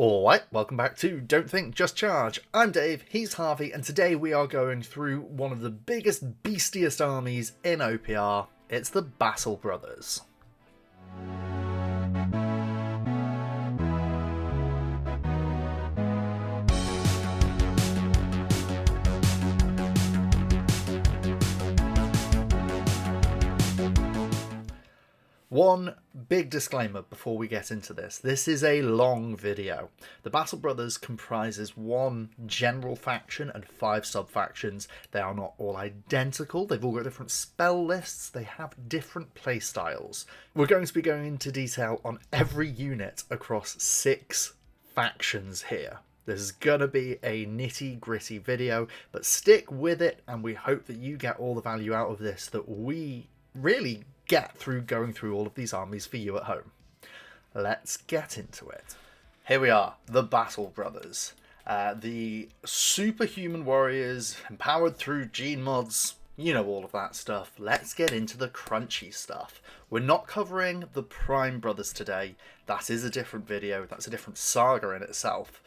Alright, welcome back to Don't Think, Just Charge. I'm Dave, he's Harvey, and today we are going through one of the biggest, beastiest armies in OPR. It's the Battle Brothers. One big disclaimer before we get into this. This is a long video. The Battle Brothers comprises one general faction and 5 sub-factions. They are not all identical. They've all got different spell lists. They have different playstyles. We're going to be going into detail on every unit across 6 factions here. This is gonna be a nitty-gritty video, but stick with it and we hope that you get all the value out of this that we really get through going through all of these armies for you at home. Let's get into it. Here we are, the Battle Brothers. The superhuman warriors, empowered through gene mods, you know, all of that stuff. Let's get into the crunchy stuff. We're not covering the Prime Brothers today. That is a different video. That's a different saga in itself.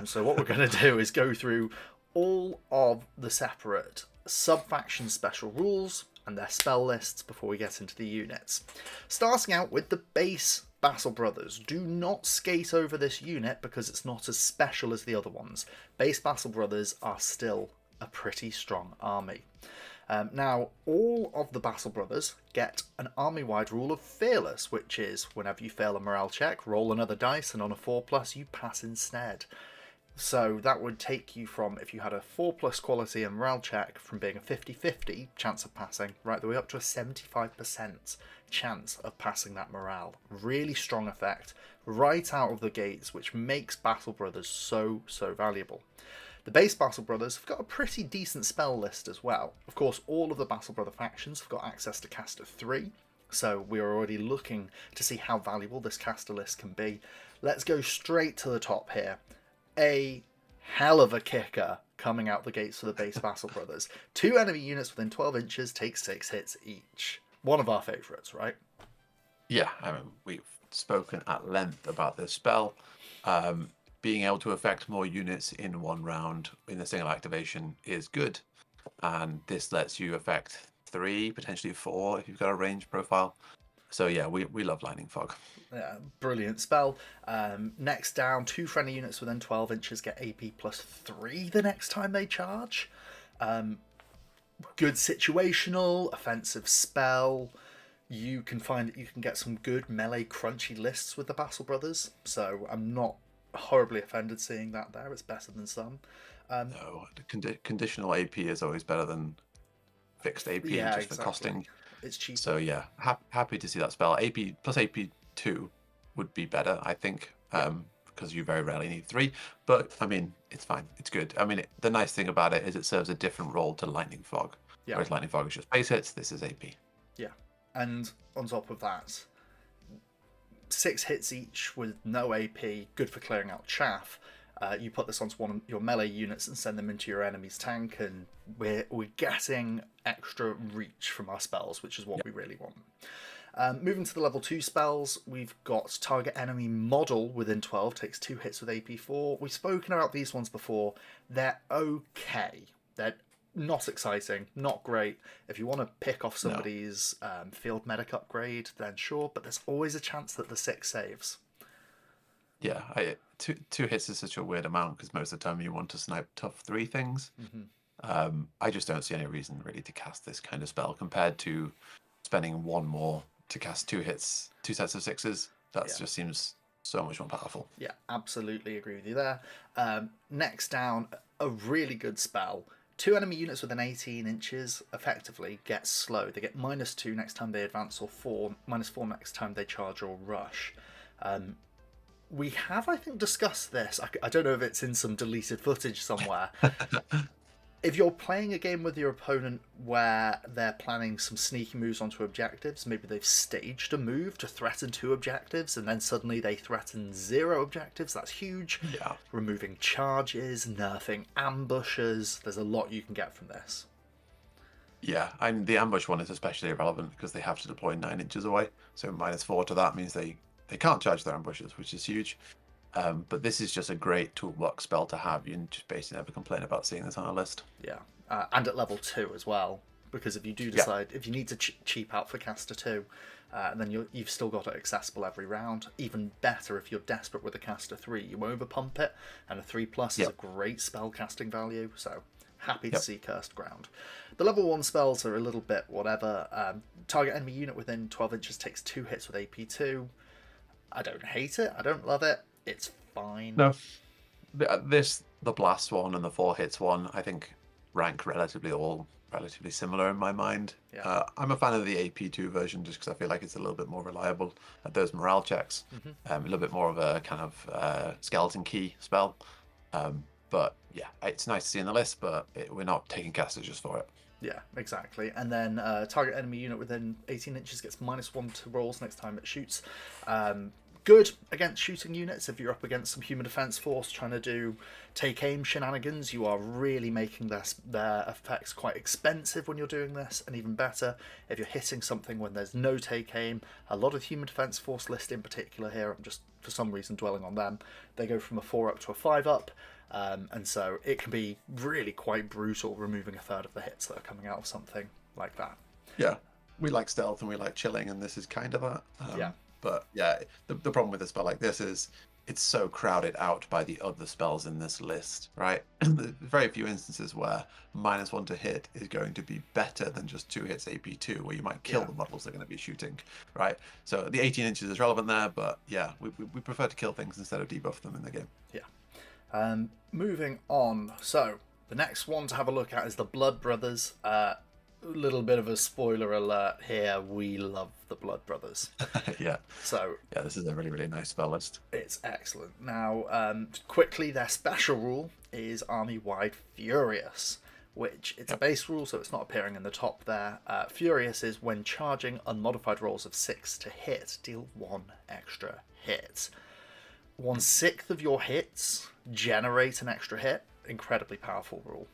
So what we're going to do is go through all of the separate sub-faction special rules and their spell lists before we get into the units. Starting out with the base Battle Brothers. Do not skate over this unit because it's not as special as the other ones. Base Battle Brothers are still a pretty strong army. Now, all of the Battle Brothers get an army-wide rule of Fearless, which is whenever you fail a morale check, roll another dice, and on a 4+, you pass instead. So that would take you from, if you had a 4+ quality and morale check, from being a 50-50 chance of passing, right the way up to a 75% chance of passing that morale. Really strong effect, right out of the gates, which makes Battle Brothers so valuable. The base Battle Brothers have got a pretty decent spell list as well. Of course, all of the Battle Brother factions have got access to Caster 3, so we are already looking to see how valuable this caster list can be. Let's go straight to the top here. A hell of a kicker coming out the gates for the base Battle Brothers. 2 enemy units within 12 inches take 6 hits each. One of our favourites, right? Yeah, I mean, we've spoken at length about this spell. Being able to affect more units in one round in a single activation is good. And this lets you affect 3, potentially 4 if you've got a range profile. So yeah, we love Lightning Fog. Yeah, brilliant spell. Next down, 2 friendly units within 12 inches get AP +3 the next time they charge. Good situational, offensive spell. You can find that you can get some good melee crunchy lists with the Battle Brothers, so I'm not horribly offended seeing that there. It's better than some. No, conditional AP is always better than fixed AP, Yeah, just for costing. It's cheap. So yeah, happy to see that spell. AP plus AP2 would be better, I think, because you very rarely need 3. But I mean, it's fine. It's good. I mean, the nice thing about it is it serves a different role to Lightning Fog. Yeah. Whereas Lightning Fog is just base hits, this is AP. Yeah, and on top of that, 6 hits each with no AP, good for clearing out chaff. You put this onto one of your melee units and send them into your enemy's tank, and we're getting extra reach from our spells, which is what we really want. Moving to the level 2 spells, we've got target enemy model within 12, takes 2 hits with AP4. We've spoken about these ones before. They're okay. They're not exciting, not great. If you want to pick off somebody's field medic upgrade, then sure, but there's always a chance that the 6 saves. Yeah, two hits is such a weird amount because most of the time you want to snipe tough 3 things. Mm-hmm. I just don't see any reason really to cast this kind of spell compared to spending 1 more to cast 2 hits, 2 sets of 6s. That just seems so much more powerful. Yeah, absolutely agree with you there. Next down, a really good spell. 2 enemy units within 18 inches effectively get slow. They get -2 next time they advance, or -4 next time they charge or rush. We have, I think, discussed this. I don't know if it's in some deleted footage somewhere. If you're playing a game with your opponent where they're planning some sneaky moves onto objectives, maybe they've staged a move to threaten 2 objectives, and then suddenly they threaten 0 objectives, that's huge. Yeah. Removing charges, nerfing ambushes, there's a lot you can get from this. Yeah, and the ambush one is especially irrelevant because they have to deploy 9 inches away. So -4 to that means they can't charge their ambushes, which is huge. But this is just a great toolbox spell to have. You just basically never complain about seeing this on a list. Yeah, and at level 2 as well, because if you do decide, if you need to cheap out for caster 2, then you've still got it accessible every round. Even better if you're desperate with a caster 3, you overpump it, and a 3+ is a great spell casting value, so happy to see Cursed Ground. The level 1 spells are a little bit whatever. Target enemy unit within 12 inches takes 2 hits with AP2. I don't hate it, I don't love it, it's fine. No. The blast one and the 4 hits one, I think, rank relatively similar in my mind. Yeah. I'm a fan of the AP2 version just because I feel like it's a little bit more reliable at those morale checks. A little bit more of a kind of skeleton key spell. But yeah, it's nice to see in the list, but we're not taking casters just for it. Yeah, exactly. And then target enemy unit within 18 inches gets -1 to rolls next time it shoots. Good against shooting units. If you're up against some human defense force trying to do take aim shenanigans, you are really making their effects quite expensive when you're doing this. And even better, if you're hitting something when there's no take aim. A lot of human defense force list in particular here, I'm just for some reason dwelling on them, they go from a 4 up to a 5 up. And so it can be really quite brutal removing a third of the hits that are coming out of something like that. Yeah, we like stealth and we like chilling, and this is kind of that. Yeah. But yeah, the problem with a spell like this is it's so crowded out by the other spells in this list, right? There's very few instances where -1 to hit is going to be better than just 2 hits AP2, where you might kill the models they're going to be shooting, right? So the 18 inches is relevant there, but yeah, we prefer to kill things instead of debuff them in the game. Yeah. Moving on. So the next one to have a look at is the Blood Brothers. Little bit of a spoiler alert here. We love the Blood Brothers. Yeah. So yeah, this is a really, really nice spell list. It's excellent. Now, quickly, their special rule is army-wide Furious, which it's a base rule, so it's not appearing in the top there. Furious is when charging unmodified rolls of 6 to hit, deal 1 extra hit. 1/6 of your hits generate an extra hit. Incredibly powerful rule.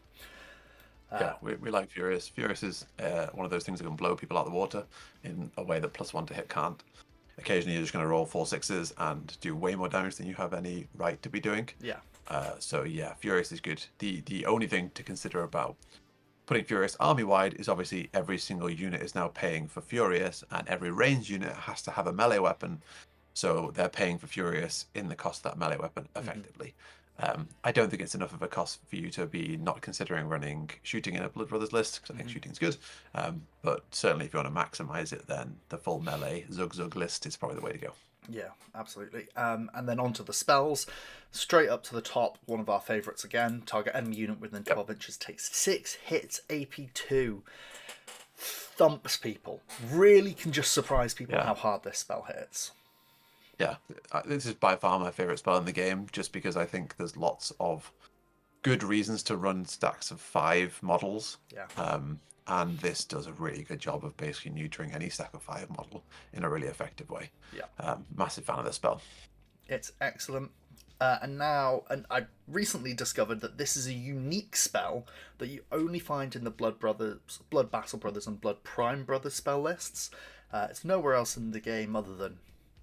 Yeah, we like Furious. Furious is one of those things that can blow people out of the water in a way that +1 to hit can't. Occasionally you're just going to roll 4 6s and do way more damage than you have any right to be doing. Yeah. So yeah, Furious is good. The only thing to consider about putting Furious army-wide is obviously every single unit is now paying for Furious, and every ranged unit has to have a melee weapon. So they're paying for Furious in the cost of that melee weapon, effectively. I don't think it's enough of a cost for you to be not considering running shooting in a Blood Brothers list, because I think shooting's good. But certainly if you want to maximize it, then the full melee Zug list is probably the way to go. Yeah, absolutely. And then onto the spells. Straight up to the top, one of our favourites again. Target enemy unit within 12 inches takes 6 hits, AP2. Thumps people. Really can just surprise people how hard this spell hits. Yeah, this is by far my favourite spell in the game, just because I think there's lots of good reasons to run stacks of 5 models. Yeah. And this does a really good job of basically neutering any stack of 5 model in a really effective way. Yeah. Massive fan of this spell. It's excellent. And I recently discovered that this is a unique spell that you only find in the Blood Battle Brothers, and Blood Prime Brothers spell lists. It's nowhere else in the game other than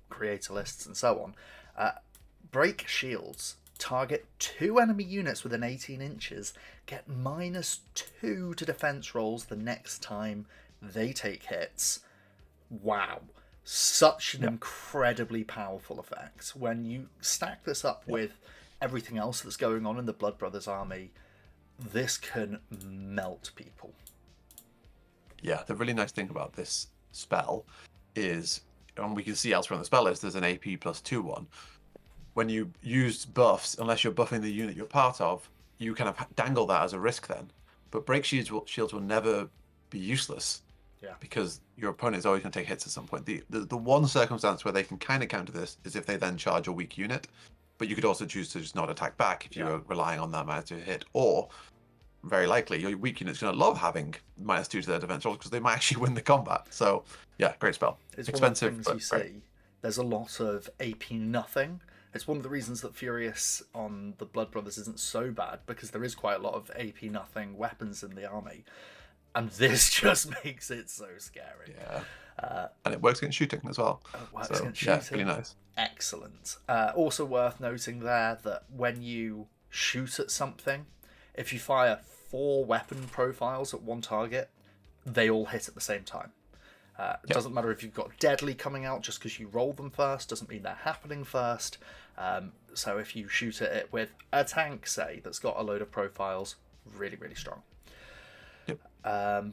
creator lists and so on. Break shields. Target 2 enemy units within 18 inches. Get -2 to defense rolls the next time they take hits. Wow. Such an incredibly powerful effect. When you stack this up with everything else that's going on in the Blood Brothers army, this can melt people. Yeah, the really nice thing about this spell is, and we can see elsewhere on the spell list, there's an AP +2 one. When you use buffs, unless you're buffing the unit you're part of, you kind of dangle that as a risk then. But break shields will never be useless. Yeah. Because your opponent is always going to take hits at some point. The one circumstance where they can kind of counter this is if they then charge a weak unit. But you could also choose to just not attack back if you're relying on that -2 hit. Or, very likely, your weak unit's going to love having -2 to their defense rolls because they might actually win the combat. So, yeah, great spell. It's expensive, one of the things you see. There's a lot of AP nothing. It's one of the reasons that Furious on the Blood Brothers isn't so bad, because there is quite a lot of AP nothing weapons in the army. And this just makes it so scary. Yeah. And it works against shooting as well. It works So against yeah, shooting. really nice. Excellent. Also worth noting there that when you shoot at something, if you fire 4 weapon profiles at one target, they all hit at the same time. It doesn't matter if you've got deadly coming out just because you roll them first, doesn't mean they're happening first. So if you shoot at it with a tank, say, that's got a load of profiles, really, really strong.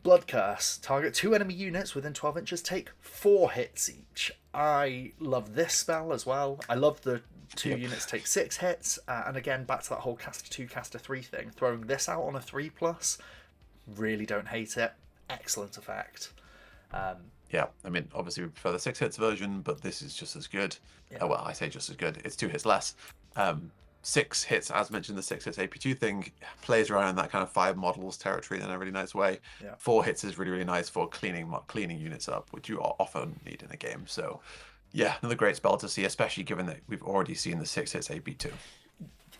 Blood Curse. Target 2 enemy units within 12 inches take 4 hits each. I love this spell as well. I love the 2 units take 6 hits. And again, back to that whole caster 2, caster 3 thing. Throwing this out on a 3+, really don't hate it. Excellent effect. Yeah, I mean, obviously we prefer the 6 hits version, but this is just as good. Well, I say just as good. It's 2 hits less. 6 hits, as mentioned, the 6 hits AP2 thing plays around in that kind of 5 models territory in a really nice way. 4 hits is really, really nice for cleaning units up, which you often need in a game. So, yeah, another great spell to see, especially given that we've already seen the 6 hits AP2.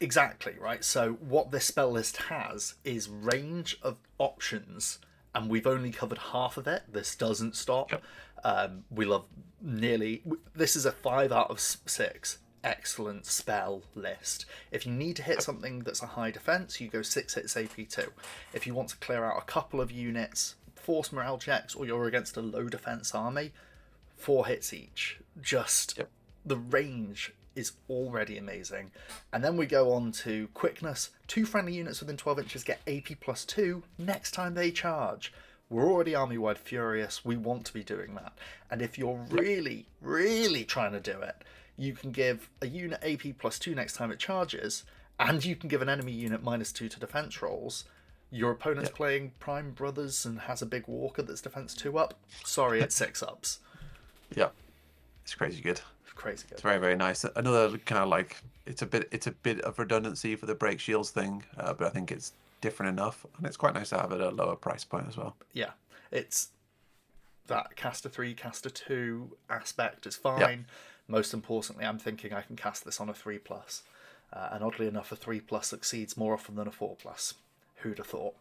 Exactly, right? So what this spell list has is range of options, and we've only covered half of it. This doesn't stop. We love this is a 5 out of 6. Excellent spell list. If you need to hit something that's a high defense, you go 6 hits AP2. If you want to clear out a couple of units, force morale checks, or you're against a low defense army, 4 hits each. Just the range is already amazing. And then we go on to quickness. 2 friendly units within 12 inches get AP +2 next time they charge. We're already army-wide furious. We want to be doing that. And if you're really, really trying to do it, you can give a unit AP +2 next time it charges, and you can give an enemy unit -2 to defense rolls. Your opponent's playing Prime Brothers and has a big walker that's defense 2 up. Sorry, it's 6 ups. Yeah, it's crazy good. Crazy good. It's very, very nice. Another kind of like it's a bit of redundancy for the break shields thing, but I think it's different enough, and it's quite nice to have it at a lower price point as well. Yeah, it's that caster 3, caster 2 aspect is fine. Most importantly, I'm thinking I can cast this on a 3+. And oddly enough, a 3+ succeeds more often than a 4+. Who'd have thought?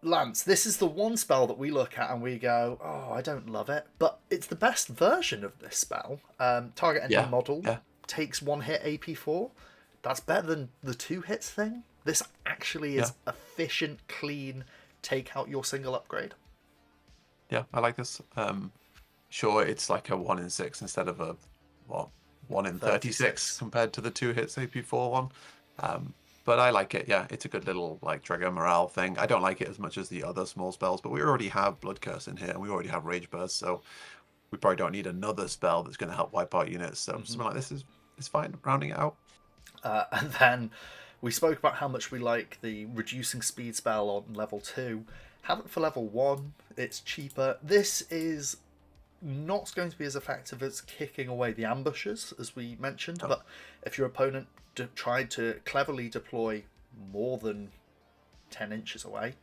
Lance, this is the one spell that we look at and we go, oh, I don't love it. But it's the best version of this spell. Target enemy model takes 1 hit AP4. That's better than the 2 hits thing. This actually is efficient, clean, take out your single upgrade. Yeah, I like this. Sure, it's like a 1 in 6 instead of a 1 in 36 compared to the 2 hits AP4 one. But I like it. Yeah, it's a good little like trigger morale thing. I don't like it as much as the other small spells, but we already have Blood Curse in here and we already have Rage Burst, so we probably don't need another spell that's going to help wipe out units. So something like this is fine, rounding it out. And then we spoke about how much we like the reducing speed spell on level 2. Have it for level 1. It's cheaper. This is not going to be as effective as kicking away the ambushes, as we mentioned, but if your opponent tried to cleverly deploy more than 10 inches away,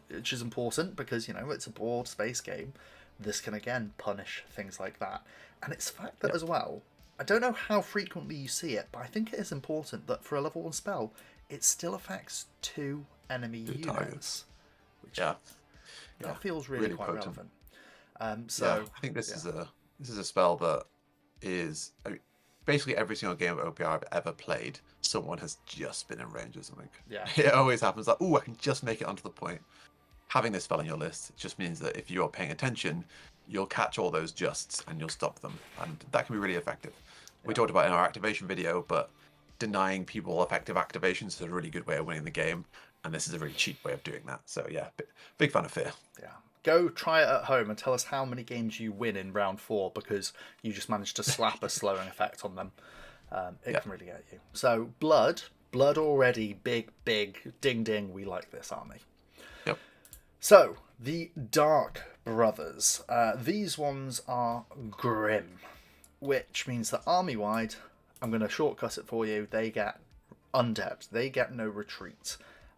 which is important because, it's a broad space game, this can again punish things like that. And it's the fact that as well, I don't know how frequently you see it, but I think it is important that for a level 1 spell, it still affects 2 enemy units. Targets. Which that feels really quite potent. relevant. I think this is a spell that is basically every single game of OPR I've ever played, someone has just been in range or something. Yeah, it always happens like, I can just make it onto the point. Having this spell on your list just means that if you're paying attention, you'll catch all those justs and you'll stop them, and that can be really effective. We talked about it in our activation video, but denying people effective activations is a really good way of winning the game, and this is a really cheap way of doing that. So yeah, big fan of Fear. Yeah. Go try it at home and tell us how many games you win in round 4 because you just managed to slap a slowing effect on them. It can really get you. So blood already, big, ding ding, we like this army. Yep. So, the Dark Brothers. These ones are grim, which means that army-wide, I'm going to shortcut it for you, they get undead. They get no retreat.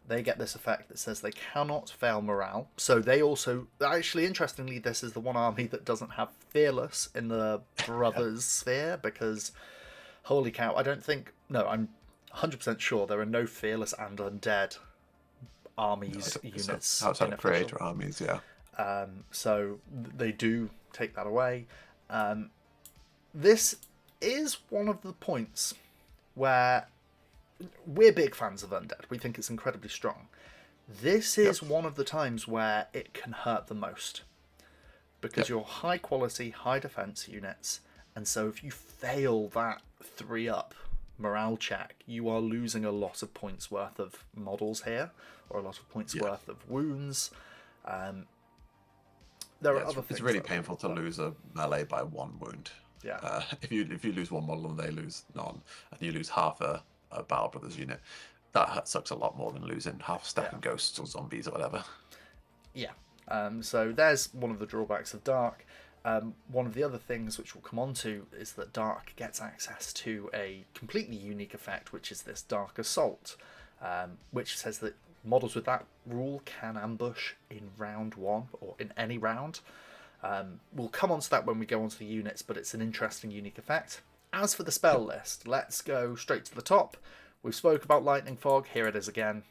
They get this effect that says they cannot fail morale. So they also... Actually, interestingly, this is the one army that doesn't have Fearless in the Brothers sphere, because, holy cow, I don't think... No, I'm 100% sure there are no Fearless and Undead armies, units. Outside of Creator armies, yeah. So they do take that away. This is one of the points where we're big fans of Undead. We think it's incredibly strong. This is one of the times where it can hurt the most. Because you're high quality, high defense units, and so if you fail that 3-up morale check, you are losing a lot of points worth of models here, or a lot of points worth of wounds. There are other things. It's really painful to lose a melee by 1 wound. Yeah. If you lose 1 model and they lose none, and you lose half a Battle Brothers unit, that sucks a lot more than losing half a stack of ghosts or zombies or whatever. Yeah. So there's one of the drawbacks of Dark. One of the other things which we'll come on to is that Dark gets access to a completely unique effect, which is this Dark Assault, which says that models with that rule can ambush in round 1 or in any round. We'll come on to that when we go on to the units, but it's an interesting unique effect. As for the spell list, let's go straight to the top. We've spoke about Lightning Fog. Here it is again.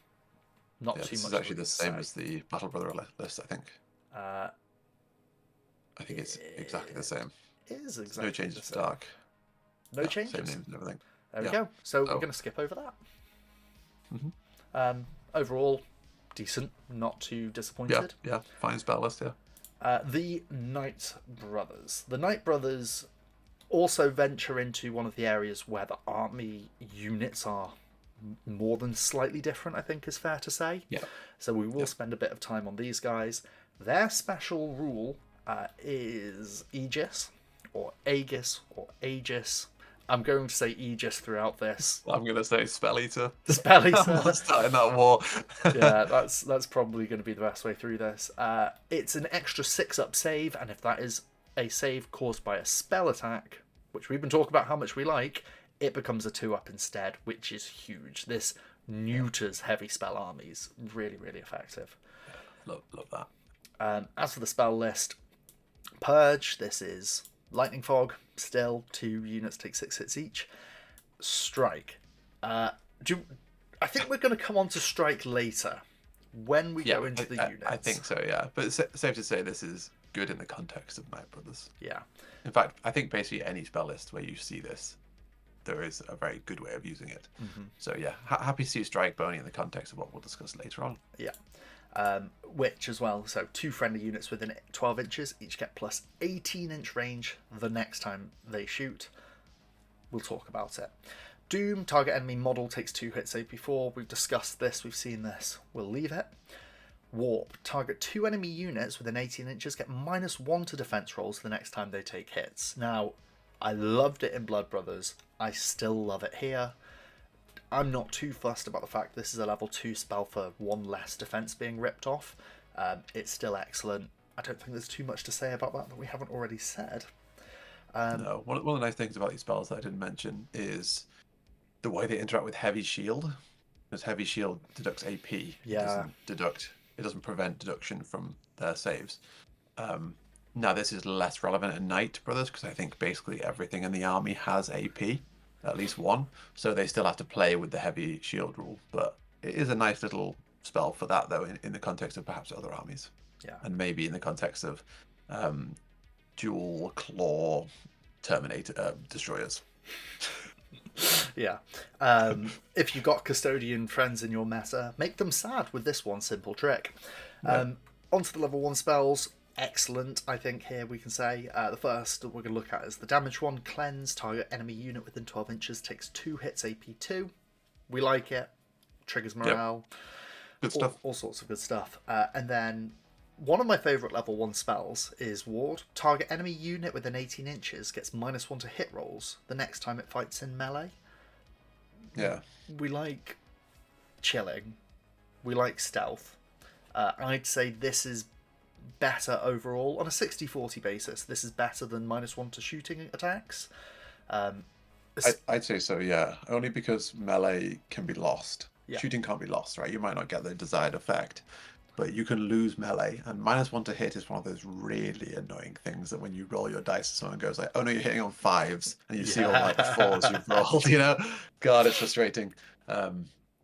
Not too much. This is actually the same as the Battle Brother list, I think. I think it's exactly the same. It is exactly no changes to Dark. No changes. Same names and everything. There we go. So we're going to skip over that. Overall, decent. Not too disappointed. Yeah. Fine spell list. Yeah. The Night Brothers. The Night Brothers also venture into one of the areas where the army units are more than slightly different, I think is fair to say. Yeah. So we will spend a bit of time on these guys. Their special rule is Aegis, or Aegis, or Aegis. I'm going to say Aegis throughout this. I'm going to say Spell Eater. Spell Eater. I'm not starting that war. Yeah, that's probably going to be the best way through this. It's an extra 6-up save, and if that is a save caused by a spell attack, which we've been talking about how much we like, it becomes a 2-up instead, which is huge. This neuters heavy spell armies. Really, really effective. Love that. As for the spell list, Purge, this is Lightning Fog, still 2 units take 6 hits each. Strike. I think we're going to come on to Strike later, when we go into the units. I think so, yeah. But it's safe to say this is good in the context of Night Brothers. Yeah. In fact, I think basically any spell list where you see this, there is a very good way of using it. So yeah, happy to see Strike Boney in the context of what we'll discuss later on. Yeah. Which as well, so 2 friendly units within 12 inches each get plus 18-inch range the next time they shoot. We'll talk about it. Doom, target enemy model takes 2 hits AP4. We've discussed this, we've seen this. We'll leave it. Warp, target 2 enemy units within 18 inches get -1 to defense rolls the next time they take hits. Now, I loved it in Blood Brothers. I still love it here. I'm not too fussed about the fact this is a level 2 spell for 1 less defense being ripped off. It's still excellent. I don't think there's too much to say about that we haven't already said. No, one of the nice things about these spells that I didn't mention is the way they interact with Heavy Shield. Because Heavy Shield deducts AP. Yeah. It doesn't prevent deduction from their saves. Now this is less relevant at Night Brothers because I think basically everything in the army has AP. At least 1, so they still have to play with the Heavy Shield rule. But it is a nice little spell for that, though, in the context of perhaps other armies. Yeah. And maybe in the context of dual claw Terminator destroyers. Yeah. If you've got custodian friends in your meta, make them sad with this one simple trick. Onto the level 1 spells. Excellent, I think here we can say. The first we're going to look at is the damage one. Cleanse, target enemy unit within 12 inches takes 2 hits AP2. We like it. Triggers morale. Good stuff. All sorts of good stuff. And then one of my favourite level 1 spells is Ward. Target enemy unit within 18 inches gets -1 to hit rolls the next time it fights in melee. Yeah. We like chilling. We like stealth. I'd say this is better overall. On a 60-40 basis, this is better than -1 to shooting attacks. I'd say so, yeah. Only because melee can be lost. Yeah. Shooting can't be lost, right? You might not get the desired effect, but you can lose melee. And -1 to hit is one of those really annoying things that when you roll your dice, someone goes like, oh no, you're hitting on 5s, and you see all like the 4s you've rolled, you know? God, it's frustrating.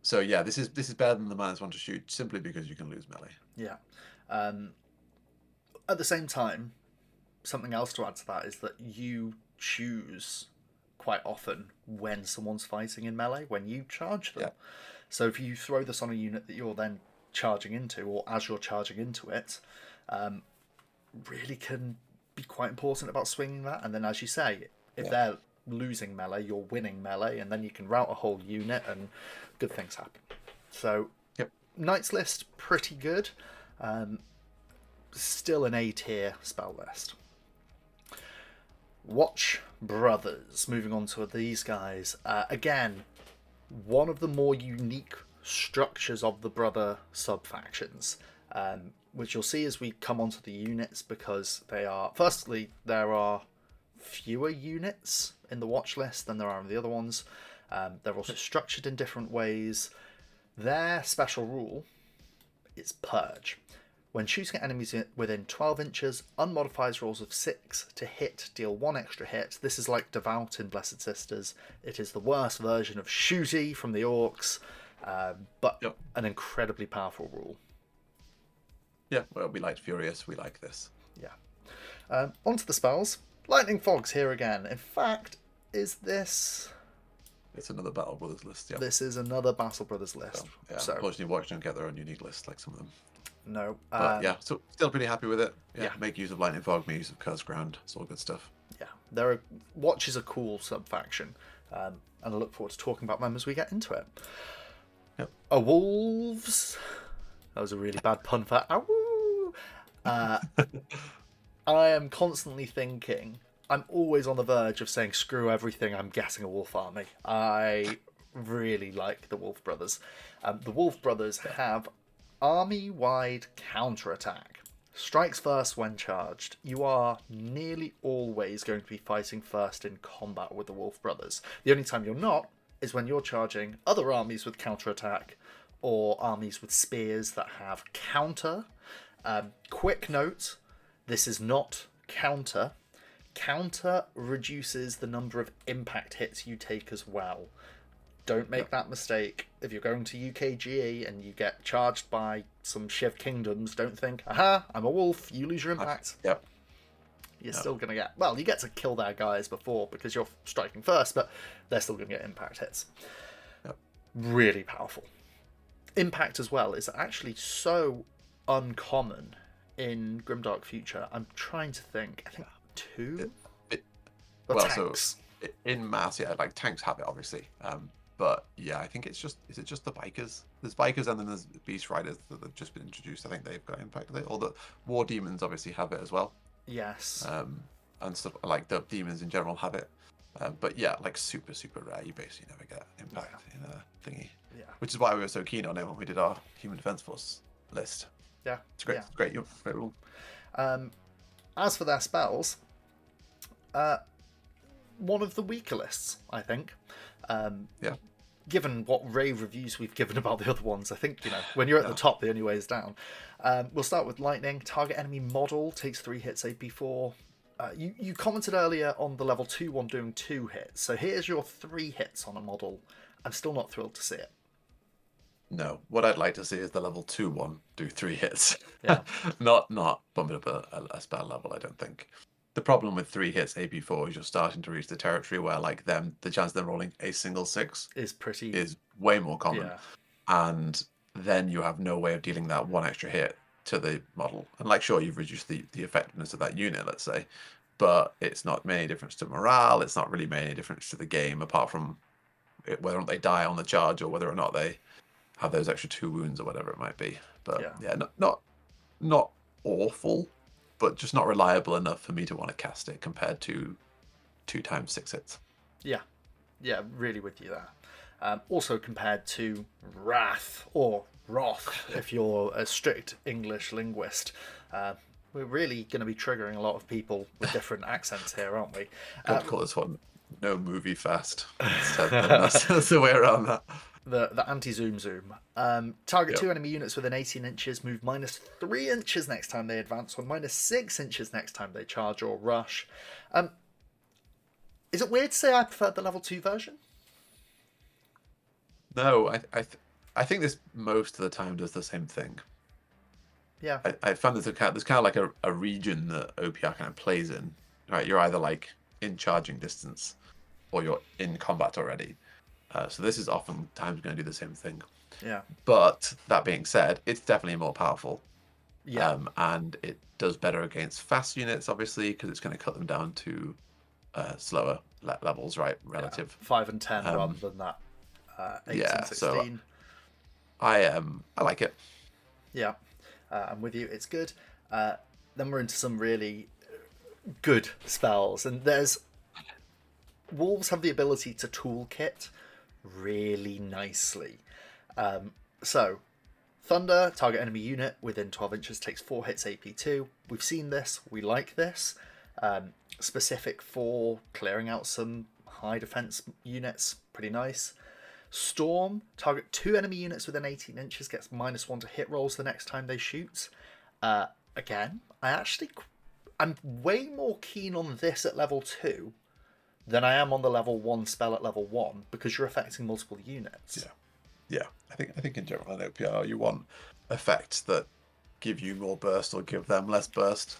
So yeah, this is better than the -1 to shoot, simply because you can lose melee. Yeah. At the same time, something else to add to that is that you choose quite often when someone's fighting in melee, when you charge them. Yeah. So if you throw this on a unit that you're then charging into, or as you're charging into it, really can be quite important about swinging that. And then, as you say, if they're losing melee, you're winning melee, and then you can route a whole unit and good things happen. So Knight's list, pretty good. Still an A tier spell list. Watch Brothers, moving on to these guys. Again, one of the more unique structures of the Brother sub-factions, which you'll see as we come onto the units, because they are... Firstly, there are fewer units in the watch list than there are in the other ones. They're also structured in different ways. Their special rule is Purge. When shooting at enemies within 12 inches, unmodified rolls of 6 to hit deal 1 extra hit. This is like Devout in Blessed Sisters. It is the worst version of Shooty from the Orcs, but an incredibly powerful rule. Yeah, well, we liked Furious, we like this. Yeah. Onto the spells. Lightning Fog's here again. In fact, is this... It's another Battle Brothers list, yeah. This is another Battle Brothers list. So, unfortunately, Watch don't get their own unique list like some of them. No. But yeah, so still pretty happy with it. Yeah, make use of Lightning Fog, make use of Curse Ground. It's all good stuff. Yeah, Watch is a cool sub-faction, and I look forward to talking about them as we get into it. Yep. Wolves. That was a really bad pun for ow. I am constantly thinking, I'm always on the verge of saying screw everything, I'm getting a wolf army. I really like the Wolf Brothers. The Wolf Brothers have army-wide counterattack. Strikes first when charged. You are nearly always going to be fighting first in combat with the Wolf Brothers. The only time you're not is when you're charging other armies with counterattack or armies with spears that have counter. Quick note, this is not counter. Counter reduces the number of impact hits you take as well. Don't make that mistake. If you're going to UKGE and you get charged by some Shiv Kingdoms, don't think, aha, I'm a wolf, you lose your impact. You're still going to get... Well, you get to kill their guys before because you're striking first, but they're still going to get impact hits. Really powerful. Impact as well is actually so uncommon in Grimdark Future. I'm trying to think. I think 2? Tanks. So in mass, like tanks have it, obviously. But yeah, I think it's just... Is it just the Bikers? There's Bikers and then there's Beast Riders that have just been introduced. I think they've got impact with it. Or the War Demons obviously have it as well. Yes. And stuff like the demons in general have it. But yeah, like super, super rare. You basically never get impact in a thingy. Yeah. Which is why we were so keen on it when we did our Human Defense Force list. Yeah. It's great. Yeah. It's great. Great rule. As for their spells, one of the weaker lists, I think. Given what rave reviews we've given about the other ones, I think, when you're at the top, the only way is down. We'll start with Lightning. Target enemy model takes 3 hits, AP4. You commented earlier on the level 2 one doing 2 hits. So here's your 3 hits on a model. I'm still not thrilled to see it. No, what I'd like to see is the level 2 one do 3 hits. Yeah. not bump it up a spell level, I don't think. The problem with 3 hits AP4 is you're starting to reach the territory where, like, the chance of them rolling a single 6 is way more common. Yeah. And then you have no way of dealing that 1 extra hit to the model. And, like, sure, you've reduced the effectiveness of that unit, let's say, but it's not made any difference to morale. It's not really made any difference to the game, apart from whether or not they die on the charge or whether or not they have those extra 2 wounds or whatever it might be. But yeah, not awful, but just not reliable enough for me to want to cast it compared to 2 times 6 hits. Yeah, really with you there. Also compared to Wrath or Wrath, if you're a strict English linguist. We're really going to be triggering a lot of people with different accents here, aren't we? I'd call this one No Movie Fast. That's the way around that. The anti-zoom zoom. Target 2 enemy units within 18 inches move -3 inches next time they advance, or -6 inches next time they charge or rush. Is it weird to say I prefer the level 2 version? No, I think this most of the time does the same thing. Yeah. I found there's kind of like a region that OPR kind of plays in. Right, you're either like in charging distance, or you're in combat already. So this is oftentimes going to do the same thing. Yeah. But that being said, it's definitely more powerful. Yeah. And it does better against fast units, obviously, because it's going to cut them down to slower levels, right? Relative. 5 and 10 rather than that 8 Yeah, and so 16. I like it. Yeah, I'm with you. It's good. Then we're into some really good spells, and there's wolves have the ability to toolkit really nicely. So, Thunder, target enemy unit within 12 inches takes 4 hits AP2. We've seen this. We like this. Specific for clearing out some high defense units. Pretty nice. Storm, target 2 enemy units within 18 inches, gets -1 to hit rolls the next time they shoot. Again, I'm way more keen on this at level 2 than I am on the level 1 spell at level 1, because you're affecting multiple units. Yeah. I think in general in OPR you want effects that give you more burst or give them less burst.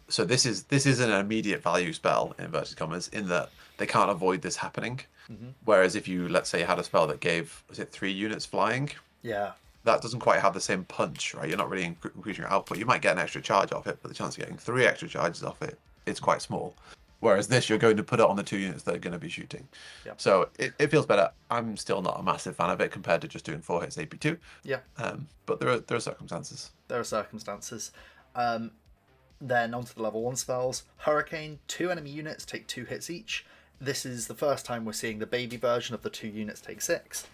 So this is an immediate value spell, in inverted commas, in that they can't avoid this happening. Mm-hmm. Whereas if you, let's say, had a spell that gave, was it 3 units flying? Yeah. That doesn't quite have the same punch, right? You're not really increasing your output. You might get an extra charge off it, but the chance of getting 3 extra charges off it, it's quite small. Whereas this, you're going to put it on the 2 units that are going to be shooting. Yep. So it feels better. I'm still not a massive fan of it compared to just doing 4 hits AP2. Yeah. But there are circumstances. There are circumstances. Then onto the level 1 spells. Hurricane, 2 enemy units take 2 hits each. This is the first time we're seeing the baby version of the 2 units take 6.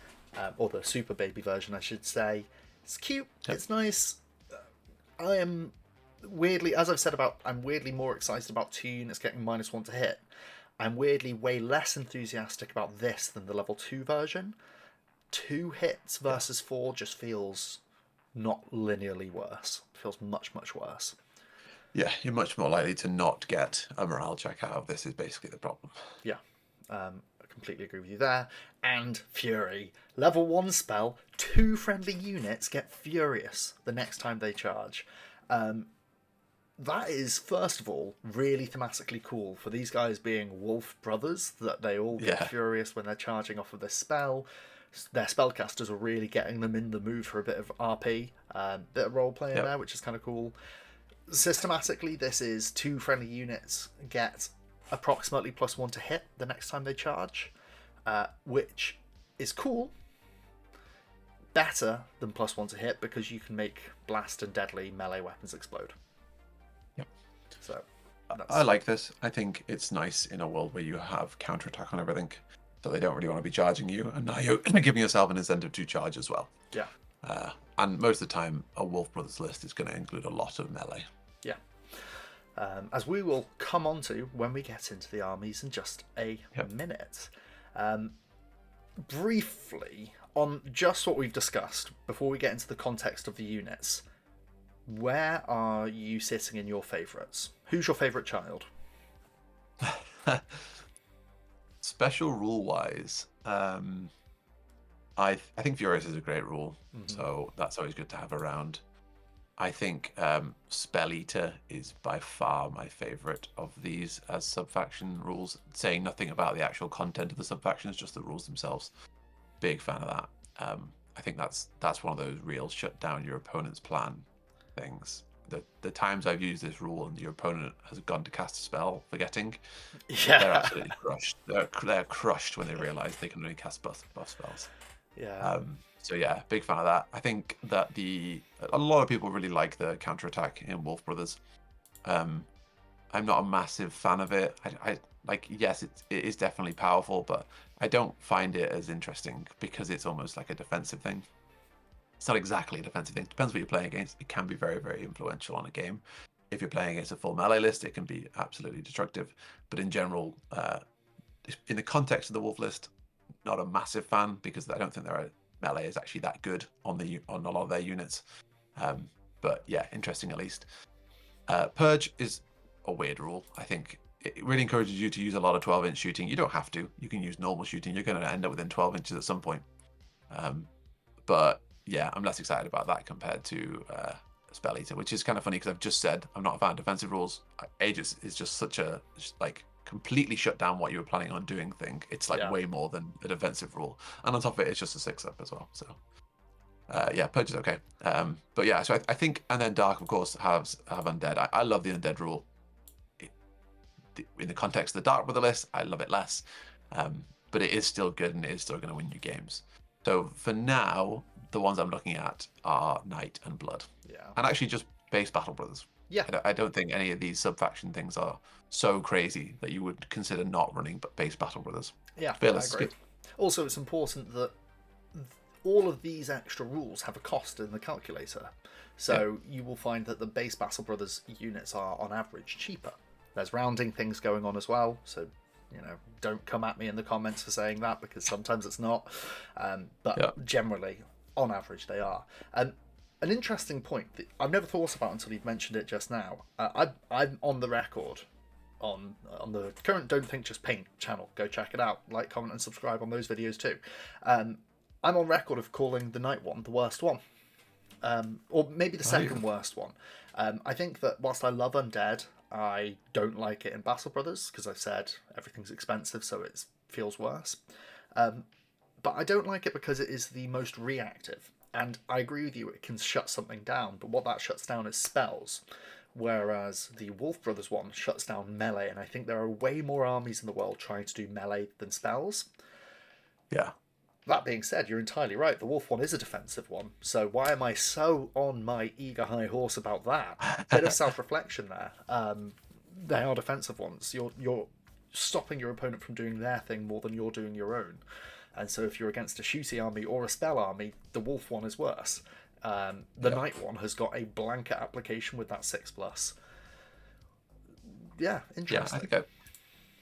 Or the super baby version, I should say. It's cute. Yep. It's nice. I am weirdly, as I've said I'm weirdly more excited about 2 units getting -1 to hit. I'm weirdly way less enthusiastic about this than the level 2 version. 2 hits versus 4 just feels not linearly worse. It feels much, much worse. Yeah, you're much more likely to not get a morale check out of this, is basically the problem. Yeah, I completely agree with you there. And Fury. Level 1 spell, 2 friendly units get furious the next time they charge. That is, first of all, really thematically cool for these guys being Wolf Brothers, that they all get furious when they're charging off of this spell. Their spellcasters are really getting them in the mood for a bit of RP, bit of role-playing there, which is kind of cool. Systematically, this is 2 friendly units get approximately +1 to hit the next time they charge, which is cool. Better than +1 to hit, because you can make blast and deadly melee weapons explode. Yep. So I like this. I think it's nice in a world where you have counterattack on everything, so they don't really want to be charging you, and now you're giving yourself an incentive to charge as well. Yeah. And most of the time, a Wolf Brothers list is going to include a lot of melee. Yeah. As we will come on to when we get into the armies in just a minute. Briefly, on just what we've discussed, before we get into the context of the units, where are you sitting in your favourites? Who's your favourite child? Special rule-wise, I think Furious is a great rule, so that's always good to have around. I think Spell Eater is by far my favourite of these as subfaction rules, saying nothing about the actual content of the subfactions, just the rules themselves. Big fan of that. I think that's one of those real shut down your opponent's plan things. The times I've used this rule and your opponent has gone to cast a spell forgetting, they're absolutely crushed. They're crushed when they realise they can only cast buff spells. Yeah. So yeah, big fan of that. I think that a lot of people really like the counterattack in Wolf Brothers. I'm not a massive fan of it. I like, yes, it is definitely powerful, but I don't find it as interesting because it's almost like a defensive thing. It's not exactly a defensive thing. It depends what you're playing against. It can be very, very influential on a game. If you're playing against a full melee list, it can be absolutely destructive. But in general, in the context of the Wolf list, not a massive fan, because I don't think their melee is actually that good on a lot of their units. But yeah, interesting at least. Purge is a weird rule. I think it really encourages you to use a lot of 12-inch shooting. You don't have to. You can use normal shooting. You're going to end up within 12 inches at some point. But yeah, I'm less excited about that compared to Spell Eater, which is kind of funny because I've just said I'm not a fan of defensive rules. Aegis is just such a like completely shut down what you were planning on doing thing. It's like way more than a defensive rule, and on top of it, it's just a 6-up as well. So yeah, Purge is okay. But yeah, so I think, and then Dark of course have undead. I love the undead rule. In the context of the Dark Brother list, I love it less, but it is still good and it is still going to win you games. So for now, the ones I'm looking at are Night and Blood. Yeah. And actually just base Battle Brothers. Yeah. I don't think any of these sub-faction things are so crazy that you would consider not running base Battle Brothers. Yeah, Fearless I agree. Also, it's important that all of these extra rules have a cost in the calculator. So you will find that the base Battle Brothers units are, on average, cheaper. There's rounding things going on as well, so don't come at me in the comments for saying that, because sometimes it's not. But generally, on average, they are. An interesting point that I've never thought about until you've mentioned it just now. I'm on the record on the current Don't Think Just Paint channel. Go check it out. Like, comment, and subscribe on those videos too. I'm on record of calling the Night one the worst one. Or maybe the second worst one. I think that whilst I love Undead, I don't like it in Battle Brothers, because I've said everything's expensive, so it feels worse. But I don't like it because it is the most reactive. And I agree with you, it can shut something down, but what that shuts down is spells. Whereas the Wolf Brothers one shuts down melee, and I think there are way more armies in the world trying to do melee than spells. Yeah. That being said, you're entirely right. The Wolf one is a defensive one. So why am I so on my eager high horse about that? Bit of self-reflection there. They are defensive ones. You're stopping your opponent from doing their thing more than you're doing your own. And so if you're against a shooty army or a spell army, the Wolf one is worse. The Night one has got a blanket application with that 6+. Yeah, interesting. Yeah,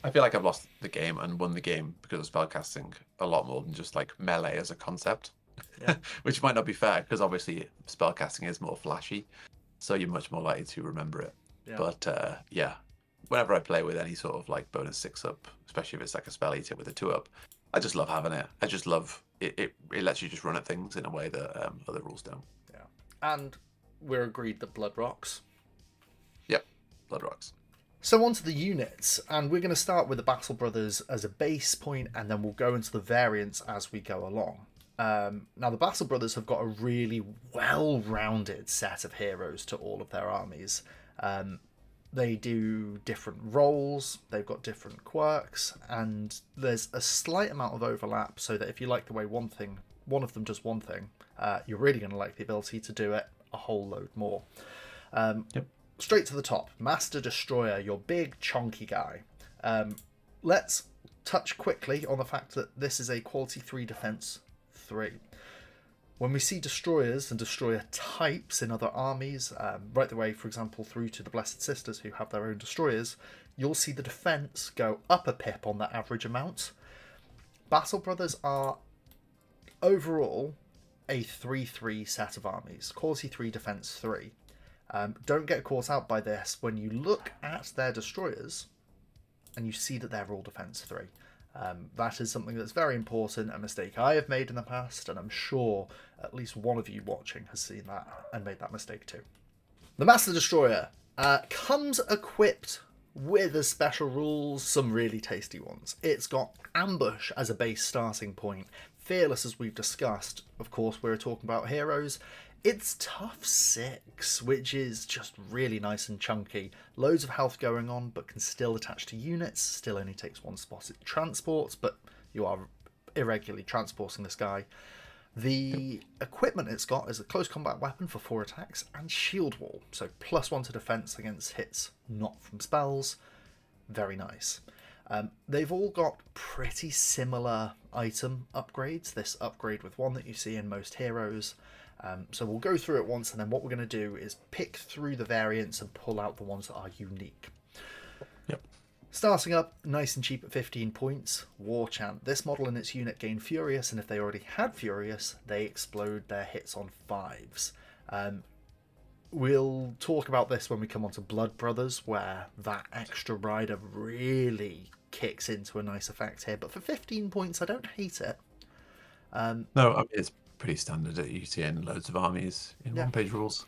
I feel like I've lost the game and won the game because of spellcasting a lot more than just like melee as a concept. Yeah. Which might not be fair, because obviously spellcasting is more flashy, so you're much more likely to remember it. Yeah. But whenever I play with any sort of like bonus 6-up, especially if it's like a Spell Eater with a 2-up, I just love having it. I just love it. It lets you just run at things in a way that other rules don't. Yeah. And we're agreed that Blood rocks. Yep, Blood rocks. So on to the units, and we're going to start with the Battle Brothers as a base point, and then we'll go into the variants as we go along. Now, the Battle Brothers have got a really well-rounded set of heroes to all of their armies. They do different roles, they've got different quirks, and there's a slight amount of overlap, so that if you like the way one of them does one thing, you're really going to like the ability to do it a whole load more. Yep. Straight to the top, Master Destroyer, your big chonky guy. Let's touch quickly on the fact that this is a quality 3 defense 3. When we see destroyers and destroyer types in other armies, right the way, for example, through to the Blessed Sisters who have their own destroyers, you'll see the defense go up a pip on that average amount. Battle Brothers are overall a 3-3 set of armies, quality 3 defense 3. Don't get caught out by this when you look at their destroyers and you see that they're all defense 3. That is something that's very important, a mistake I have made in the past, and I'm sure at least one of you watching has seen that and made that mistake too. The Master Destroyer comes equipped with a special rules, some really tasty ones. It's got Ambush as a base starting point, Fearless as we've discussed. Of course, we're talking about heroes. It's Tough 6, which is just really nice and chunky. Loads of health going on, but can still attach to units. Still only takes 1 spot. It transports, but you are irregularly transporting this guy. The equipment it's got is a close combat weapon for 4 attacks and shield wall. So +1 to defense against hits not from spells. Very nice. They've all got pretty similar item upgrades. This upgrade with 1 that you see in most heroes. So we'll go through it once, and then what we're going to do is pick through the variants and pull out the ones that are unique. Yep. Starting up, nice and cheap at 15 points, War Chant. This model and its unit gain Furious, and if they already had Furious, they explode their hits on 5s. We'll talk about this when we come on to Blood Brothers, where that extra rider really kicks into a nice effect here. But for 15 points, I don't hate it. No, I mean, it's pretty standard that you see in loads of armies in one-page rules.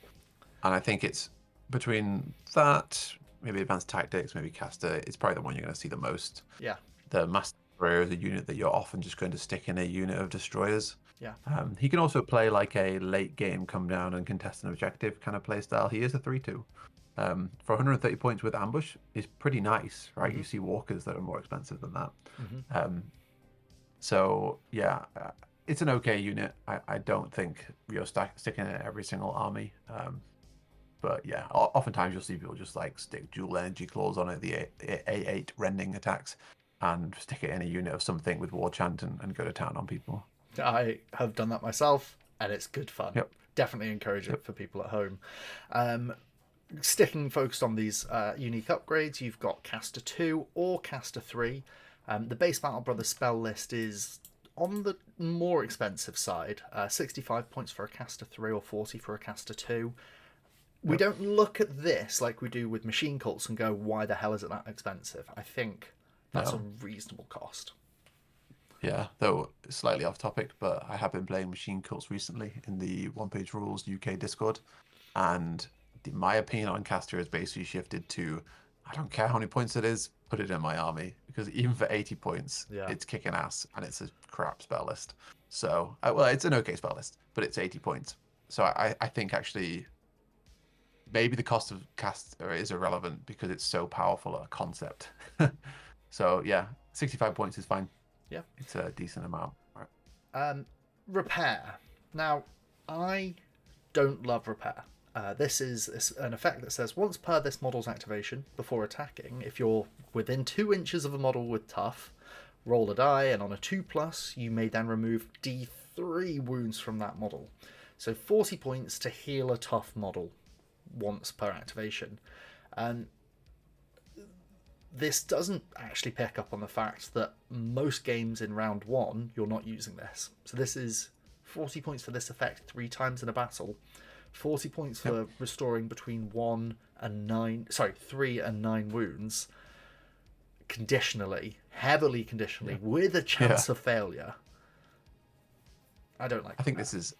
And I think it's between that, maybe Advanced Tactics, maybe Caster, it's probably the one you're going to see the most. Yeah. The Master Destroyer is a unit that you're often just going to stick in a unit of destroyers. Yeah. He can also play like a late game, come down and contest an objective kind of play style. He is a 3/2. For 130 points with ambush is pretty nice, right? Mm-hmm. You see walkers that are more expensive than that. Mm-hmm. So yeah, it's an okay unit. I don't think you're sticking it in every single army. But yeah, oftentimes you'll see people just like stick dual energy claws on it, the A8 rending attacks, and stick it in a unit of something with war chant and go to town on people. I have done that myself, and it's good fun. Yep. Definitely encourage it for people at home. Sticking focused on these unique upgrades, you've got Caster 2 or Caster 3. The base Battle Brothers spell list is on the more expensive side. 65 points for a Caster 3 or 40 for a Caster 2. We don't look at this like we do with machine cults and go, why the hell is it that expensive? I think that's a reasonable cost. Yeah, though slightly off topic, but I have been playing machine cults recently in the One Page Rules UK Discord, and my opinion on Caster has basically shifted to, I don't care how many points it is, put it in my army, because even for 80 points, it's kicking ass, and it's a crap spell list. So, well, it's an okay spell list, but it's 80 points. So I think actually maybe the cost of Caster is irrelevant because it's so powerful a concept. So yeah, 65 points is fine. Yeah, it's a decent amount. Right. Repair. Now, I don't love repair. This is an effect that says once per this model's activation, before attacking, if you're within 2 inches of a model with tough, roll a die, and on a 2+, you may then remove D3 wounds from that model. So 40 points to heal a tough model once per activation. This doesn't actually pick up on the fact that most games in round 1 you're not using this. So this is 40 points for this effect 3 times in a battle, 40 points for restoring between 3 and 9 wounds conditionally, heavily conditionally, with a chance of failure. I don't like I think this is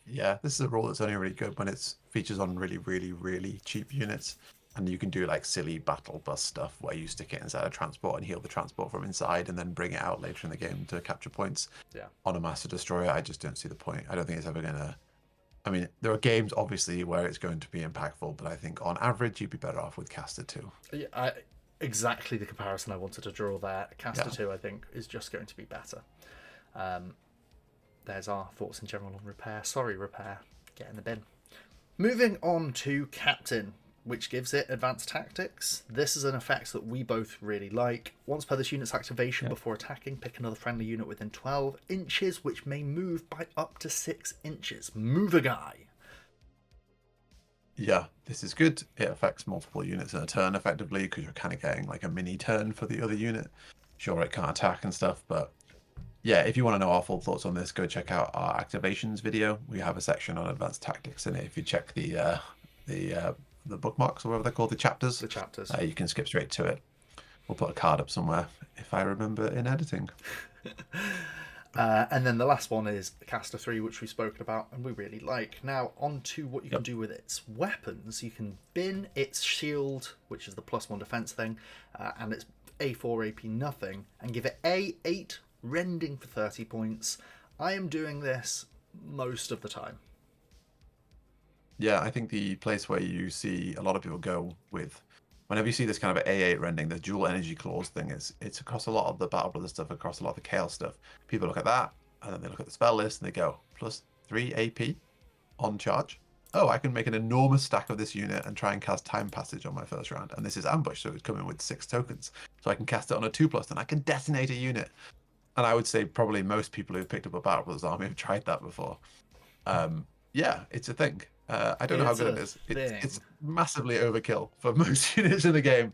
a rule that's only really good when it's features on really, really, really cheap units. And you can do like silly battle bus stuff where you stick it inside a transport and heal the transport from inside and then bring it out later in the game to capture points. Yeah. On a Master Destroyer, I just don't see the point. I don't think it's ever going to... I mean, there are games, obviously, where it's going to be impactful, but I think on average, you'd be better off with Caster 2. Yeah, exactly the comparison I wanted to draw there. Caster 2, I think, is just going to be better. There's our thoughts in general on repair. Sorry, repair. Get in the bin. Moving on to Captain, which gives it advanced tactics. This is an effect that we both really like. Once per this unit's activation before attacking, pick another friendly unit within 12 inches, which may move by up to 6 inches. Move a guy. Yeah, this is good. It affects multiple units in a turn effectively because you're kind of getting like a mini turn for the other unit. Sure, it can't attack and stuff, but yeah, if you want to know our full thoughts on this, go check out our activations video. We have a section on advanced tactics in it. If you check the bookmarks or whatever they're called, the chapters. You can skip straight to it. We'll put a card up somewhere if I remember in editing. And then the last one is Caster 3, which we've spoken about and we really like. Now, on to what you can do with its weapons. You can bin its shield, which is the +1 defense thing, and its A4 AP nothing, and give it A8 rending for 30 points. I am doing this most of the time. Yeah, I think the place where you see a lot of people go with, whenever you see this kind of A8 rending, the dual energy clause thing, it's across a lot of the Battle Brothers stuff, across a lot of the Chaos stuff. People look at that, and then they look at the spell list, and they go, +3 AP on charge. Oh, I can make an enormous stack of this unit and try and cast Time Passage on my first round. And this is ambush, so it's coming with 6 tokens. So I can cast it on a 2+, and I can detonate a unit. And I would say probably most people who've picked up a Battle Brothers army have tried that before. Yeah, it's a thing. I don't know how good it is. It's massively overkill for most units in the game.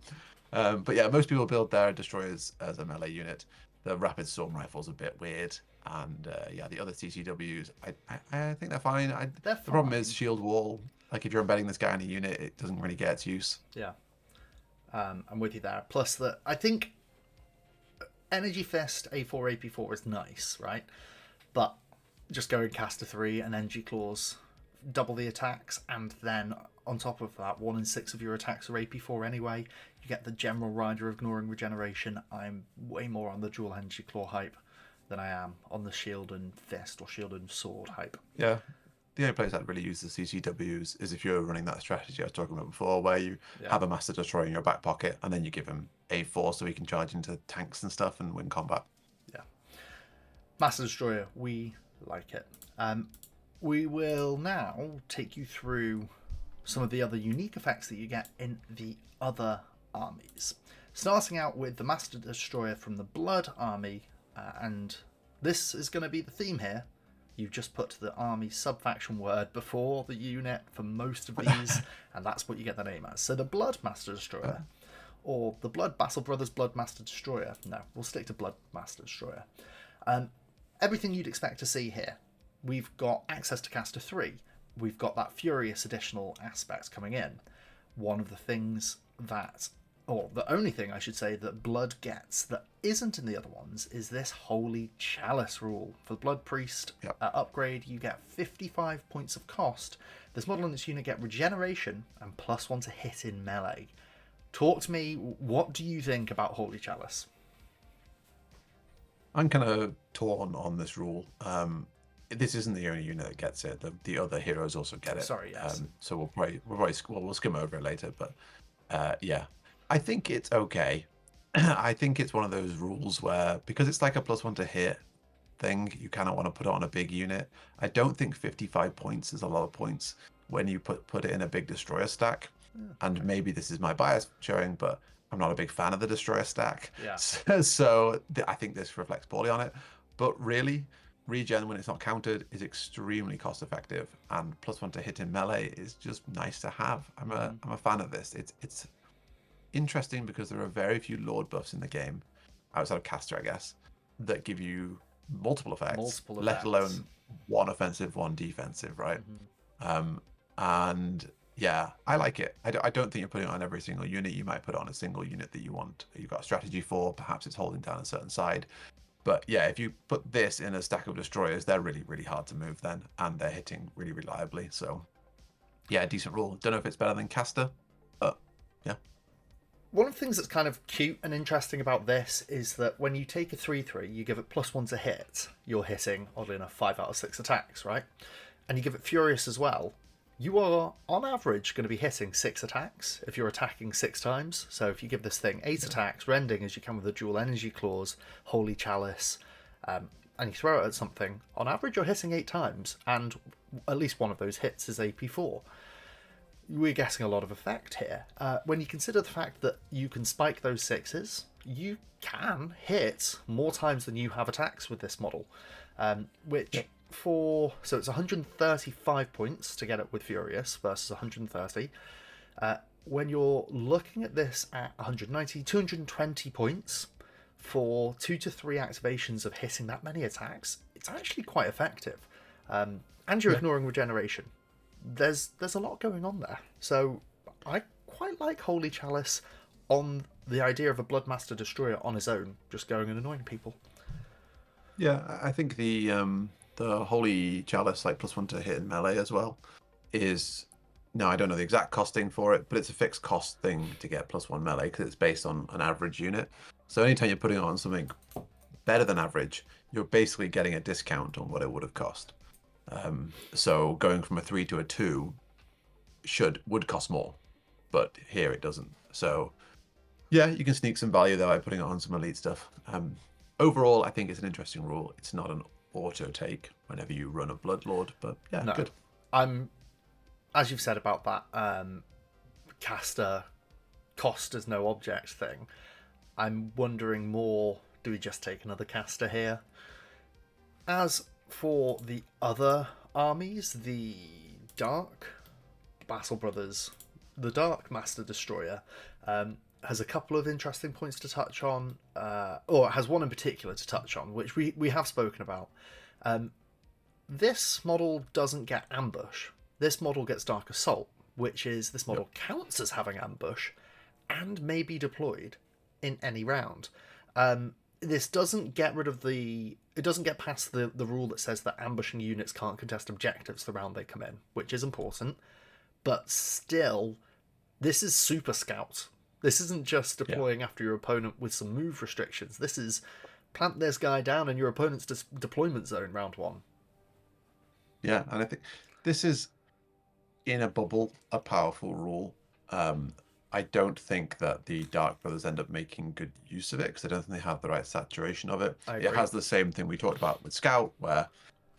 But yeah, most people build their destroyers as a melee unit. The rapid storm rifle's a bit weird. And yeah, the other CCWs, I think they're fine. The problem is shield wall. Like if you're embedding this guy in a unit, it doesn't really get its use. Yeah. I'm with you there. Plus that I think Energy Fist A4 AP4 is nice, right? But just going Caster 3 and Energy Claws, double the attacks, and then on top of that, 1 in 6 of your attacks are AP4 anyway. You get the general rider ignoring regeneration. I'm way more on the dual energy claw hype than I am on the shield and fist or shield and sword hype. Yeah. The only place that really uses the CCWs is if you're running that strategy I was talking about before, where you have a Master Destroyer in your back pocket and then you give him A4 so he can charge into tanks and stuff and win combat. Yeah. Master Destroyer, we like it. We will now take you through some of the other unique effects that you get in the other armies. Starting out with the Master Destroyer from the Blood army, and this is going to be the theme here. You've just put the army subfaction word before the unit for most of these, and that's what you get the name as. So the Blood Master Destroyer, or the Blood Battle Brothers Blood Master Destroyer. No, we'll stick to Blood Master Destroyer. Everything you'd expect to see here. We've got access to Caster 3. We've got that Furious additional aspect coming in. One of the things that, or the only thing I should say, that Blood gets that isn't in the other ones is this Holy Chalice rule. For the Blood Priest upgrade, you get 55 points of cost. This model and this unit get regeneration and +1 to hit in melee. Talk to me, what do you think about Holy Chalice? I'm kind of torn on this rule. This isn't the only unit that gets it. The other heroes also get it. Sorry, yes. So we'll skim over it later. But yeah, I think it's okay. I think it's one of those rules where, because it's like a +1 to hit thing, you kind of want to put it on a big unit. I don't think 55 points is a lot of points when you put it in a big destroyer stack. And maybe this is my bias showing, but I'm not a big fan of the destroyer stack. Yeah. So I think this reflects poorly on it. But really, regen when it's not countered is extremely cost effective, and +1 to hit in melee is just nice to have. I'm a fan of this. It's interesting because there are very few Lord buffs in the game, outside of Caster, I guess, that give you multiple effects, let alone one offensive, one defensive, right? And yeah, I like it. I don't think you're putting it on every single unit. You might put it on a single unit that you want, you've got a strategy for. Perhaps it's holding down a certain side. But yeah, if you put this in a stack of destroyers, they're really, really hard to move then, and they're hitting really reliably. So yeah, decent rule. Don't know if it's better than Caster, but yeah. One of the things that's kind of cute and interesting about this is that when you take a 3/3, you give it +1 to hit, you're hitting, oddly enough, 5 out of 6 attacks, right? And you give it Furious as well, you are, on average, going to be hitting 6 attacks if you're attacking 6 times. So if you give this thing 8 attacks, rending as you can with the dual energy claws, Holy Chalice, and you throw it at something, on average you're hitting 8 times, and at least one of those hits is AP4. We're getting a lot of effect here. When you consider the fact that you can spike those 6s, you can hit more times than you have attacks with this model, which... so it's 135 points to get it with Furious versus 130. When you're looking at this at 190, 220 points for 2 to 3 activations of hitting that many attacks, it's actually quite effective. And you're ignoring regeneration. There's a lot going on there. So I quite like Holy Chalice on the idea of a Bloodmaster Destroyer on his own, just going and annoying people. Yeah, I think the Holy Chalice, like +1 to hit in melee as well, is... No, I don't know the exact costing for it, but it's a fixed cost thing to get +1 melee because it's based on an average unit. So anytime you're putting it on something better than average, you're basically getting a discount on what it would have cost. So going from a 3 to a 2 would cost more, but here it doesn't. So yeah, you can sneak some value there by putting it on some elite stuff. Overall, I think it's an interesting rule. It's not an auto take whenever you run a Bloodlord, but yeah, no, good. As you've said about that caster cost as no object thing, I'm wondering more, do we just take another caster here? As for the other armies, the Dark Battle Brothers, the Dark Master Destroyer has a couple of interesting points to touch on, or has one in particular to touch on, which we have spoken about. This model doesn't get Ambush. This model gets Dark Assault, which is this model counts as having Ambush and may be deployed in any round. This doesn't get rid of it doesn't get past the rule that says that ambushing units can't contest objectives the round they come in, which is important. but still, this is Super Scout. This isn't just deploying after your opponent with some move restrictions. This is plant this guy down in your opponent's deployment zone round 1. Yeah, and I think this is, in a bubble, a powerful rule. I don't think that the Dark Brothers end up making good use of it because I don't think they have the right saturation of it. It has the same thing we talked about with Scout, where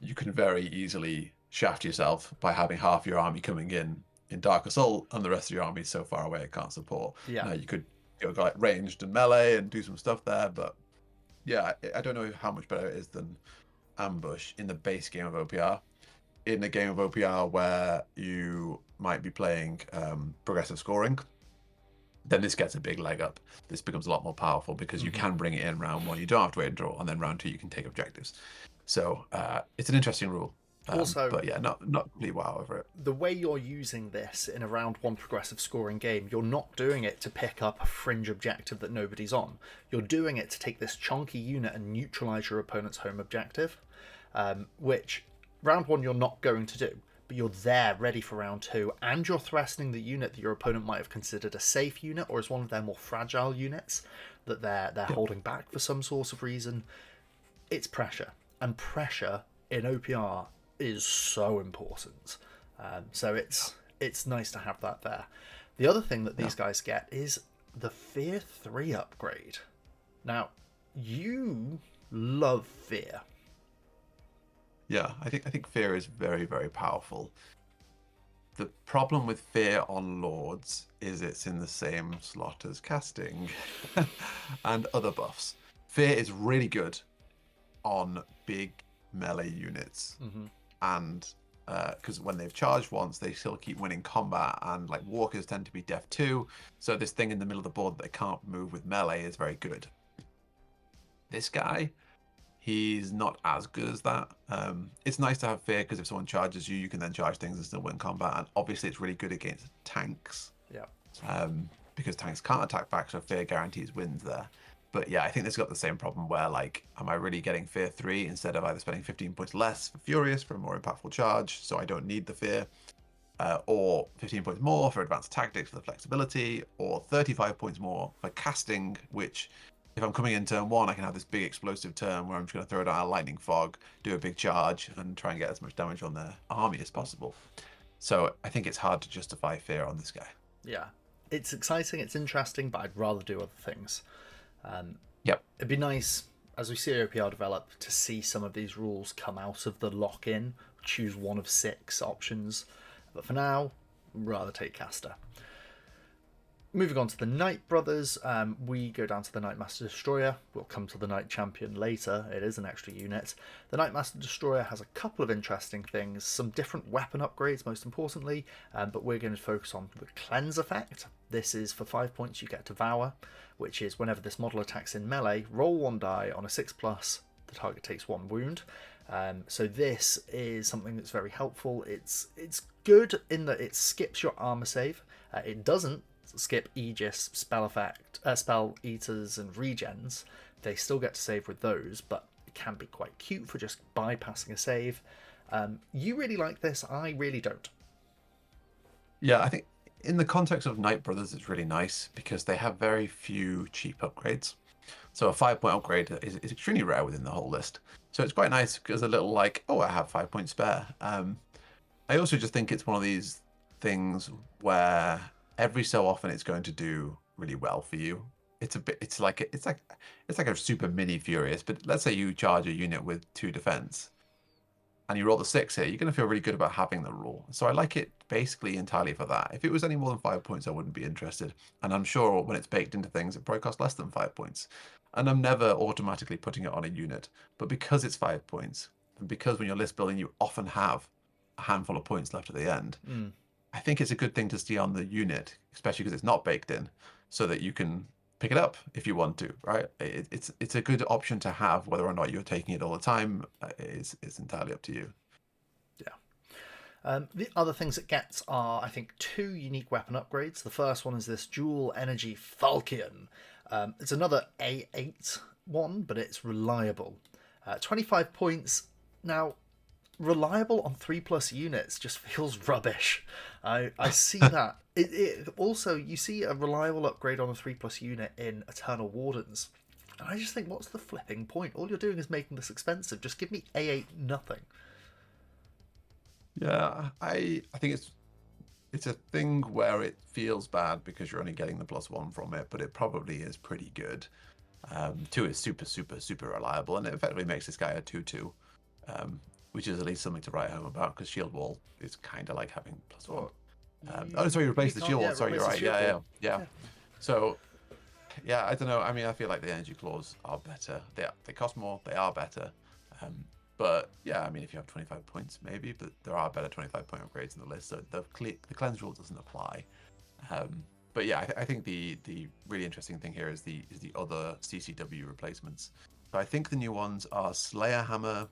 you can very easily shaft yourself by having half your army coming in Dark Assault and the rest of your army is so far away it can't support. Yeah. Now, you could go like ranged and melee and do some stuff there, but yeah, I don't know how much better it is than Ambush in the base game of OPR. In a game of OPR where you might be playing progressive scoring, then this gets a big leg up. This becomes a lot more powerful because you can bring it in round 1. You don't have to wait and draw, and then round 2 you can take objectives. So it's an interesting rule. Also, but yeah, not really wow over it. The way you're using this in a round 1 progressive scoring game, you're not doing it to pick up a fringe objective that nobody's on. You're doing it to take this chunky unit and neutralize your opponent's home objective, which round 1 you're not going to do, but you're there ready for round 2, and you're threatening the unit that your opponent might have considered a safe unit or as one of their more fragile units that they're holding back for some sort of reason. It's pressure, and pressure in OPR is so important. So it's nice to have that there. The other thing that these guys get is the Fear 3 upgrade. Now, you love Fear. Yeah, I think Fear is very, very powerful. The problem with Fear on Lords is it's in the same slot as casting and other buffs. Fear is really good on big melee units, and because when they've charged once, they still keep winning combat, and like walkers tend to be def 2, so this thing in the middle of the board that they can't move with melee is very good. This guy, he's not as good as that. It's nice to have Fear because if someone charges you, you can then charge things and still win combat, and obviously it's really good against tanks. Yeah. Because tanks can't attack back, so Fear guarantees wins there. But yeah, I think this got the same problem where, like, am I really getting Fear 3 instead of either spending 15 points less for Furious for a more impactful charge, so I don't need the Fear, or 15 points more for Advanced Tactics for the flexibility, or 35 points more for casting, which, if I'm coming in turn 1, I can have this big explosive turn where I'm just going to throw down a lightning fog, do a big charge, and try and get as much damage on their army as possible. So I think it's hard to justify Fear on this guy. Yeah. It's exciting, it's interesting, but I'd rather do other things. It'd be nice, as we see OPR develop, to see some of these rules come out of the lock-in, choose one of 6 options. But for now, I'd rather take caster. Moving on to the Knight Brothers, we go down to the Knight Master Destroyer. We'll come to the Knight Champion later. It is an extra unit. The Knight Master Destroyer has a couple of interesting things, some different weapon upgrades most importantly, but we're going to focus on the Cleanse effect. This is for 5 points you get Devour, which is whenever this model attacks in melee, roll 1 die on a 6+, the target takes 1 wound. So this is something that's very helpful. It's good in that it skips your armor save. It doesn't skip Aegis, Spell Eaters and Regens. They still get to save with those, but it can be quite cute for just bypassing a save. You really like this, I really don't. Yeah, I think in the context of Knight Brothers, it's really nice because they have very few cheap upgrades. So a 5-point upgrade is extremely rare within the whole list. So it's quite nice because a little like, oh, I have 5 points spare. I also just think it's one of these things where every so often it's going to do really well for you. It's like a super mini Furious, but let's say you charge a unit with 2 defense and you roll the 6 here, you're going to feel really good about having the rule. So I like it basically entirely for that. If it was any more than 5 points, I wouldn't be interested. And I'm sure when it's baked into things, it probably costs less than 5 points. And I'm never automatically putting it on a unit. But because it's 5 points, and because when you're list building, you often have a handful of points left at the end, I think it's a good thing to see on the unit, especially because it's not baked in, so that you can pick it up if you want to, right? It's a good option to have. Whether or not you're taking it all the time is entirely up to you. Yeah. The other things it gets are, I think, 2 unique weapon upgrades. The first one is this Dual Energy Falchion. It's another A8 one, but it's reliable. 25 points. Now, reliable on 3+ units just feels rubbish. I see that. It also, you see a reliable upgrade on a 3+ unit in Eternal Wardens. And I just think, what's the flipping point? All you're doing is making this expensive. Just give me A8 nothing. Yeah, I think it's a thing where it feels bad because you're only getting the +1 from it, but it probably is pretty good. 2 is super, super, super reliable, and it effectively makes this guy a 2/2, which is at least something to write home about, because Shield Wall is kind of like having +1. Oh, sorry, replace the Shield Wall. Sorry, you're right. Yeah. So, yeah, I don't know. I mean, I feel like the Energy Claws are better. They cost more. They are better. But yeah, I mean, if you have 25 points, maybe, but there are better 25-point upgrades in the list, so the cleanse rule doesn't apply. But yeah, I think the really interesting thing here is the other CCW replacements. So I think the new ones are Slayer Hammer.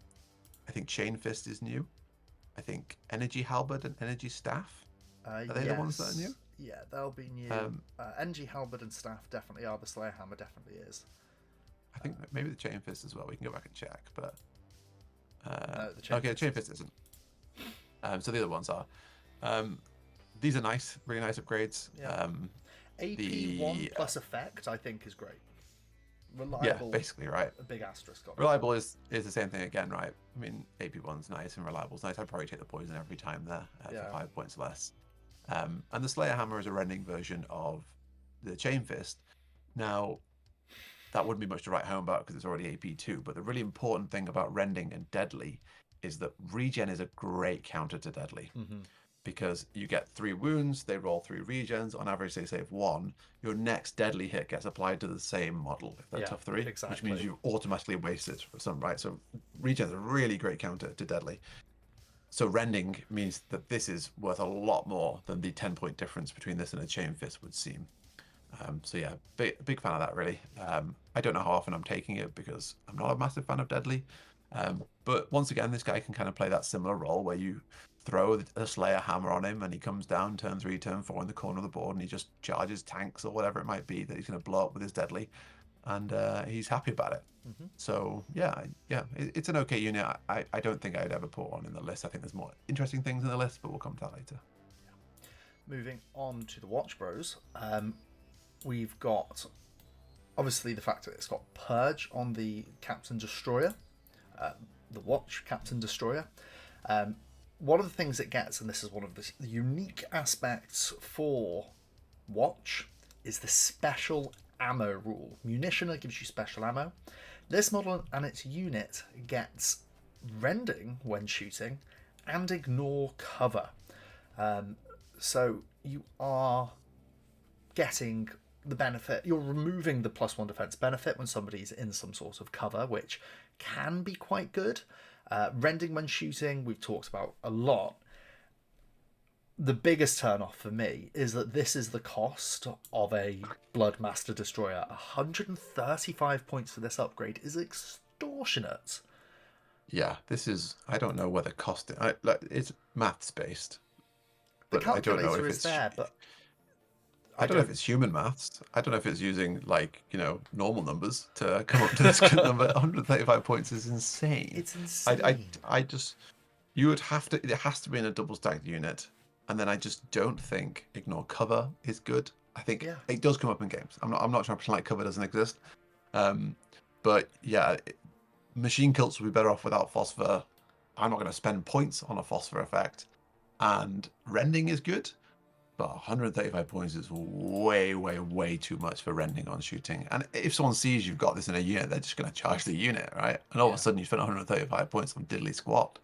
I think Chain Fist is new. I think Energy Halberd and Energy Staff. Are they the ones that are new? Yeah, they'll be new. Energy Halberd and Staff definitely are. The Slayer Hammer definitely is. I think maybe the Chain Fist as well. We can go back and check, but. No, the Chain Fist isn't. So the other ones are. These are nice, really nice upgrades. Yeah. AP1 plus effect, I think, is great. Reliable. Yeah, basically, right. A big asterisk on it. Reliable is the same thing again, right? I mean, AP1's nice and reliable's nice. I'd probably take the poison every time there for 5 points less. And the Slayer Hammer is a rending version of the Chain Fist. Now, that wouldn't be much to write home about because it's already AP2, but the really important thing about rending and deadly is that regen is a great counter to deadly. Because you get 3 wounds, they roll 3 regens, on average they save 1. Your next deadly hit gets applied to the same model if they're tough 3, exactly. which means you automatically wasted for some, right? So regen is a really great counter to deadly. So rending means that this is worth a lot more than the 10-point difference between this and a Chain Fist would seem. So yeah, big fan of that, really. I don't know how often I'm taking it because I'm not a massive fan of deadly. But once again, this guy can kind of play that similar role where you throw a Slayer Hammer on him and he comes down turn 3, turn 4 in the corner of the board and he just charges tanks or whatever it might be that he's going to blow up with his deadly, and he's happy about it. So yeah, it's an okay unit. I don't think I'd ever put one in the list. I think there's more interesting things in the list, but we'll come to that later. Moving on to the Watch Bros, we've got obviously the fact that it's got Purge on the Captain Destroyer, the Watch Captain Destroyer. One of the things it gets, and this is one of the unique aspects for Watch, is the special ammo rule. Munitioner gives you special ammo. This model and its unit gets rending when shooting and ignore cover. So you are getting the benefit, you're removing the +1 defense benefit when somebody's in some sort of cover, which can be quite good. Rending when shooting, we've talked about a lot. The biggest turn-off for me is that this is the cost of a Bloodmaster Destroyer. 135 points for this upgrade is extortionate. Yeah, this is, I don't know whether costing, it's maths-based. The calculator is there, but I don't know if it's human maths. I don't know if it's using, normal numbers to come up to this good number. 135 points is insane. It's insane. You would have to, it has to be in a double stacked unit. And then I just don't think ignore cover is good. I think it does come up in games. I'm not trying to pretend like cover doesn't exist. But yeah, machine cults would be better off without phosphor. I'm not going to spend points on a phosphor effect. And rending is good. But 135 points is way, way, way too much for rending on shooting. And if someone sees you've got this in a unit, they're just going to charge the unit, right? And all of a sudden you spend 135 points on diddly squat.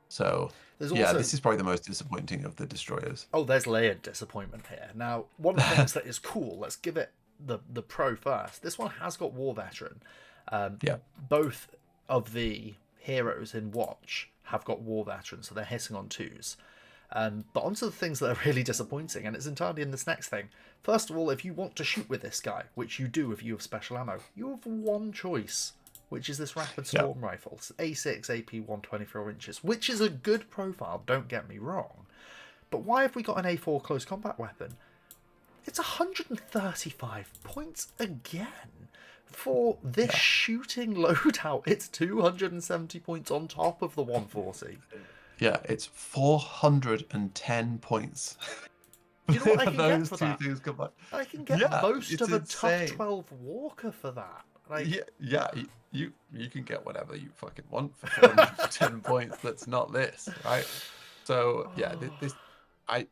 So, this is probably the most disappointing of the destroyers. Oh, there's layered disappointment here. Now, one of the things that is cool, let's give it the pro first. This one has got War Veteran. Both of the heroes in Watch have got War Veteran, so they're hitting on 2s. But onto the things that are really disappointing, and it's entirely in this next thing. First of all, if you want to shoot with this guy, which you do if you have special ammo, you have one choice, which is this Rapid Storm Rifle. It's A6 AP 124 inches, which is a good profile, don't get me wrong. But why have we got an A4 close combat weapon? It's 135 points again For this shooting loadout, it's 270 points on top of the 140. Yeah, it's 410 points. You know what I For can get those for two that? things combined. I can get Yeah, most it's of a insane. tough 12 walker for that. Like, Yeah, you can get whatever you fucking want for 410 points. That's not this, right? So yeah, this I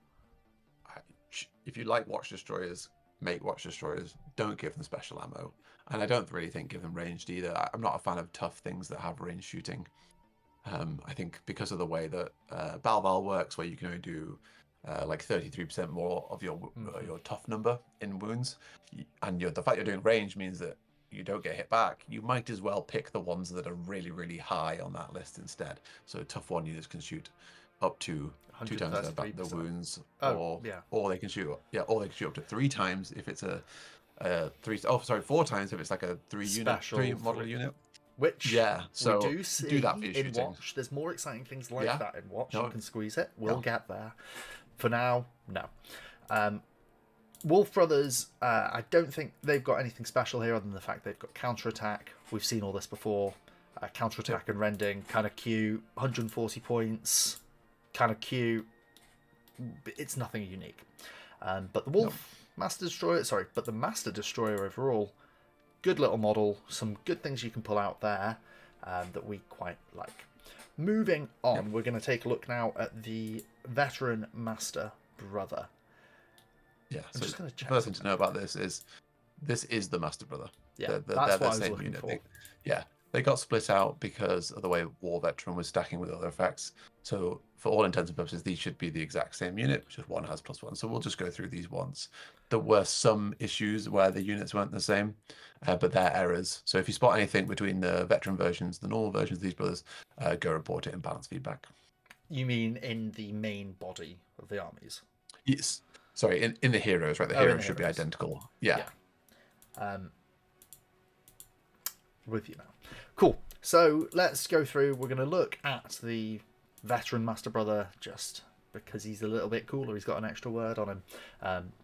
if you like Watch Destroyers, make Watch Destroyers. Don't give them special ammo, and I don't really think give them ranged either. I'm not a fan of tough things that have range shooting. I think because of the way that Balval works, where you can only do like 33% more of your tough number in wounds, and the fact you're doing range means that you don't get hit back. You might as well pick the ones that are really, really high on that list instead. So tough one units can shoot up to 2 times the wounds, or they can shoot up to 3 times if it's a 4 times if it's like a 3 model unit. Which so we do see do that for your in shooting. Watch. There's more exciting things like that in Watch. No. You can squeeze it. We'll get there. For now, no. Wolf Brothers, I don't think they've got anything special here other than the fact they've got counterattack. We've seen all this before. Counterattack and rending, kind of cute. 140 points, kind of cute. It's nothing unique. But the Wolf Master Destroyer, but the Master Destroyer overall, good little model. Some good things you can pull out there that we quite like. Moving on, we're going to take a look now at the Veteran Master Brother. Yeah, so the first thing to know about this is the Master Brother. Yeah, that's what I was looking for. They got split out because of the way War Veteran was stacking with other effects. So for all intents and purposes, these should be the exact same unit, which is one has +1. So we'll just go through these once. There were some issues where the units weren't the same, but they're errors. So if you spot anything between the Veteran versions, the normal versions of these brothers, go report it in balance feedback. You mean in the main body of the armies? Yes. Sorry, in the heroes, right? The heroes should be identical. Yeah. With you now. Cool. So let's go through. We're going to look at the Veteran Master Brother just because he's a little bit cooler. He's got an extra word on him.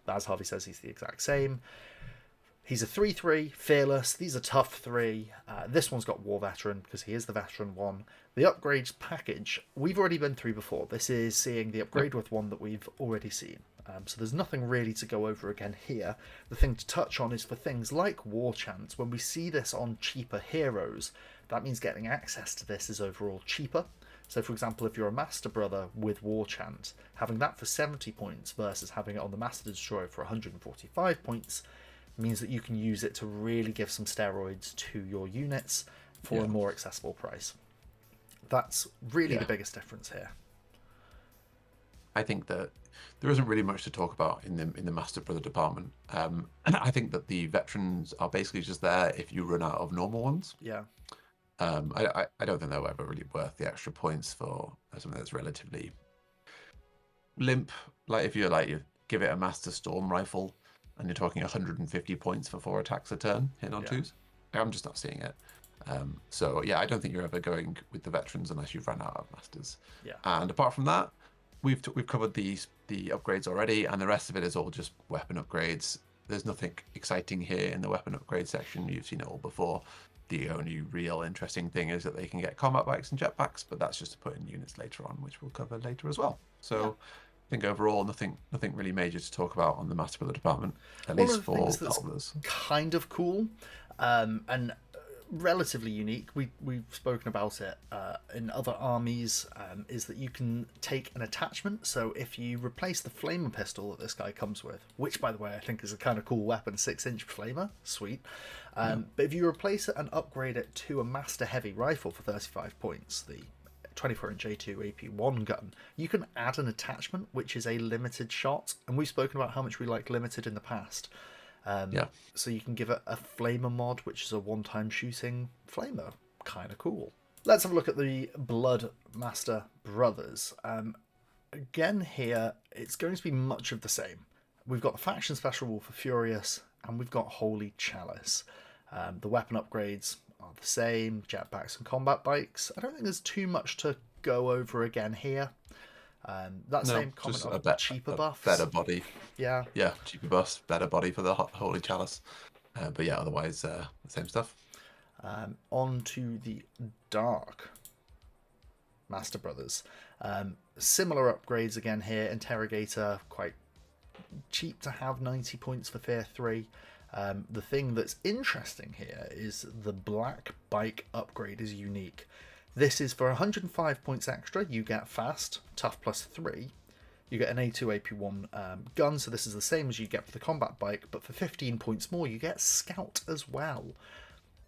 As Harvey says, he's the exact same. He's a 3/3, fearless. These are tough 3. This one's got War Veteran because he is the Veteran one. The upgrades package, we've already been through before. This is seeing the upgrade with one that we've already seen. So there's nothing really to go over again here. The thing to touch on is for things like War Chant. When we see this on cheaper heroes, that means getting access to this is overall cheaper. So for example, if you're a Master Brother with War Chant, having that for 70 points versus having it on the Master Destroyer for 145 points means that you can use it to really give some steroids to your units for a more accessible price. That's really the biggest difference here. I think that there isn't really much to talk about in the Master Brother department. I think that the veterans are basically just there if you run out of normal ones. Yeah. I don't think they're ever really worth the extra points for something that's relatively limp. Like if you give it a Master Storm Rifle and you're talking 150 points for 4 attacks a turn, hit on 2s. I'm just not seeing it. So yeah, I don't think you're ever going with the veterans unless you've run out of Masters. Yeah. And apart from that, we've covered the upgrades already, and the rest of it is all just weapon upgrades. There's nothing exciting here in the weapon upgrade section. You've seen it all before. The only real interesting thing is that they can get combat bikes and jetpacks, but that's just to put in units later on, which we'll cover later as well. So I think overall, nothing really major to talk about on the Master Brother department, at least for Pathfinders. Kind of cool, and relatively unique. We've spoken about it in other armies. Is that you can take an attachment. So if you replace the flamer pistol that this guy comes with, which by the way I think is a kind of cool weapon, 6-inch flamer, sweet. But if you replace it and upgrade it to a Master Heavy Rifle for 35 points, the 24-inch A2 AP1 gun, you can add an attachment which is a limited shot, and we've spoken about how much we like limited in the past. So you can give it a flamer mod, which is a one-time shooting flamer. Kind of cool. Let's have a look at the Blood Master Brothers. Again here, it's going to be much of the same. We've got the Faction Special Rule for Furious, and we've got Holy Chalice. The weapon upgrades are the same, jetpacks and combat bikes. I don't think there's too much to go over again here. Same comment on cheaper buffs. Better body. Yeah, cheaper buffs, better body for the Holy Chalice. But yeah, otherwise, the same stuff. On to the Dark Master Brothers. Similar upgrades again here. Interrogator, quite cheap to have, 90 points for Fear 3. The thing that's interesting here is the Black Bike upgrade is unique. This is for 105 points extra, you get Fast, Tough +3. You get an A2 AP1 gun, so this is the same as you get for the combat bike, but for 15 points more you get Scout as well.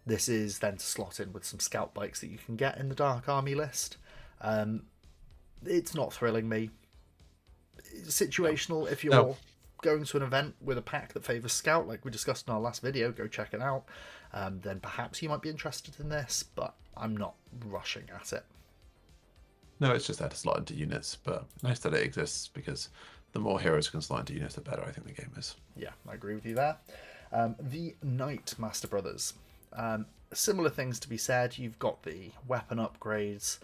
This is then to slot in with some Scout bikes that you can get in the Dark Army list. It's not thrilling me. It's situational. If you're going to an event with a pack that favours Scout, like we discussed in our last video, go check it out. Then perhaps you might be interested in this, but I'm not rushing at it. No, it's just there to slot into units, but nice that it exists, because the more heroes can slot into units, the better I think the game is. Yeah, I agree with you there. The Knight Master Brothers. Similar things to be said. You've got the weapon upgrades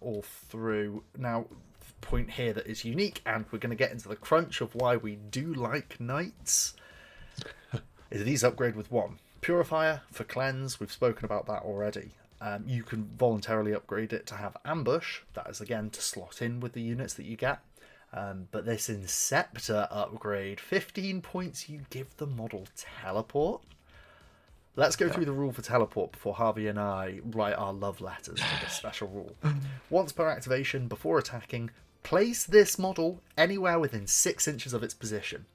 all through. Now, the point here that is unique, and we're going to get into the crunch of why we do like Knights, is these upgrade with 1. Purifier for Cleanse, we've spoken about that already. You can voluntarily upgrade it to have Ambush. That is, again, to slot in with the units that you get. But this Inceptor upgrade, 15 points, you give the model Teleport. Let's go through the rule for Teleport before Harvey and I write our love letters to this special rule. Once per activation, before attacking, place this model anywhere within 6 inches of its position.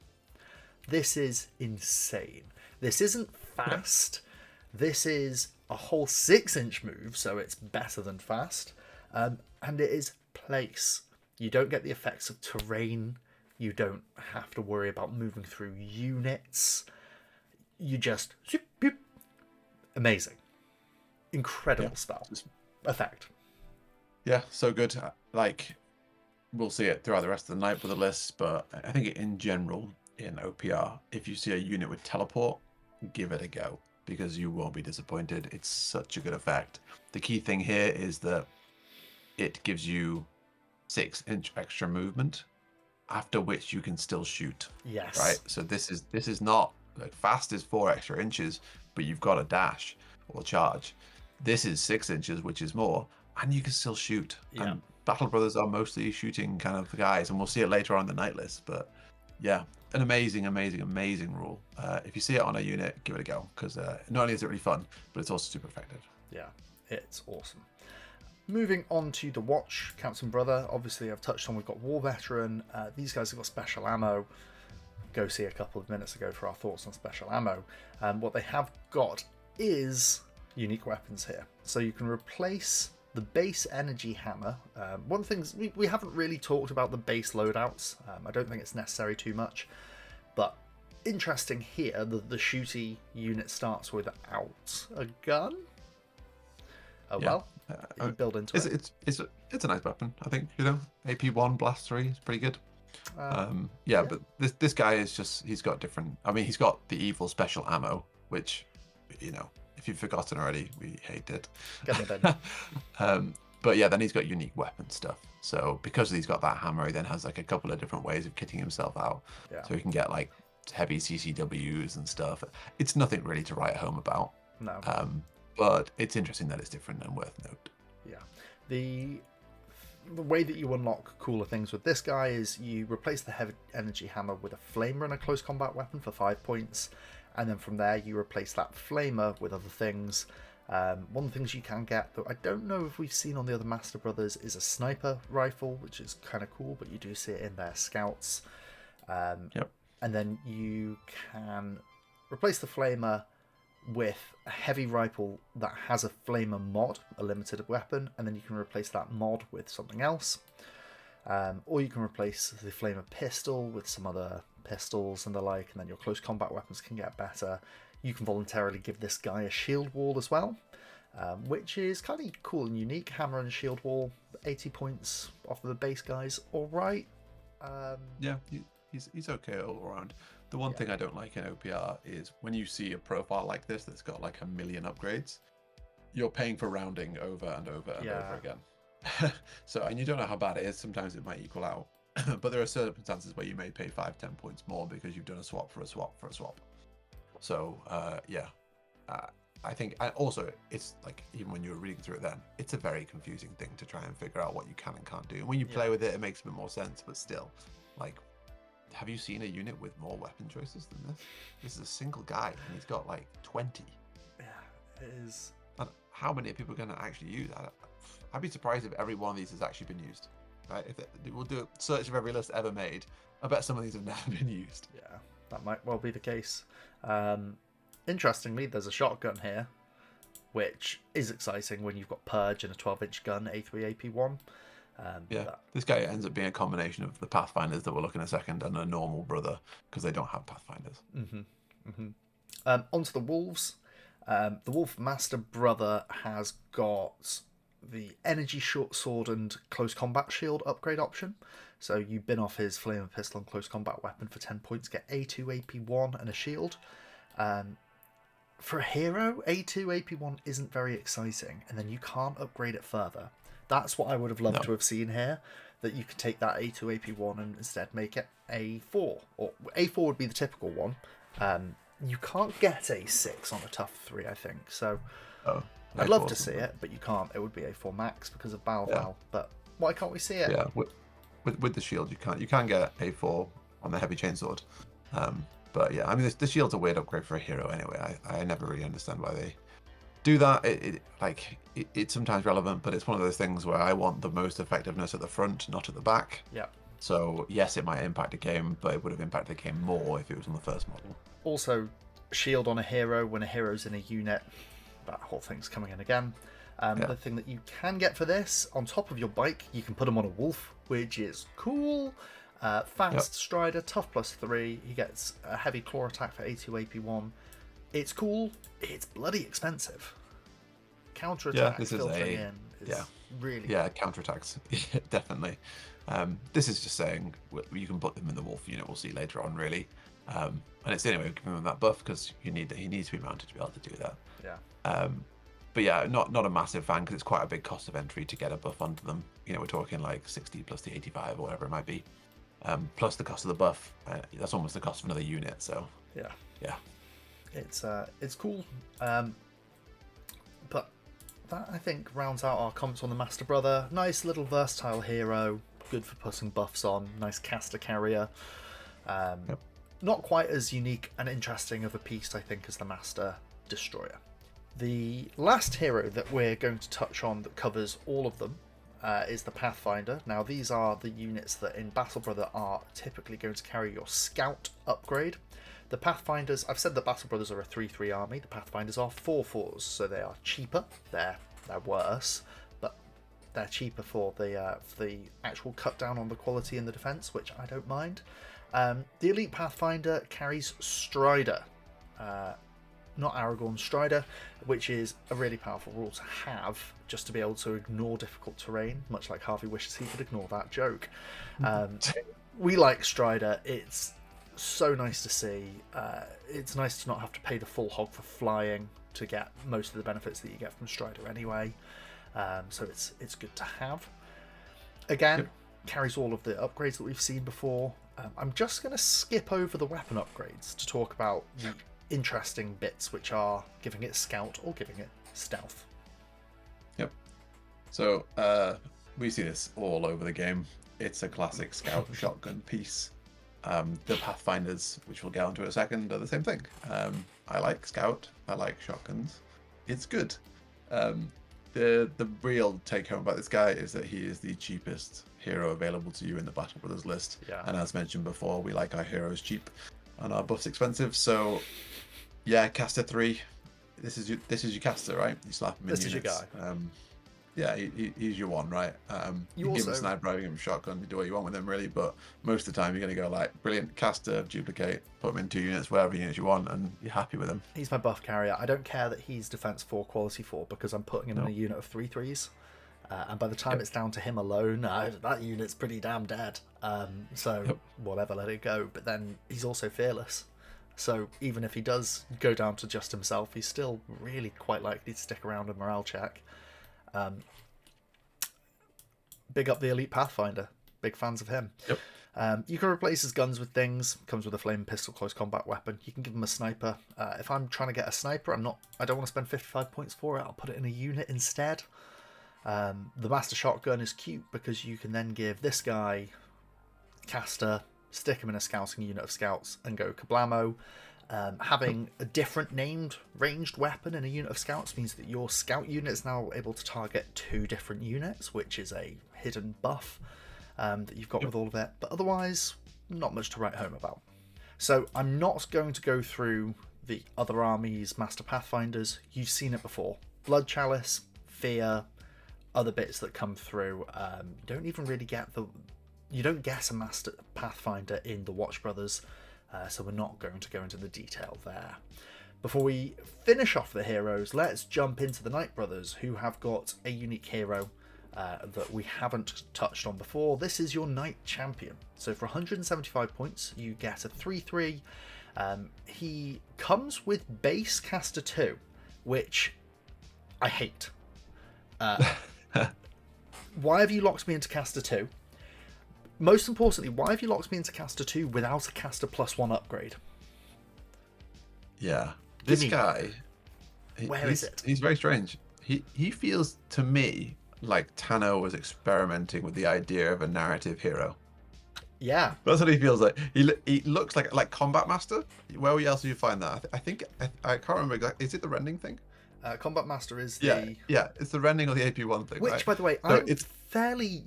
This is insane. This isn't fast. This is a whole 6-inch move, so it's better than fast. And it is place. You don't get the effects of terrain. You don't have to worry about moving through units. You just... Amazing. Incredible spell. Effect. Yeah, so good. Like, we'll see it throughout the rest of the night with the list, but I think in general, in OPR, if you see a unit with Teleport, give it a go, because you won't be disappointed. It's such a good effect. The key thing here is that it gives you 6-inch extra movement, after which you can still shoot. Yes. Right? So this is not, like, fast is 4 extra inches, but you've got a dash or charge. This is 6 inches, which is more, and you can still shoot. Yeah. And Battle Brothers are mostly shooting kind of guys, and we'll see it later on in the night list. But yeah, an amazing, amazing, amazing rule. If you see it on a unit, give it a go, because not only is it really fun, but it's also super effective. Yeah, it's awesome. Moving on to the Watch, Captain Brother. Obviously, I've touched on, we've got War Veteran. These guys have got special ammo. Go see a couple of minutes ago for our thoughts on special ammo. What they have got is unique weapons here. So you can replace the base energy hammer. One of the things, we haven't really talked about the base loadouts. I don't think it's necessary too much. But interesting here, the shooty unit starts without a gun. Oh, yeah. Well, you build into it. It's a nice weapon, I think. AP1 Blast 3 is pretty good. Yeah, but this guy is just, he's got different, I mean, he's got the evil special ammo, which, if you've forgotten already, we hate it. But yeah, then he's got unique weapon stuff. So because he's got that hammer, he then has like a couple of different ways of kitting himself out. Yeah. So he can get like heavy CCWs and stuff. It's nothing really to write home about. No. But it's interesting that it's different and worth note. Yeah. The way that you unlock cooler things with this guy is you replace the heavy energy hammer with a flamer and a close combat weapon for 5 points, and then from there you replace that flamer with other things. One of the things you can get, though I don't know if we've seen on the other Master Brothers, is a sniper rifle, which is kind of cool, but you do see it in their scouts. Yep. And then you can replace the flamer with a heavy rifle that has a flamer mod, a limited weapon, and then you can replace that mod with something else. Or you can replace the flamer pistol with some other pistols and the like, and then your close combat weapons can get better. You can voluntarily give this guy a shield wall as well, which is kind of cool and unique. Hammer and shield wall, 80 points off of the base guys, alright. Yeah, he's okay all around. The one thing I don't like in OPR is when you see a profile like this that's got like 1 million upgrades, you're paying for rounding over and over and over again. So, and you don't know how bad it is. Sometimes it might equal out. But there are circumstances where you may pay 5-10 points more because you've done a swap for a swap for a swap. So I think, and also it's like, even when you were reading through it then, it's a very confusing thing to try and figure out what you can and can't do. And when you play with it, it makes a bit more sense, but still, like, have you seen a unit with more weapon choices than this? This is a single guy and he's got like 20. Yeah, it is. And how many people are going to actually use that? I'd be surprised if every one of these has actually been used. Right? We'll do a search of every list ever made. I bet some of these have never been used. Yeah, that might well be the case. Interestingly, there's a shotgun here, which is exciting when you've got Purge and a 12-inch gun, A3 AP1. This guy ends up being a combination of the Pathfinders that we'll look in a second and a normal brother, because they don't have Pathfinders. Onto the Wolves. The Wolf Master Brother has got the Energy Short Sword and Close Combat Shield upgrade option. So you bin off his Flame and Pistol and Close Combat Weapon for 10 points, get A2, AP1 and a shield. For a hero, A2, AP1 isn't very exciting, and then you can't upgrade it further. That's what I would have loved to have seen here, that you could take that A2, AP1 and instead make it A4. Or A4 would be the typical one. You can't get A6 on a tough 3, I think. So I'd love to see it, but you can't. It would be A4 max because of Balval. But why can't we see it? Yeah, with the shield, you can't. You can get A4 on the heavy chainsword. But yeah, I mean, the shield's a weird upgrade for a hero anyway. I never really understand why they do that. It's sometimes relevant, but it's one of those things where I want the most effectiveness at the front, not at the back. Yeah. So yes, it might impact a game, but it would have impacted the game more if it was on the first model. Also, shield on a hero when a hero's in a unit. That whole thing's coming in again. The thing that you can get for this, on top of your bike, you can put him on a wolf, which is cool. Fast Strider, tough +3. He gets a heavy claw attack for A2, AP1. It's cool. It's bloody expensive. Counter-attack filtering in is really cool. Counter-attacks. Definitely. This is just saying you can put them in the wolf unit, we'll see later on, really. And it's the only way of giving him that buff, because he needs to be mounted to be able to do that. Yeah. But yeah, not a massive fan, because it's quite a big cost of entry to get a buff onto them. You know, we're talking like 60 plus the 85 or whatever it might be. Plus the cost of the buff. That's almost the cost of another unit, so... Yeah. It's cool. But that, I think, rounds out our comments on the Master Brother. Nice little versatile hero. Good for putting buffs on. Nice caster carrier. Not quite as unique and interesting of a piece, I think, as the Master Destroyer. The last hero that we're going to touch on that covers all of them is the Pathfinder. Now, these are the units that in Battle Brother are typically going to carry your Scout upgrade. The Pathfinders, I've said the Battle Brothers are a 3-3 army. The Pathfinders are 4-4s, so they are cheaper. They're worse, but they're cheaper for the actual cut down on the quality and the defense, which I don't mind. The Elite Pathfinder carries Strider, not Aragorn, Strider, which is a really powerful rule to have, just to be able to ignore difficult terrain, much like Harvey wishes he could ignore that joke. We like Strider. It's so nice to see. It's nice to not have to pay the full hog for flying to get most of the benefits that you get from Strider anyway. So it's good to have. Again, carries all of the upgrades that we've seen before. I'm just going to skip over the weapon upgrades to talk about the interesting bits, which are giving it Scout or giving it Stealth. Yep. So we see this all over the game. It's a classic Scout shotgun piece. The Pathfinders, which we'll get onto in a second, are the same thing. I like Scout. I like shotguns. It's good. The real take home about this guy is that he is the cheapest hero available to you in the Battle Brothers list. Yeah. And as mentioned before, we like our heroes cheap and our buffs expensive. So yeah, caster 3. This is your caster, right? You slap him in This units. is your guy. Yeah, he's your one, right? You can give him a sniper, you give him a shotgun, you do what you want with him, really, but most of the time you're going to go like, brilliant, caster, duplicate, put him in 2 units, whatever units you want, and you're happy with him. He's my buff carrier. I don't care that he's defense 4, quality 4, because I'm putting him in a unit of 3/3s. And by the time it's down to him alone, that unit's pretty damn dead. Whatever, let it go. But then he's also fearless. So even if he does go down to just himself, he's still really quite likely to stick around a morale check. Big up the Elite Pathfinder. Big fans of him. Yep. You can replace his guns with things. Comes with a flame pistol, close combat weapon. You can give him a sniper. If I'm trying to get a sniper, I don't want to spend 55 points for it. I'll put it in a unit instead. The Master Shotgun is cute because you can then give this guy caster, stick him in a scouting unit of scouts, and go kablamo. Having a different named ranged weapon in a unit of scouts means that your scout unit is now able to target 2 different units, which is a hidden buff that you've got with all of it. But otherwise, not much to write home about. So I'm not going to go through the other armies' Master Pathfinders. You've seen it before. Blood Chalice, Fear, other bits that come through. You don't even really get you don't get a Master Pathfinder in the Watch Brothers, so we're not going to go into the detail there. Before we finish off the heroes, let's jump into the Knight Brothers, who have got a unique hero that we haven't touched on before. This is your Knight Champion. So for 175 points, you get a 3/3. He comes with base caster 2, which I hate. Why have you locked me into caster 2? Most importantly, why have you locked me into caster 2 without a caster +1 upgrade? Yeah, this guy. Where is it? He's very strange. He feels to me like Tano was experimenting with the idea of a narrative hero. Yeah, that's what he feels like. He looks like Combat Master. Where else do you find that? I think I can't remember exactly. Is it the rending thing? Combat Master is the it's the rending or the AP1 thing. Which, right? by the way, so it's fairly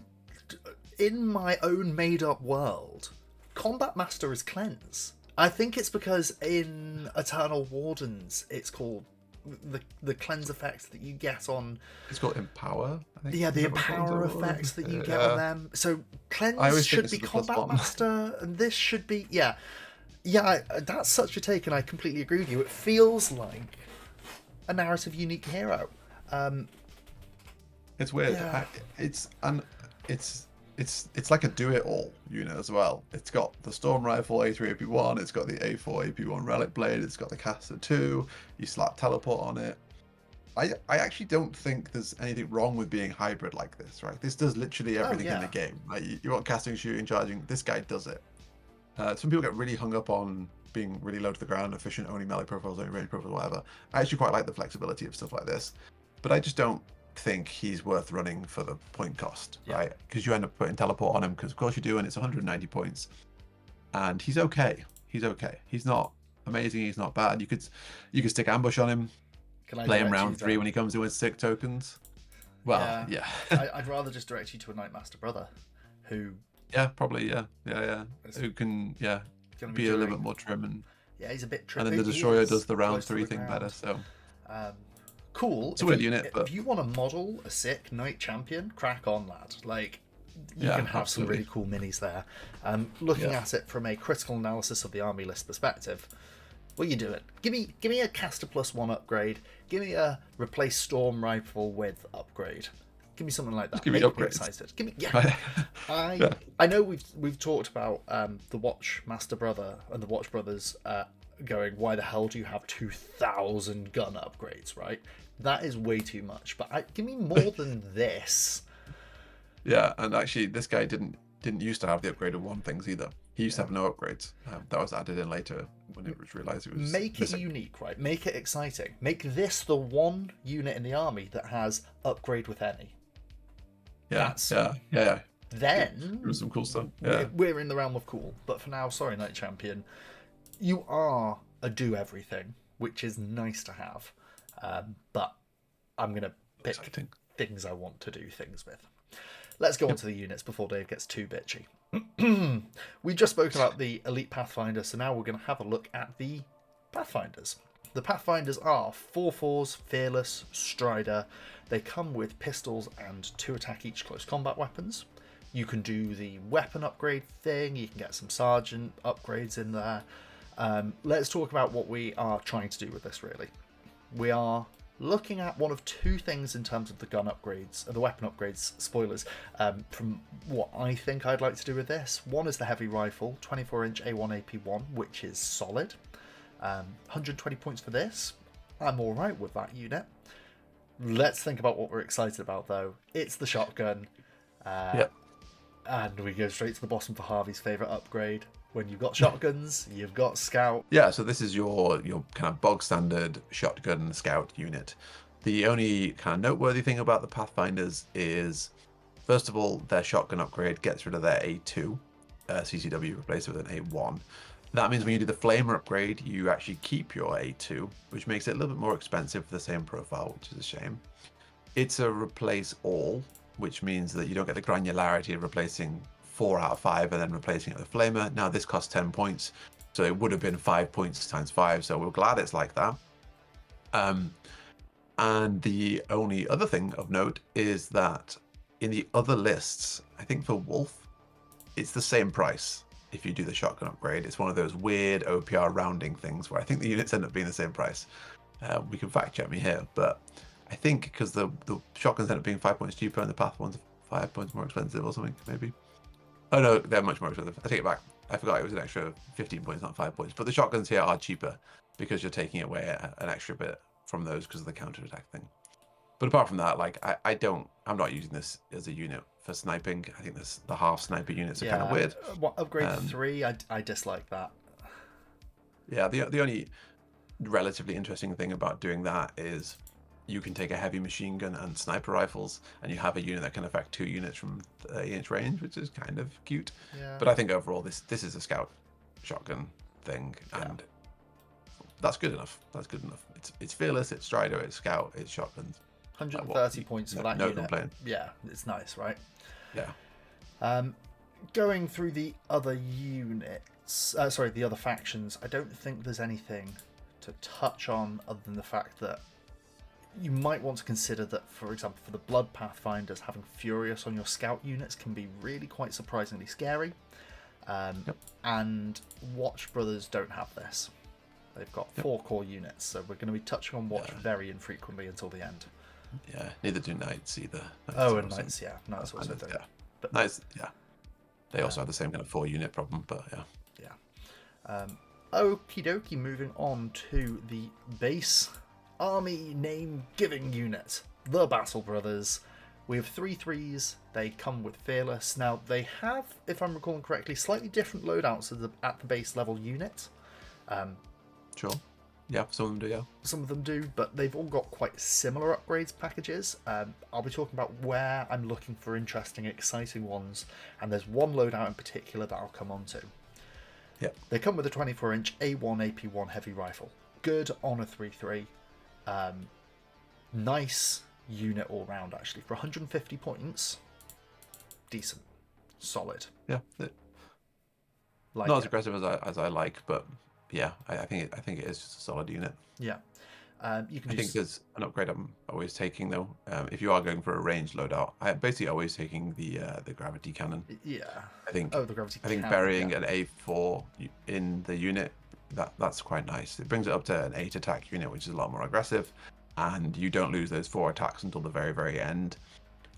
in my own made-up world. Combat Master is cleanse. I think it's because in Eternal Wardens, it's called the cleanse effect that you get on. It's called Empower, I think. Yeah, the Empower effects that you get on them. So cleanse should be Combat Master, and this should be that's such a take, and I completely agree with you. It feels like a narrative unique hero. It's weird. Yeah. It's like a do-it-all unit as well. It's got the Storm Rifle A3 AP1, it's got the A4 AP1 Relic Blade, it's got the Caster 2, you slap Teleport on it. I actually don't think there's anything wrong with being hybrid like this, right? This does literally everything in the game. Like, you want casting, shooting, charging, this guy does it. Some people get really hung up on being really low to the ground, efficient, only melee profiles, only range profiles, whatever. I actually quite like the flexibility of stuff like this, but I just don't think he's worth running for the point cost, right? Because you end up putting teleport on him, because of course you do, and it's 190 points, and he's okay. He's not amazing, he's not bad. You could stick ambush on him, play him round 3 when he comes in with 6 tokens. Well, yeah. I'd rather just direct you to a Knight Master Brother who probably who can be a little bit more trim, and he's a bit trippy. And then the Destroyer does the round 3 thing better, so cool. It's a weird unit, but if you want to model a sick Knight Champion, crack on, lad. Like, you can have some really cool minis there. Looking at it from a critical analysis of the army list perspective, what are you doing? Give me a caster +1 upgrade. Give me a replace Storm Rifle with upgrade. Give me something like that. Just give me upgrades. Excited. Give me I know we've talked about the Watch Master Brother and the Watch Brothers going, why the hell do you have 2,000 gun upgrades, right? That is way too much, but give me more than this. Yeah, and actually this guy didn't used to have the upgraded 1 things either. He used to have no upgrades. That was added in later when it was realised it was Make missing. it unique, right? Make it exciting. Make this the one unit in the army that has upgrade with any. Yeah. Then there was some cool stuff. Yeah. We're in the realm of cool, but for now, sorry, Knight Champion, you are a do everything, which is nice to have. But I'm gonna pick things I want to do things with. Let's go on to the units before Dave gets too bitchy. We've just spoken about the Elite Pathfinder, so now we're going to have a look at the Pathfinders. The Pathfinders are 4/4s, Fearless, Strider. They come with pistols and 2 attack each close combat weapons. You can do the weapon upgrade thing, you can get some sergeant upgrades in there. Let's talk about what we are trying to do with this, really. We are looking at one of 2 things in terms of the gun upgrades, the weapon upgrades, spoilers, from what I think I'd like to do with this. One is the heavy rifle, 24-inch A1 AP1, which is solid. 120 points for this. I'm alright with that unit. Let's think about what we're excited about, though. It's the shotgun. And we go straight to the bottom for Harvey's favourite upgrade. When you've got shotguns, you've got scout. Yeah, so this is your kind of bog standard shotgun scout unit. The only kind of noteworthy thing about the Pathfinders is, first of all, their shotgun upgrade gets rid of their A2 CCW, replaced with an A1. That means when you do the Flamer upgrade, you actually keep your A2, which makes it a little bit more expensive for the same profile, which is a shame. It's a replace all, which means that you don't get the granularity of replacing 4 out of 5 and then replacing it with a Flamer. Now this costs 10 points, so it would have been 5 points times 5, so we're glad it's like that. And the only other thing of note is that in the other lists, I think for Wolf, it's the same price if you do the shotgun upgrade. It's one of those weird OPR rounding things where I think the units end up being the same price. We can fact check me here, but I think because the shotguns end up being 5 points cheaper and the Path ones 5 points more expensive or something, maybe. Oh no, they're much more expensive. I take it back. I forgot it was an extra 15 points, not 5 points. But the shotguns here are cheaper because you're taking away an extra bit from those because of the counter attack thing. But apart from that, like I'm not using this as a unit for sniping. I think the half sniper units are kind of weird. What upgrade 3? I dislike that. Yeah, the only relatively interesting thing about doing that is you can take a heavy machine gun and sniper rifles, and you have a unit that can affect 2 units from 30-inch range, which is kind of cute. Yeah. But I think overall this is a scout shotgun thing, and that's good enough. That's good enough. It's fearless, it's strider, it's scout, it's shotguns. 130 points for that no unit. Complaint. Yeah, it's nice, right? Yeah. Going through the other units, the other factions, I don't think there's anything to touch on other than the fact that you might want to consider that, for example, for the Blood Pathfinders, having Furious on your scout units can be really quite surprisingly scary. And Watch Brothers don't have this. They've got 4 core units, so we're going to be touching on Watch very infrequently until the end. Yeah, neither do Knights either. And Knights, Knights also don't. Yeah. But Knights, they also have the same kind of 4-unit problem, but Okie dokie, moving on to the base army name giving unit, the Battle Brothers. We have 3 3s. They come with Fearless. Now they have, if I'm recalling correctly, slightly different loadouts at the base level unit. Sure. Yeah, some of them do, yeah. Some of them do, but they've all got quite similar upgrades packages. I'll be talking about where I'm looking for interesting, exciting ones, and there's one loadout in particular that I'll come on to. Yeah. They come with a 24-inch A1 AP1 heavy rifle. Good on a 3-3. Nice unit all round, actually. For 150 points, decent. Solid. Yeah. Not as aggressive as I like, but yeah, I think it is just a solid unit. Yeah. I think there's an upgrade I'm always taking though. If you are going for a ranged loadout, I'm basically always taking the gravity cannon. Yeah. The gravity cannon. I think burying an A4 in the unit, that's quite nice. It brings it up to an 8 attack unit, which is a lot more aggressive, and you don't lose those 4 attacks until the very, very end.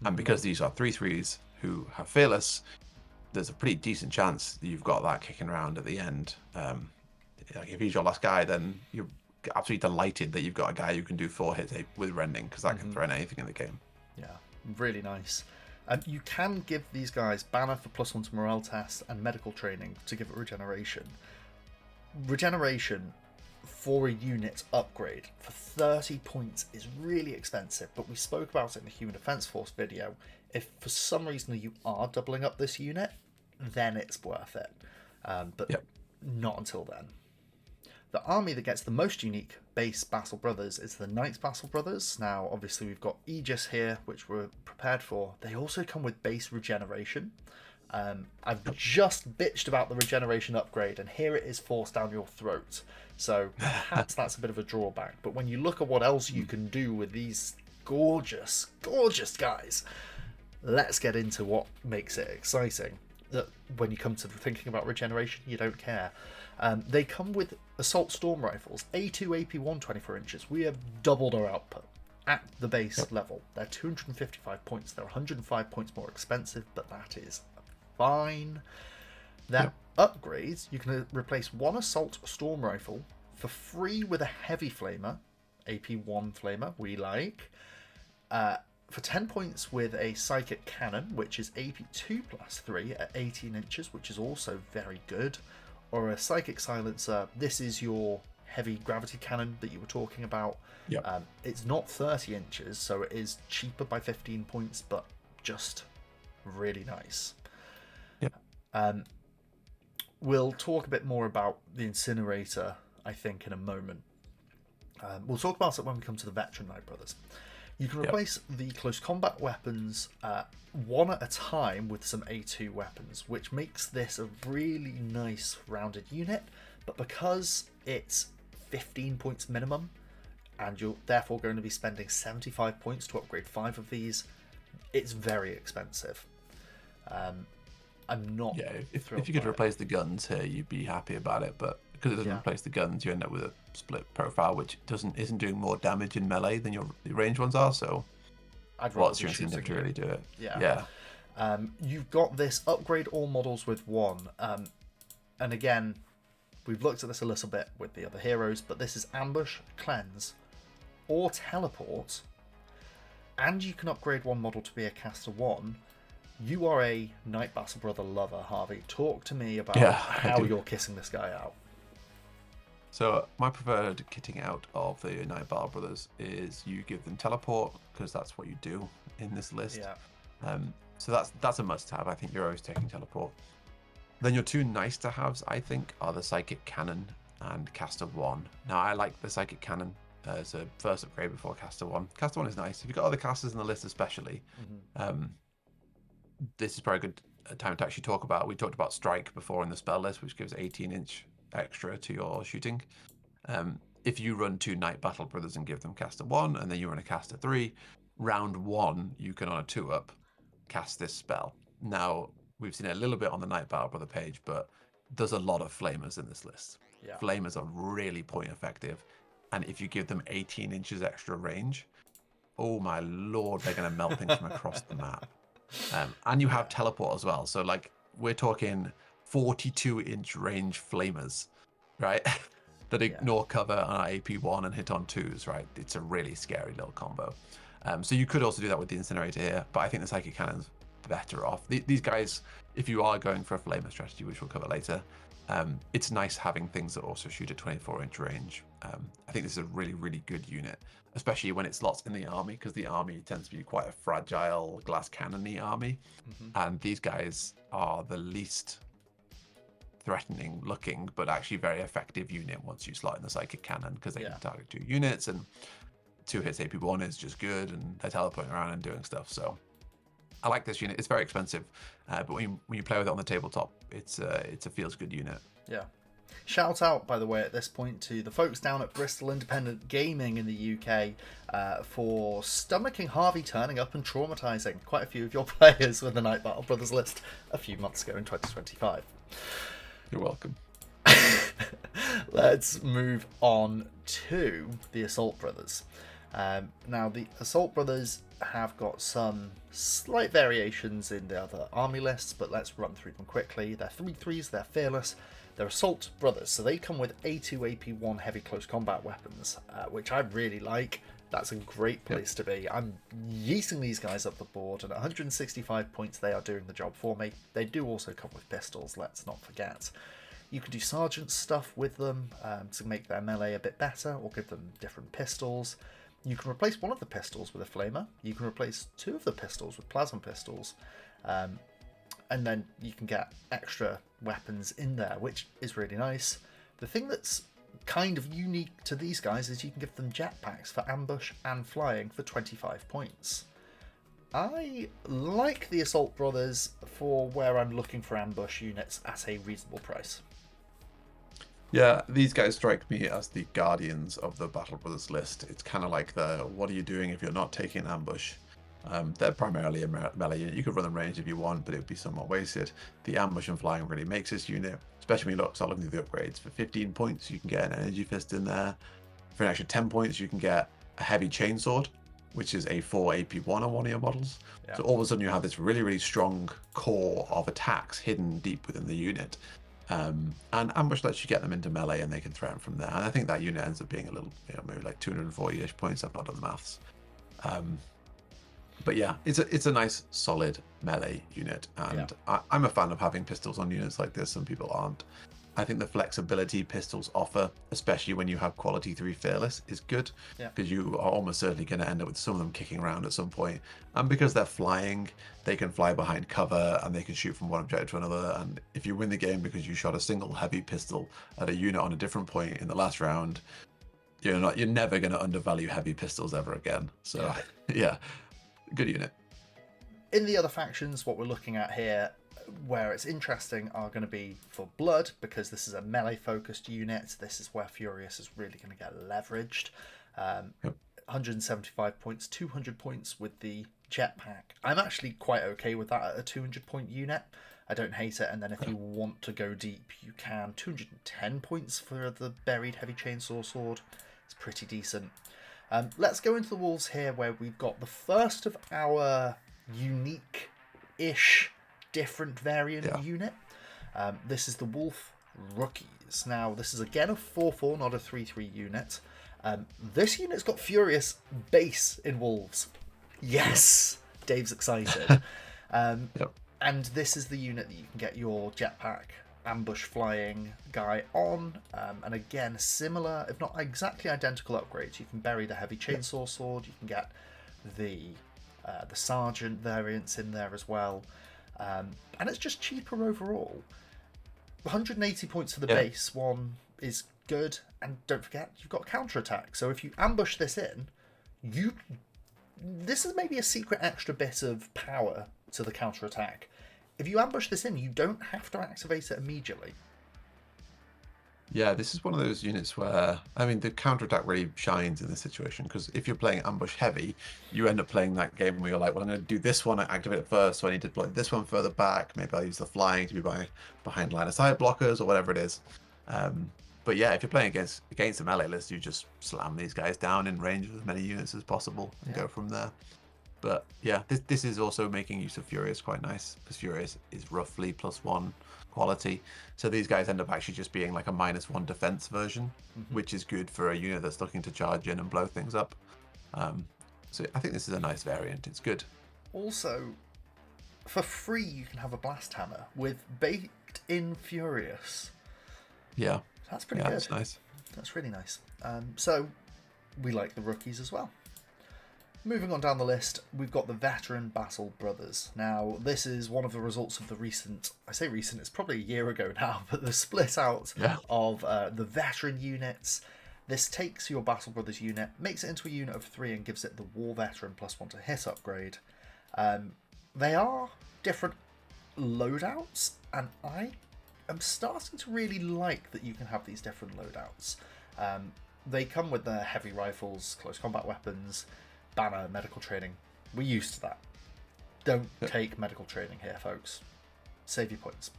And because these are 3-3s who have Fearless, there's a pretty decent chance that you've got that kicking around at the end. If he's your last guy, then you're absolutely delighted that you've got a guy who can do 4 hits with rending, because that can throw in anything in the game. Yeah, really nice. You can give these guys banner for +1 to morale test and medical training to give it regeneration. Regeneration for a unit upgrade for 30 points is really expensive, but we spoke about it in the Human Defense Force video. If for some reason you are doubling up this unit, then it's worth it. But not until then. The army that gets the most unique base Battle Brothers is the Knights Battle Brothers. Now, obviously, we've got Aegis here, which we're prepared for. They also come with base regeneration. I've just bitched about the regeneration upgrade, and here it is forced down your throat. So perhaps that's a bit of a drawback. But when you look at what else you can do with these gorgeous, gorgeous guys, let's get into what makes it exciting. That when you come to thinking about regeneration, you don't care. They come with Assault Storm Rifles, A2 AP1 24 inches. We have doubled our output at the base level. They're 255 points. They're 105 points more expensive, but that is fine. Their upgrades, you can replace 1 Assault Storm Rifle for free with a Heavy Flamer, AP1 Flamer, we like. for 10 points with a Psychic Cannon, which is AP2 plus 3 at 18 inches, which is also very good, or a Psychic Silencer. This is your heavy gravity cannon that you were talking about. Yep. It's not 30 inches, so it is cheaper by 15 points, but just really nice. Yep. We'll talk a bit more about the Incinerator, I think, in a moment. We'll talk about it when we come to the Veteran Knight Brothers. You can replace the close combat weapons one at a time with some A2 weapons, which makes this a really nice rounded unit. But because it's 15 points minimum, and you're therefore going to be spending 75 points to upgrade 5 of these, it's very expensive. I'm not. Yeah, if you could replace the guns here, you'd be happy about it. But because it doesn't replace the guns, you end up with a split profile, which isn't doing more damage in melee than your range ones are. So, what's your incentive to really do it? Yeah. You've got this upgrade all models with 1, and again, we've looked at this a little bit with the other heroes, but this is Ambush, Cleanse, or Teleport, and you can upgrade 1 model to be a caster 1. You are a Knight Battle Brother lover, Harvey. Talk to me about how you're kissing this guy out. So my preferred kitting out of the Knight Battle Brothers is you give them Teleport, because that's what you do in this list. Yeah. So that's a must-have. I think you're always taking Teleport. Then your 2 nice-to-haves, I think, are the Psychic Cannon and Caster 1. Now, I like the Psychic Cannon as a first upgrade before Caster 1. Caster 1 is nice. If you've got other casters in the list especially, this is probably a good time to actually talk about. We talked about Strike before in the spell list, which gives 18-inch extra to your shooting. If you run 2 Knight Battle Brothers and give them Caster 1, and then you run a Caster 3, round 1, you can on a 2-up cast this spell. Now, we've seen it a little bit on the Knight Battle Brother page, but there's a lot of Flamers in this list. Yeah. Flamers are really point effective, and if you give them 18 inches extra range, oh my lord, they're going to melt things from across the map. And you have Teleport as well, so like we're talking 42-inch range Flamers, right? that ignore cover on AP1 and hit on 2s, right? It's a really scary little combo. So you could also do that with the Incinerator here, but I think the Psychic Cannon's better off. These guys, if you are going for a Flamer strategy, which we'll cover later, it's nice having things that also shoot at 24-inch range. I think this is a really, really good unit, especially when it slots in the army, because the army tends to be quite a fragile glass cannon-y army, and these guys are the least threatening looking, but actually very effective unit once you slot in the Psychic Cannon, because they can target 2 units, and 2 hits AP1 is just good, and they're teleporting around and doing stuff. So I like this unit. It's very expensive, but when you play with it on the tabletop, it's a feels good unit. Yeah. Shout out, by the way, at this point to the folks down at Bristol Independent Gaming in the UK for stomaching Harvey turning up and traumatizing quite a few of your players with the Knight Battle Brothers list a few months ago in 2025. You're welcome. Let's move on to the Assault Brothers. Now, the Assault Brothers have got some slight variations in the other army lists, but let's run through them quickly. They're 3/3s, they're fearless, they're Assault Brothers, so they come with A2, AP1 heavy close combat weapons, which I really like. That's a great place to be. I'm yeasting these guys up the board, and at 165 points they are doing the job for me. They do also come with pistols, let's not forget. You can do sergeant stuff with them to make their melee a bit better, or give them different pistols. You can replace one of the pistols with a flamer. You can replace 2 of the pistols with plasma pistols. And then you can get extra weapons in there, which is really nice. The thing that's kind of unique to these guys is you can give them jetpacks for ambush and flying for 25 points. I like the Assault Brothers for where I'm looking for ambush units at a reasonable price. Yeah, these guys strike me as the guardians of the Battle Brothers list. It's kind of like the, what are you doing if you're not taking an ambush? They're primarily a melee unit. You could run them ranged if you want, but it would be somewhat wasted. The ambush and flying really makes this unit, especially when you start looking through the upgrades. For 15 points, you can get an energy fist in there. For an extra 10 points, you can get a heavy chainsword, which is a 4 AP1 on one of your models. Yeah. So all of a sudden you have this really, really strong core of attacks hidden deep within the unit. And ambush lets you get them into melee and they can threaten from there. And I think that unit ends up being a little, maybe like 240-ish points. I've not done the maths. But yeah, it's a nice solid melee unit, and I'm a fan of having pistols on units like this. Some people aren't. I think the flexibility pistols offer, especially when you have quality 3 fearless, is good, because you are almost certainly going to end up with some of them kicking around at some point. And because they're flying, they can fly behind cover and they can shoot from one objective to another. And if you win the game because you shot a single heavy pistol at a unit on a different point in the last round, you're never going to undervalue heavy pistols ever again. So yeah, good unit. In the other factions, what we're looking at here, where it's interesting, are going to be for blood, because this is a melee focused unit. This is where Furious is really going to get leveraged. 175 points, 200 points with the jetpack. I'm actually quite okay with that at a 200 point unit. I don't hate it. And then if you want to go deep, you can. 210 points for the buried heavy chainsaw sword. It's pretty decent. Let's go into the wolves here, where we've got the first of our unique-ish different variant unit. This is the Wolf Rookies. Now, this is again a 4-4, not a 3-3 unit. This unit's got Furious base in Wolves. Yes! Dave's excited. And this is the unit that you can get your jetpack ambush flying guy on. And again, similar, if not exactly identical upgrades. You can bury the heavy chainsaw sword. You can get the sergeant variants in there as well. And it's just cheaper overall. 180 points for the base one is good, and don't forget you've got counterattack. So if you ambush this in, this is maybe a secret extra bit of power to the counterattack. If you ambush this in, you don't have to activate it immediately. Yeah, this is one of those units where, I mean, the counterattack really shines in this situation, because if you're playing ambush heavy, you end up playing that game where you're like, well, I'm going to do this one, activate it first, so I need to play this one further back. Maybe I'll use the flying to be behind line of sight blockers or whatever it is. But yeah, if you're playing against a melee list, you just slam these guys down in range of as many units as possible and go from there. But yeah, this is also making use of Furious quite nice, because Furious is roughly +1 quality. So these guys end up actually just being like a -1 defense version, which is good for a unit that's looking to charge in and blow things up. So I think this is a nice variant. It's good. Also, for free, you can have a blast hammer with baked in Furious. Yeah. That's pretty good. That's nice. That's really nice. So we like the rookies as well. Moving on down the list, we've got the veteran Battle Brothers. Now, this is one of the results of the recent, I say recent, it's probably a year ago now, but the split out of the veteran units. This takes your Battle Brothers unit, makes it into a unit of 3 and gives it the War Veteran +1 to hit upgrade. They are different loadouts, and I am starting to really like that you can have these different loadouts. They come with their heavy rifles, close combat weapons, banner, medical training. We're used to that. Don't take medical training here, folks. Save your points.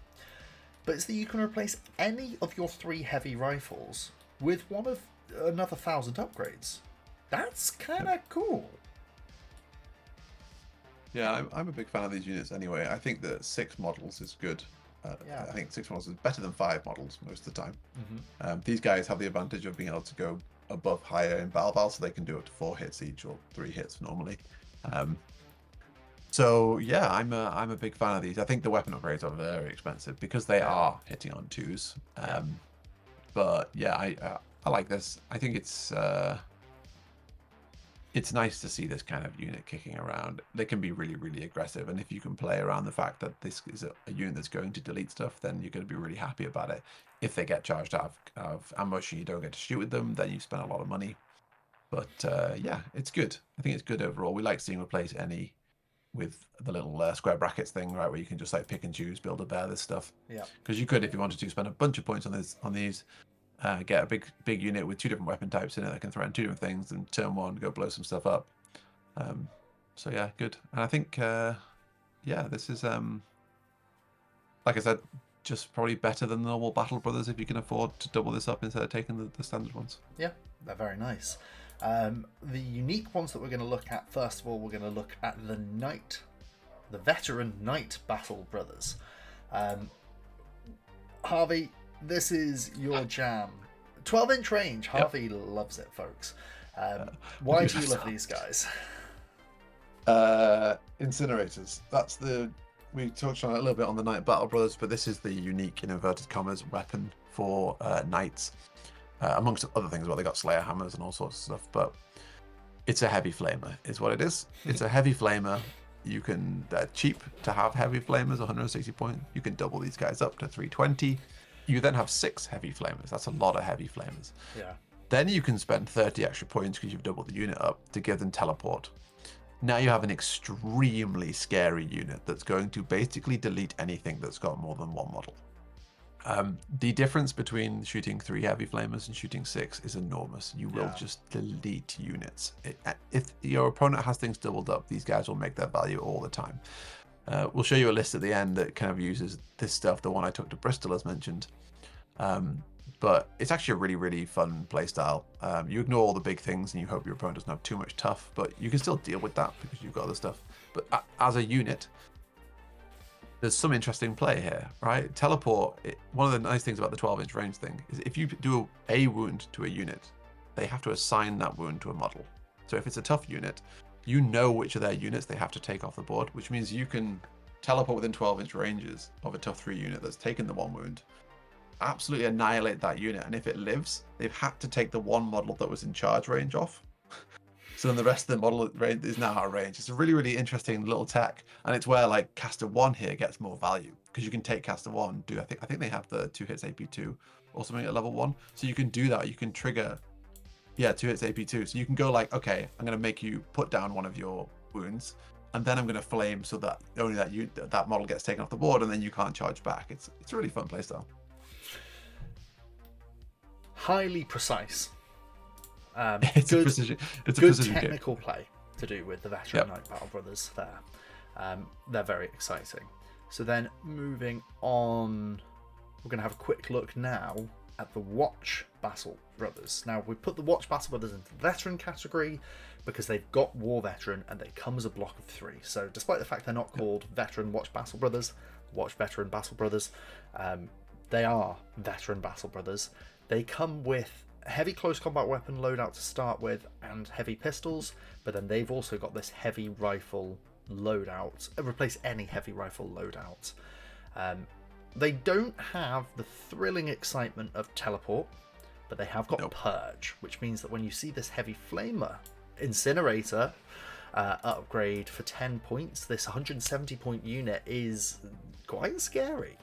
But it's that you can replace any of your 3 heavy rifles with one of another 1,000 upgrades. That's kind of cool. Yeah, I'm a big fan of these units anyway. I think that 6 models is good. I think 6 models is better than 5 models most of the time. These guys have the advantage of being able to go above higher in battle val, so they can do up to 4 hits each, or 3 hits normally. So yeah, I'm a big fan of these. I think the weapon upgrades are very expensive because they are hitting on 2s. But yeah, I like this. I think it's nice to see this kind of unit kicking around. They can be really, really aggressive, and if you can play around the fact that this is a unit that's going to delete stuff, then you're going to be really happy about it. If they get charged out of ambush and you don't get to shoot with them, then you spend a lot of money. But yeah, it's good. I think it's good overall. We like seeing replace any with the little square brackets thing, right, where you can just like pick and choose, build or bear this stuff. Yeah. Because you could, if you wanted to, spend a bunch of points on these. Get a big unit with 2 different weapon types in it that can threaten 2 different things, and turn 1 go blow some stuff up. So yeah, good. And I think this is like I said, just probably better than the normal Battle Brothers if you can afford to double this up instead of taking the standard ones. Yeah, they're very nice. The unique ones that we're going to look at, first of all, we're going to look at the Knight, the veteran Knight Battle Brothers. Harvey, this is your jam. 12-inch range. Harvey loves it, folks. Why do you love these guys? Incinerators. That's we touched on it a little bit on the Night Battle Brothers, but this is the unique, in inverted commas, weapon for knights. Amongst other things, well, they got Slayer hammers and all sorts of stuff, but it's a heavy flamer, is what it is. It's a heavy flamer. You can, they're cheap to have heavy flamers, 160 points. You can double these guys up to 320. You then have 6 heavy flamers. That's a lot of heavy flamers. Yeah. Then you can spend 30 extra points because you've doubled the unit up to give them teleport. Now you have an extremely scary unit that's going to basically delete anything that's got more than 1 model. The difference between shooting 3 heavy flamers and shooting 6 is enormous. You will just delete units. If your opponent has things doubled up, these guys will make their value all the time. We'll show you a list at the end that kind of uses this stuff. The one I took to Bristol as mentioned. But it's actually a really, really fun playstyle. You ignore all the big things and you hope your opponent doesn't have too much tough, but you can still deal with that because you've got other stuff. But as a unit, there's some interesting play here, right? Teleport, one of the nice things about the 12-inch range thing is if you do a wound to a unit, they have to assign that wound to a model. So if it's a tough unit, you know which of their units they have to take off the board, which means you can teleport within 12-inch ranges of a tough 3 unit that's taken the 1 wound, absolutely annihilate that unit, and if it lives, they've had to take the 1 model that was in charge range off. So then the rest of the model range is now out of range. It's a really, really interesting little tech, and it's where like caster 1 here gets more value because you can take caster 1. I think they have the 2 hits AP2 or something at level 1, so you can do that. You can trigger, 2 hits AP2. So you can go like, okay, I'm going to make you put down one of your wounds, and then I'm going to flame so that only that model gets taken off the board, and then you can't charge back. It's a really fun playstyle. Highly precise. It's a precision technical game. play to do with the veteran Night Battle Brothers there. They're very exciting. So then moving on, we're going to have a quick look now at the Watch Battle Brothers. Now we put the Watch Battle Brothers into the veteran category because they've got War Veteran and they come as a block of 3. So despite the fact they're not called Veteran Watch Battle Brothers, Watch Veteran Battle Brothers, they are Veteran Battle Brothers. They come with heavy close combat weapon loadout to start with and heavy pistols, but then they've also got this heavy rifle loadout. Replace any heavy rifle loadout. They don't have the thrilling excitement of teleport, but they have got purge, which means that when you see this heavy flamer incinerator upgrade for 10 points, this 170 point unit is quite scary.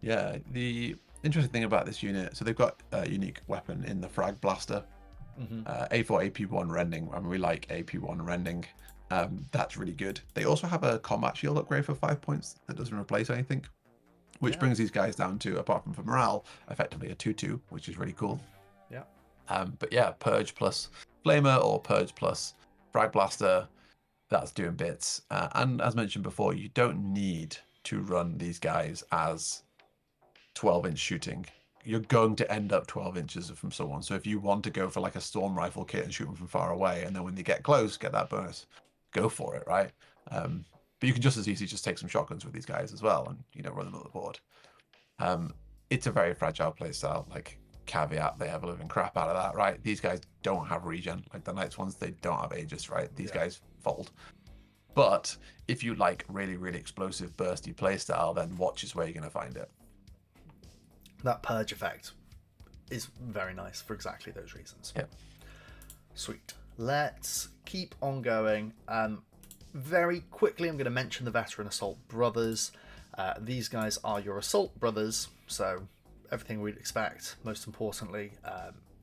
Yeah, the interesting thing about this unit, so they've got a unique weapon in the Frag Blaster. A4 AP1 rending, and we like AP1 rending. That's really good. They also have a combat shield upgrade for 5 points that doesn't replace anything, which brings these guys down to, apart from for morale, effectively a 2-2, which is really cool. Yeah. But yeah, Purge plus Flamer or Purge plus Frag Blaster, that's doing bits. And as mentioned before, you don't need to run these guys as 12-inch shooting. You're going to end up 12 inches from someone. So if you want to go for like a storm rifle kit and shoot them from far away, and then when they get close, get that bonus, go for it, right? But you can just as easily just take some shotguns with these guys as well and, run them up the board. It's a very fragile playstyle. Like, caveat, they have a living crap out of that, right? These guys don't have regen. Like the Knights ones, they don't have Aegis, right? These guys fold. But if you like really, really explosive, bursty playstyle, then Watch is where you're going to find it. That purge effect is very nice for exactly those reasons. Yep. Sweet. Let's keep on going. Very quickly, I'm going to mention the Veteran Assault Brothers. These guys are your Assault Brothers, so everything we'd expect. Most importantly,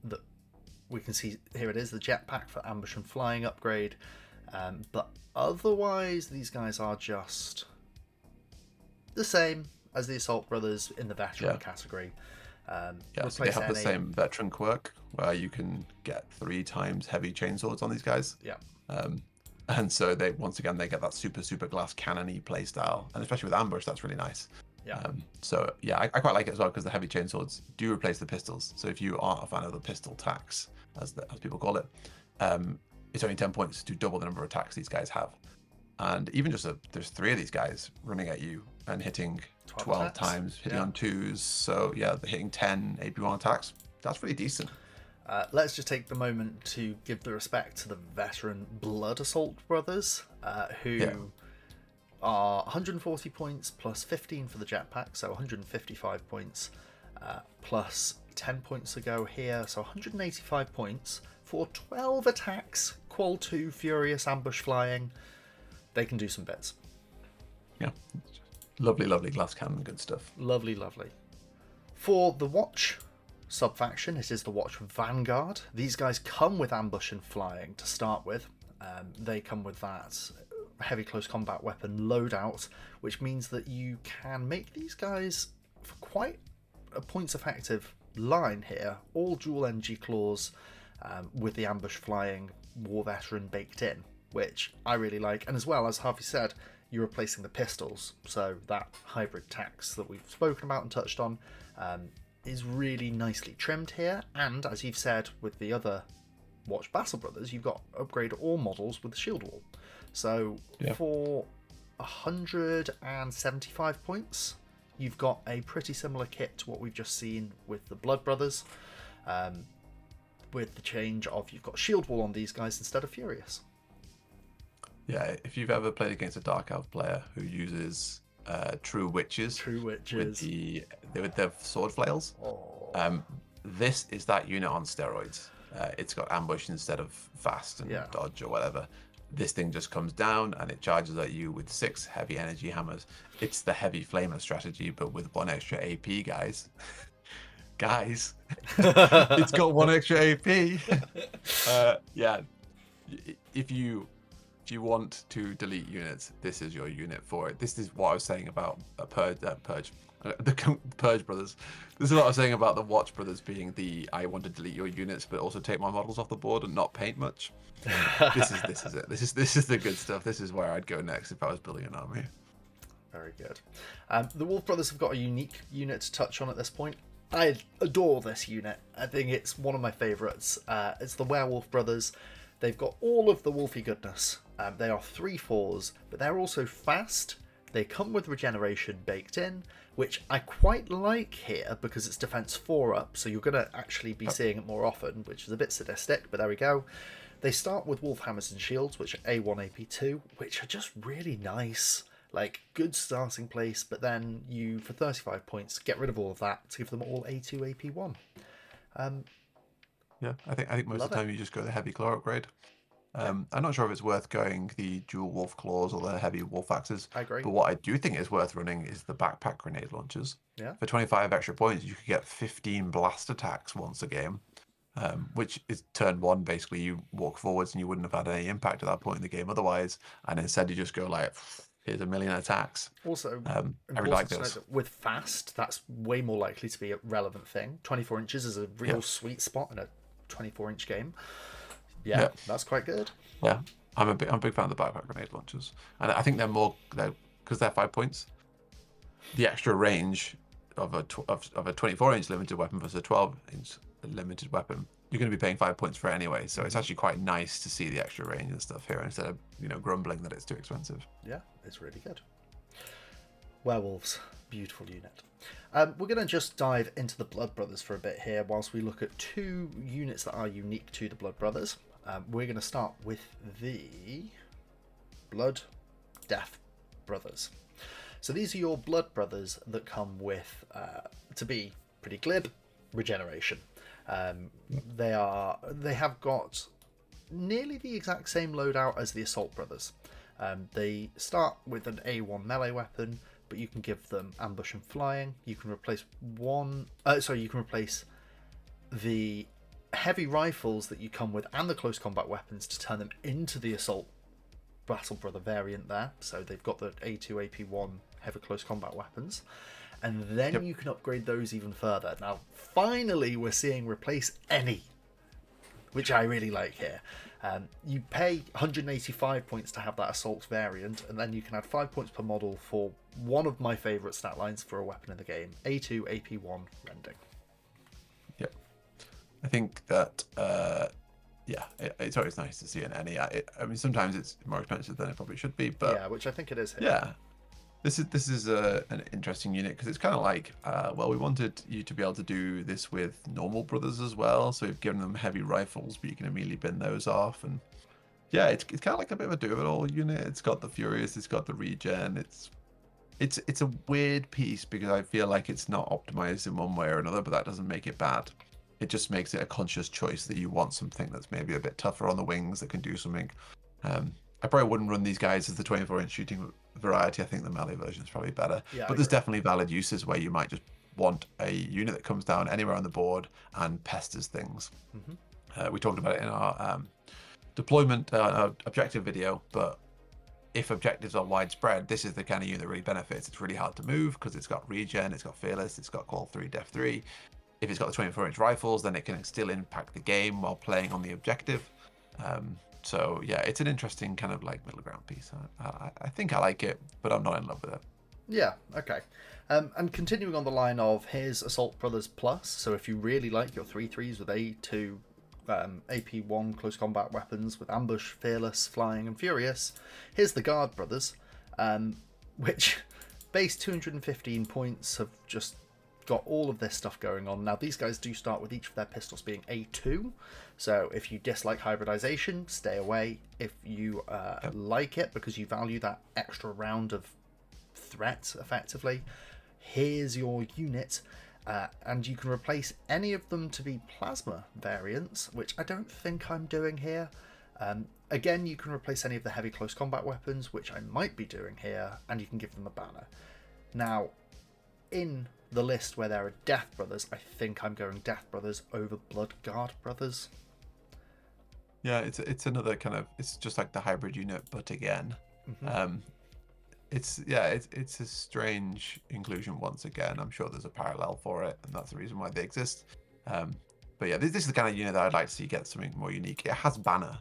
that we can see here it is, the jetpack for ambush and flying upgrade. But otherwise, these guys are just the same as the Assault Brothers in the veteran category. So they have the same veteran quirk where you can get 3 times heavy chainswords on these guys. Yeah. And so they get that super glass cannon-y play style, and especially with ambush, that's really nice. Yeah. I quite like it as well because the heavy chainswords do replace the pistols. So if you aren't a fan of the pistol tax, as people call it, it's only 10 points to double the number of attacks these guys have. And even there's 3 of these guys running at you and hitting 12 times, hitting on 2s. So yeah, they're hitting 10 AP1 attacks. That's pretty decent. Let's just take the moment to give the respect to the veteran Blood Assault Brothers, who are 140 points plus 15 for the jetpack, so 155 points, plus 10 points to go here, so 185 points for 12 attacks, Qual 2, Furious, Ambush Flying. They can do some bits. Yeah. Lovely, lovely glass cannon, good stuff. Lovely, lovely. For the Watch subfaction, it is the Watch Vanguard. These guys come with Ambush and Flying to start with. They come with that heavy close combat weapon loadout, which means that you can make these guys for quite a points effective line here. All dual NG claws with the Ambush Flying War Veteran baked in, which I really like. And as well, as Harvey said, you're replacing the pistols, so that hybrid tax that we've spoken about and touched on is really nicely trimmed here. And as you've said with the other Watch Battle Brothers, you've got upgrade all models with the shield wall. So for 175 points, you've got a pretty similar kit to what we've just seen with the Blood Brothers, with the change of you've got shield wall on these guys instead of Furious. Yeah, if you've ever played against a Dark Elf player who uses True Witches with their sword flails, this is that unit on steroids. It's got ambush instead of fast and dodge or whatever. This thing just comes down and it charges at you with 6 heavy energy hammers. It's the heavy flamer strategy, but with 1 extra AP, guys. Guys, it's got 1 extra AP. If you want to delete units, this is your unit for it. This is what I was saying about the Purge Brothers. This is what I was saying about the Watch Brothers being the I want to delete your units, but also take my models off the board and not paint much. This is it. This is the good stuff. This is where I'd go next if I was building an army. Very good. The Wolf Brothers have got a unique unit to touch on at this point. I adore this unit. I think it's one of my favourites. It's the Werewolf Brothers. They've got all of the wolfy goodness. They are 3/4s, but they're also fast. They come with regeneration baked in, which I quite like here because it's defense 4 up, so you're going to actually be seeing it more often, which is a bit sadistic, but there we go. They start with wolf hammers and shields, which are A1, AP2, which are just really nice. Like, good starting place, but then you, for 35 points, get rid of all of that to give them all A2, AP1. Yeah, I think most of the time you just go the heavy claw upgrade. I'm not sure if it's worth going the dual wolf claws or the heavy wolf axes. I agree. But what I do think is worth running is the backpack grenade launchers. Yeah. For 25 extra points, you could get 15 blast attacks once a game, which is turn 1. Basically, you walk forwards and you wouldn't have had any impact at that point in the game otherwise. And instead, you just go like, here's 1,000,000 attacks. Also, I really like this. With fast, that's way more likely to be a relevant thing. 24 inches is a real sweet spot in a 24-inch game. Yeah, that's quite good. Yeah, I'm a big fan of the backpack grenade launchers, and I think because they're 5 points. The extra range of a 24-inch limited weapon versus a 12-inch limited weapon, you're going to be paying 5 points for it anyway. So it's actually quite nice to see the extra range and stuff here instead of grumbling that it's too expensive. Yeah, it's really good. Werewolves, beautiful unit. We're going to just dive into the Blood Brothers for a bit here whilst we look at 2 units that are unique to the Blood Brothers. We're going to start with the Blood Death Brothers. So these are your Blood Brothers that come with, to be pretty glib, regeneration. They have got nearly the exact same loadout as the Assault Brothers. They start with an A1 melee weapon, but you can give them ambush and flying. You can replace you can replace the heavy rifles that you come with and the close combat weapons to turn them into the Assault Battle Brother variant there. So they've got the A2, AP1 heavy close combat weapons. And then you can upgrade those even further. Now, finally, we're seeing replace any, which I really like here. You pay 185 points to have that Assault variant, and then you can add 5 points per model for one of my favourite stat lines for a weapon in the game, A2, AP1 rending. Yep. I think that, it's always nice to see an any. I mean, sometimes it's more expensive than it probably should be, but... Yeah, which I think it is here. Yeah. This is an interesting unit because it's kind of like, well, we wanted you to be able to do this with normal brothers as well, so we've given them heavy rifles, but you can immediately bin those off, and yeah, it's kind of like a bit of a do-it-all unit. It's got the Furious, it's got the regen. It's a weird piece because I feel like it's not optimized in one way or another, but that doesn't make it bad. It just makes it a conscious choice that you want something that's maybe a bit tougher on the wings that can do something. I probably wouldn't run these guys as the 24-inch shooting variety. I think the melee version is probably better. Yeah, but there's definitely valid uses where you might just want a unit that comes down anywhere on the board and pesters things. We talked about it in our deployment objective video, but if objectives are widespread, this is the kind of unit that really benefits. It's really hard to move because it's got regen, it's got fearless, it's got qual 3, def 3. If it's got the 24-inch rifles, then it can still impact the game while playing on the objective. So yeah, it's an interesting kind of like middle ground piece. I think I like it, but I'm not in love with it. Yeah, okay. And continuing on the line of here's Assault Brothers Plus. So if you really like your 3/3s with A2, AP1 close combat weapons with ambush, fearless, flying, and furious, here's the Guard Brothers, which base 215 points have just got all of this stuff going on. Now these guys do start with each of their pistols being A2, so if you dislike hybridization, stay away. If you like it because you value that extra round of threat effectively, here's your unit, and you can replace any of them to be plasma variants, which I don't think I'm doing here. Again, you can replace any of the heavy close combat weapons, which I might be doing here, and you can give them a banner. Now, in the list where there are Death Brothers, I think I'm going Death Brothers over Blood Guard Brothers. Yeah, it's another kind of, it's just like the hybrid unit, but again, it's a strange inclusion once again. I'm sure there's a parallel for it, and that's the reason why they exist. But yeah, this is the kind of unit that I'd like to see get something more unique. It has banner.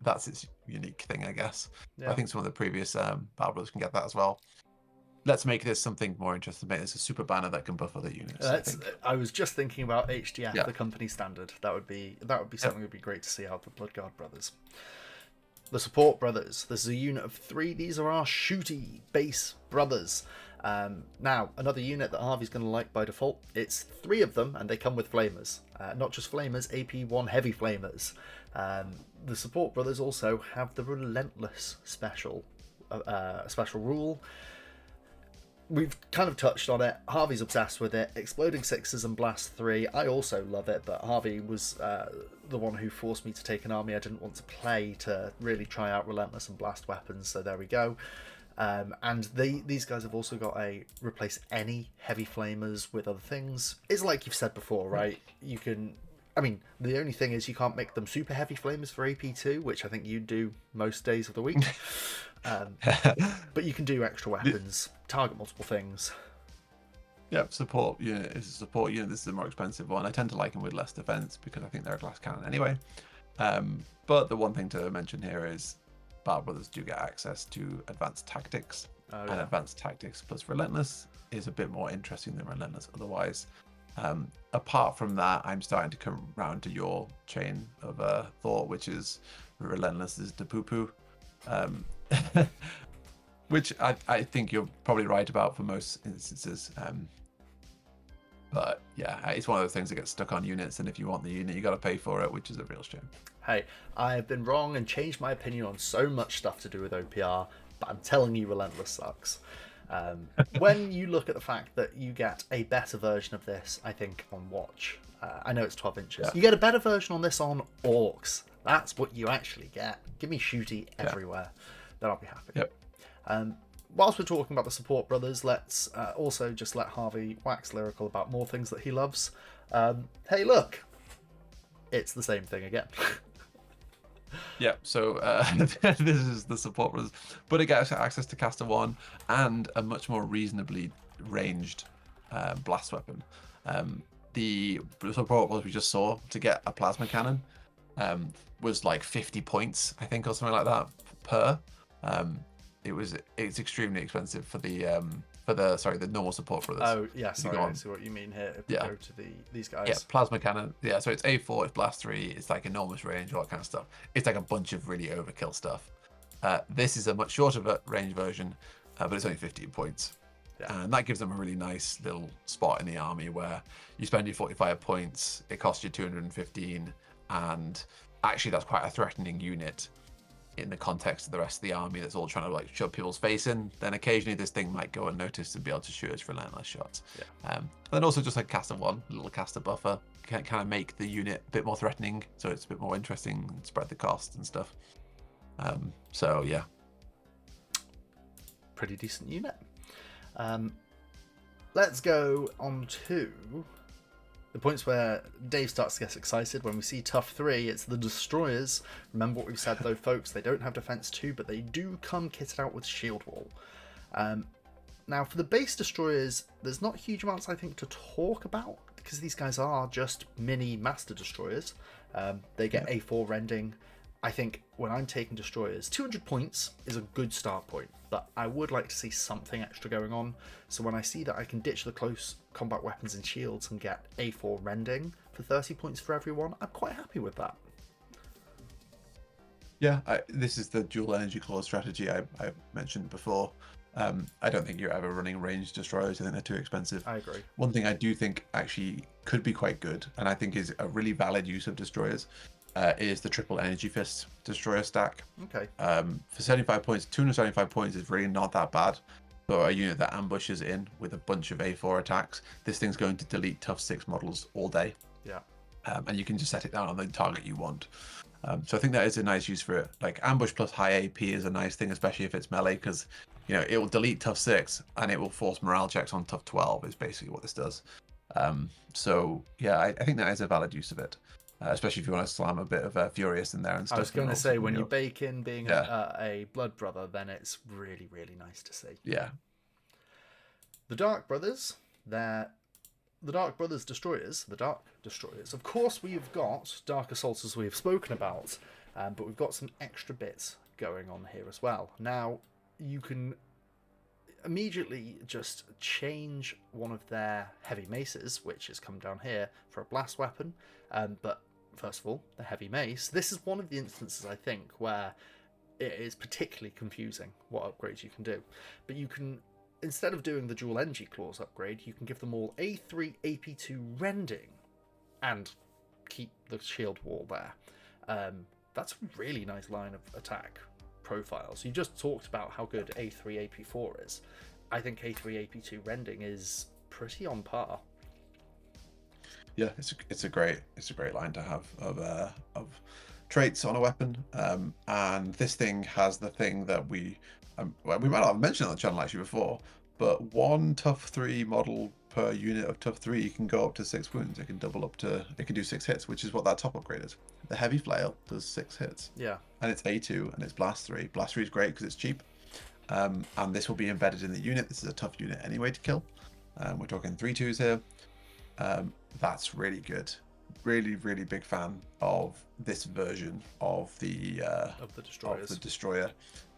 That's its unique thing, I guess. Yeah. I think some of the previous Battle Brothers can get that as well. Let's make this something more interesting. Make this a super banner that can buff other units. I was just thinking about HDF, the company standard. That would be something that would be great to see out of the Blood Guard Brothers. The Support Brothers. This is a unit of 3. These are our shooty base brothers. Now, another unit that Harvey's going to like by default. It's 3 of them, and they come with flamers. Not just flamers, AP1 heavy flamers. The Support Brothers also have the Relentless special rule. We've kind of touched on it. Harvey's obsessed with it. Exploding 6s and Blast 3. I also love it, but Harvey was the one who forced me to take an army I didn't want to play to really try out Relentless and Blast weapons, so there we go. And these guys have also got a replace any heavy flamers with other things. It's like you've said before, right? You can... I mean, the only thing is you can't make them super heavy flamers for AP2, which I think you do most days of the week. But you can do extra weapons, target multiple things. Yeah, support unit is a support unit. This is a more expensive one. I tend to like them with less defense because I think they're a glass cannon anyway. But the one thing to mention here is Battle Brothers do get access to advanced tactics. And advanced tactics plus Relentless is a bit more interesting than Relentless otherwise. Apart from that, I'm starting to come round to your chain of thought, which is Relentless is the poo-poo. Which I think you're probably right about for most instances. But yeah, it's one of those things that gets stuck on units, and if you want the unit, you got to pay for it, which is a real shame. Hey, I have been wrong and changed my opinion on so much stuff to do with OPR, but I'm telling you, Relentless sucks. When you look at the fact that you get a better version of this, I think, on Watch, I know it's 12 inches. Yeah. You get a better version on this on Orcs. That's what you actually get. Give me shooty everywhere. Then I'll be happy. Yep. Whilst we're talking about the Support Brothers, let's also just let Harvey wax lyrical about more things that he loves. Hey, look. It's the same thing again. Yeah, so this is the Support Brothers. But it gets access to Caster 1 and a much more reasonably ranged blast weapon. The Support Brothers we just saw to get a plasma cannon was like 50 points, I think, or something like that per. It's extremely expensive for the normal Support Brothers. Oh yeah, sorry, I see what you mean here. If we go to these guys. Yeah, plasma cannon. Yeah, so it's A4, it's blast 3, it's like enormous range, all that kind of stuff. It's like a bunch of really overkill stuff. This is a much shorter range version, but it's only 15 points. Yeah. And that gives them a really nice little spot in the army where you spend your 45 points, it costs you 215, and actually that's quite a threatening unit in the context of the rest of the army that's all trying to like shove people's face in. Then occasionally this thing might go unnoticed and be able to shoot its relentless shots. Yeah. And then also just like caster one, a little caster buffer, can kind of make the unit a bit more threatening, so it's a bit more interesting and spread the cost and stuff. So yeah. Pretty decent unit. Let's go on to the points where Dave starts to get excited. When we see tough 3, it's the destroyers. Remember what we've said though, folks, they don't have defense 2, but they do come kitted out with shield wall. Now for the base destroyers, there's not huge amounts I think to talk about, because these guys are just mini master destroyers. They get A4 rending. I think when I'm taking destroyers, 200 points is a good start point, but I would like to see something extra going on. So when I see that I can ditch the close combat weapons and shields and get A4 rending for 30 points for everyone, I'm quite happy with that. Yeah, this is the dual energy clause strategy I mentioned before. I don't think you're ever running ranged destroyers. I think they're too expensive. I agree. One thing I do think actually could be quite good, and I think is a really valid use of destroyers, is the triple energy fist destroyer stack. Okay. For 75 points, 275 points is really not that bad for a unit that ambushes in with a bunch of A4 attacks. This thing's going to delete tough 6 models all day. Yeah. And you can just set it down on the target you want. So I think that is a nice use for it. Like ambush plus high AP is a nice thing, especially if it's melee, because it will delete tough 6 and it will force morale checks on tough 12 is basically what this does. So yeah, I think that is a valid use of it. Especially if you want to slam a bit of Furious in there and stuff. I was going to say, when you bake in being a Blood Brother, then it's really, really nice to see. Yeah. The Dark Brothers, they're the Dark Brothers Destroyers, the Dark Destroyers. Of course, we've got Dark Assaults as we've spoken about, but we've got some extra bits going on here as well. Now, you can immediately just change one of their heavy maces, which has come down here, for a blast weapon, but first of all, the heavy mace. This is one of the instances, I think, where it is particularly confusing what upgrades you can do. But you can, instead of doing the dual energy clause upgrade, you can give them all A3 AP2 rending and keep the shield wall there. That's a really nice line of attack profiles. You just talked about how good A3 AP4 is. I think A3 AP2 rending is pretty on par. Yeah, it's a great line to have of traits on a weapon, and this thing has the thing that we might not have mentioned on the channel actually before, but 1 tough 3 model per unit of tough 3 can go up to 6 wounds. It can do 6 hits, which is what that top upgrade is. The heavy flail does 6 hits. Yeah, and it's A2 and it's blast 3. Blast 3 is great because it's cheap, and this will be embedded in the unit. This is a tough unit anyway to kill. We're talking 3/2s here. That's really good. Really, really big fan of this version of the destroyer.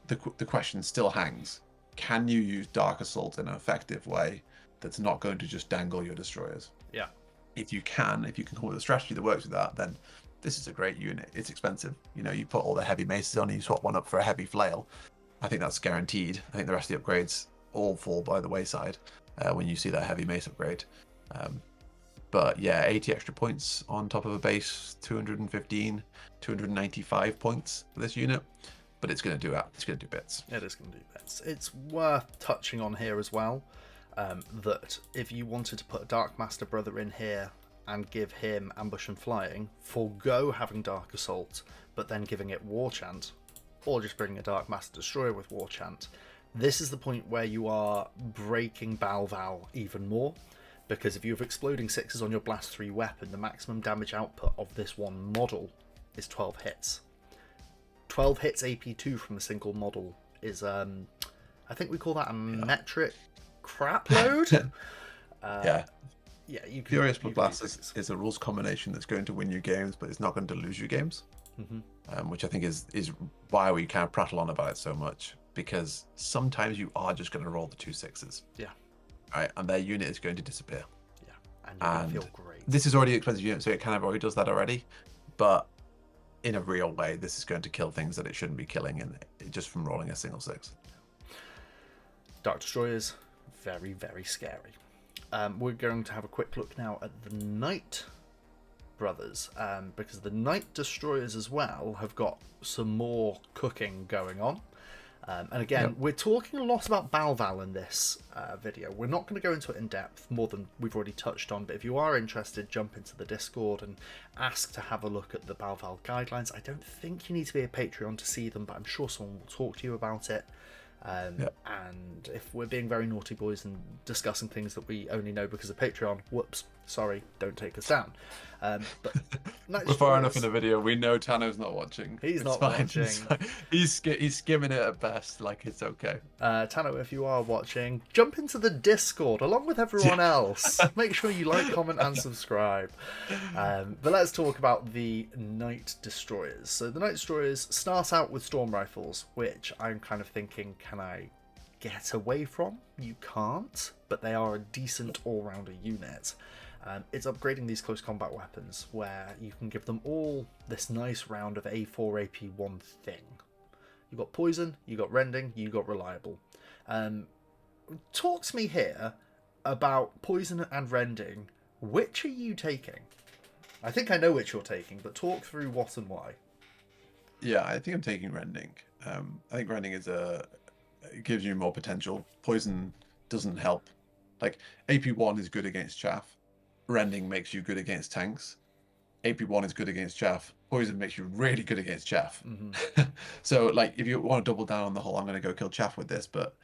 The question still hangs: can you use Dark Assault in an effective way that's not going to just dangle your destroyers? Yeah. If you can come up with a strategy that works with that, then this is a great unit. It's expensive. You put all the heavy maces on, you swap one up for a heavy flail. I think that's guaranteed. I think the rest of the upgrades all fall by the wayside when you see that heavy mace upgrade. But yeah, 80 extra points on top of a base, 215, 295 points for this unit. But it's going to do it. It's going to do bits. It is going to do bits. It's worth touching on here as well, that if you wanted to put a Dark Master Brother in here and give him ambush and flying, forgo having Dark Assault, but then giving it War Chant, or just bringing a Dark Master Destroyer with War Chant, this is the point where you are breaking Balval even more. Because if you have exploding 6s on your blast 3 weapon, the maximum damage output of this one model is 12 hits. 12 hits AP2 from a single model is, I think we call that a metric crap load. Yeah. Yeah, you can. Furious Blood Blast is a rules combination that's going to win you games, but it's not going to lose you games. Mm-hmm. Which I think is why we kind of prattle on about it so much, because sometimes you are just going to roll the 2 6s. Yeah. Right, and their unit is going to disappear. Yeah, and you're going to feel great. This is already an expensive unit, so it kind of already does that already. But in a real way, this is going to kill things that it shouldn't be killing, and just from rolling a single 6. Dark Destroyers, very, very scary. We're going to have a quick look now at the Night Brothers, because the Night Destroyers as well have got some more cooking going on. And again, we're talking a lot about Balval in this video. We're not going to go into it in depth, more than we've already touched on, but if you are interested, jump into the Discord and ask to have a look at the Balval guidelines. I don't think you need to be a Patreon to see them, but I'm sure someone will talk to you about it. And if we're being very naughty boys and discussing things that we only know because of Patreon, whoops, sorry, don't take us down. But we're far enough in the video. We know Tano's not watching. He's not fine. watching. He's skimming it at best. Like, it's okay. Tano, if you are watching, jump into the Discord along with everyone else. Make sure you like, comment, and subscribe. But let's talk about the Night Destroyers. So the Night Destroyers start out with storm rifles, which I'm kind of thinking, can I get away from? You can't, but they are a decent all-rounder unit. It's upgrading these close combat weapons where you can give them all this nice round of A4 AP1 thing. You got poison, you got rending, you got reliable. Talk to me here about poison and rending. Which are you taking? I think I know which you're taking, but talk through what and why. Yeah, I think I'm taking rending. I think rending is it gives you more potential. Poison doesn't help. Like, AP1 is good against chaff. Rending makes you good against tanks. AP1 is good against chaff. Poison makes you really good against chaff. Mm-hmm. So, like, if you want to double down on the whole, I'm going to go kill chaff with this, but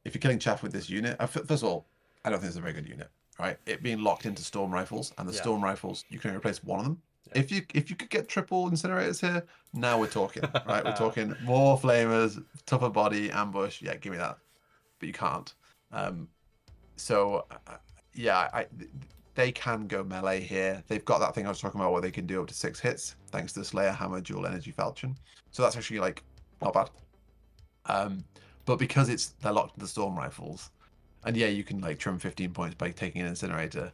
if you're killing chaff with this unit, first of all, I don't think it's a very good unit, right? It being locked into storm rifles, and the storm rifles, you can replace one of them. Yeah. If you could get triple incinerators here, now we're talking, right? We're talking more flamers, tougher body, ambush. Yeah, give me that. But you can't. They can go melee here. They've got that thing I was talking about where they can do up to 6 hits thanks to the Slayer Hammer dual energy falchion. So that's actually like not bad. But because they're locked to the storm rifles, and yeah, you can like trim 15 points by taking an incinerator.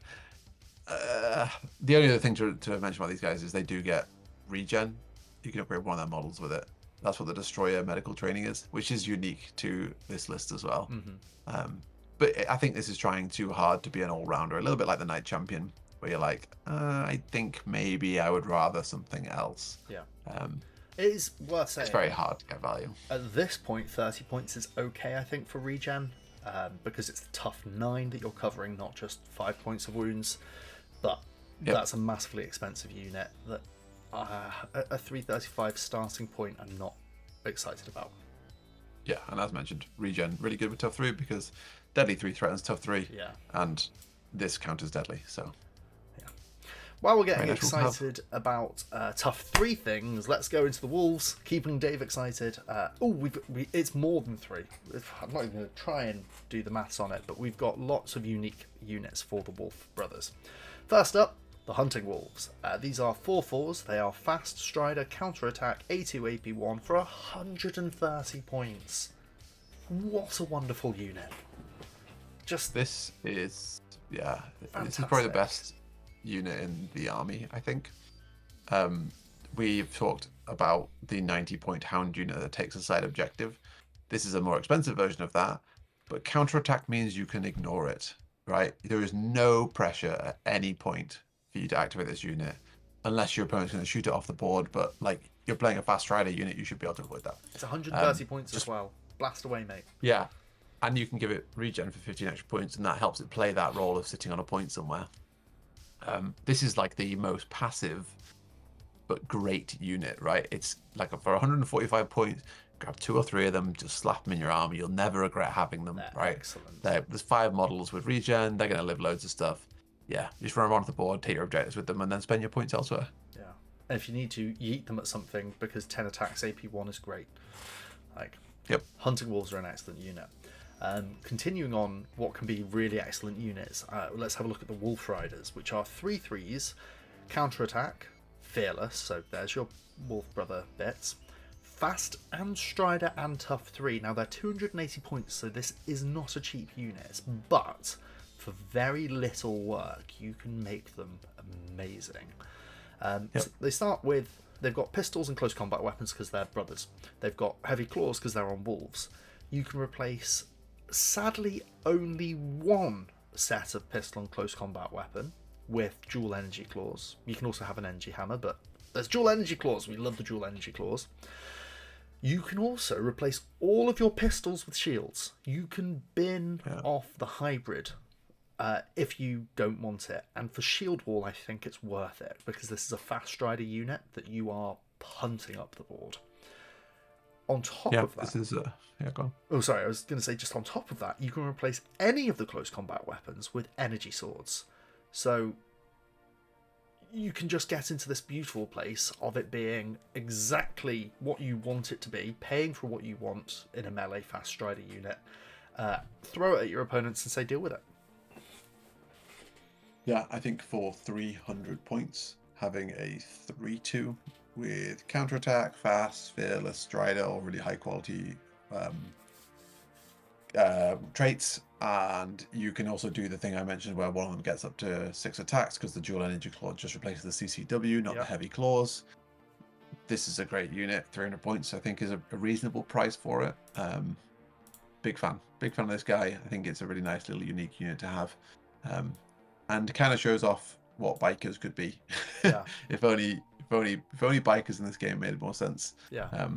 The only other thing to mention about these guys is they do get regen. You can upgrade one of their models with it. That's what the Destroyer medical training is, which is unique to this list as well. Mm-hmm. But I think this is trying too hard to be an all-rounder, a little bit like the Night Champion, where you're like, I think maybe I would rather something else. Yeah. It is worth saying. It's very hard to get value. At this point, 30 points is okay, I think, for regen, because it's the tough 9 that you're covering, not just 5 points of wounds. But that's a massively expensive unit that a 335 starting point I'm not excited about. Yeah, and as mentioned, regen really good with tough 3 because deadly 3 threatens tough 3. Yeah. And this counters deadly, so. Yeah. While we're getting excited about tough 3 things, let's go into the wolves, keeping Dave excited. It's more than 3. I'm not even going to try and do the maths on it, but we've got lots of unique units for the Wolf Brothers. First up, the Hunting Wolves. These are 4/4s. They are fast, strider, counter-attack, A2, AP1 for 130 points. What a wonderful unit. This is probably the best unit in the army, I think. We've talked about the 90-point hound unit that takes a side objective. This is a more expensive version of that, but counter-attack means you can ignore it, right? There is no pressure at any point for you to activate this unit, unless your opponent's going to shoot it off the board, but like you're playing a fast strider unit, you should be able to avoid that. It's 130 points as well. Blast away, mate. Yeah. And you can give it regen for 15 extra points, and that helps it play that role of sitting on a point somewhere. This is like the most passive but great unit, right? It's like for 145 points, grab 2 or 3 of them, just slap them in your army. You'll never regret having them, right? Excellent. There's 5 models with regen. They're going to live loads of stuff. Yeah, just run around the board, take your objectives with them, and then spend your points elsewhere. Yeah. And if you need to, yeet them at something, because 10 attacks AP1 is great. Hunting Wolves are an excellent unit. Continuing on what can be really excellent units, let's have a look at the Wolf Riders, which are 3/3s, counter-attack, fearless, so there's your Wolf Brother bits, fast and strider and tough 3. Now they're 280 points, so this is not a cheap unit, but for very little work you can make them amazing. So they start with, they've got pistols and close combat weapons because they're brothers. They've got heavy claws because they're on wolves. You can replace sadly only one set of pistol and close combat weapon with dual energy claws. You can also have an energy hammer, but there's dual energy claws. We love the dual energy claws. You can also replace all of your pistols with shields. You can bin off the hybrid if you don't want it. And for shield wall, I think it's worth it because this is a fast strider unit that you are punting up the board. On top of that, this is go on. Oh, sorry, I was going to say just on top of that, you can replace any of the close combat weapons with energy swords. So you can just get into this beautiful place of it being exactly what you want it to be, paying for what you want in a melee fast strider unit, throw it at your opponents and say, deal with it. Yeah, I think for 300 points, having a 3-2 with counterattack, fast, fearless, strider, or really high quality traits, and you can also do the thing I mentioned where one of them gets up to 6 attacks because the dual energy claw just replaces the CCW, not the heavy claws. This is a great unit. 300 points, I think, is a reasonable price for it. Big fan of this guy. I think it's a really nice little unique unit to have, and kind of shows off what bikers could be. Yeah. if only bikers in this game made more sense. Yeah.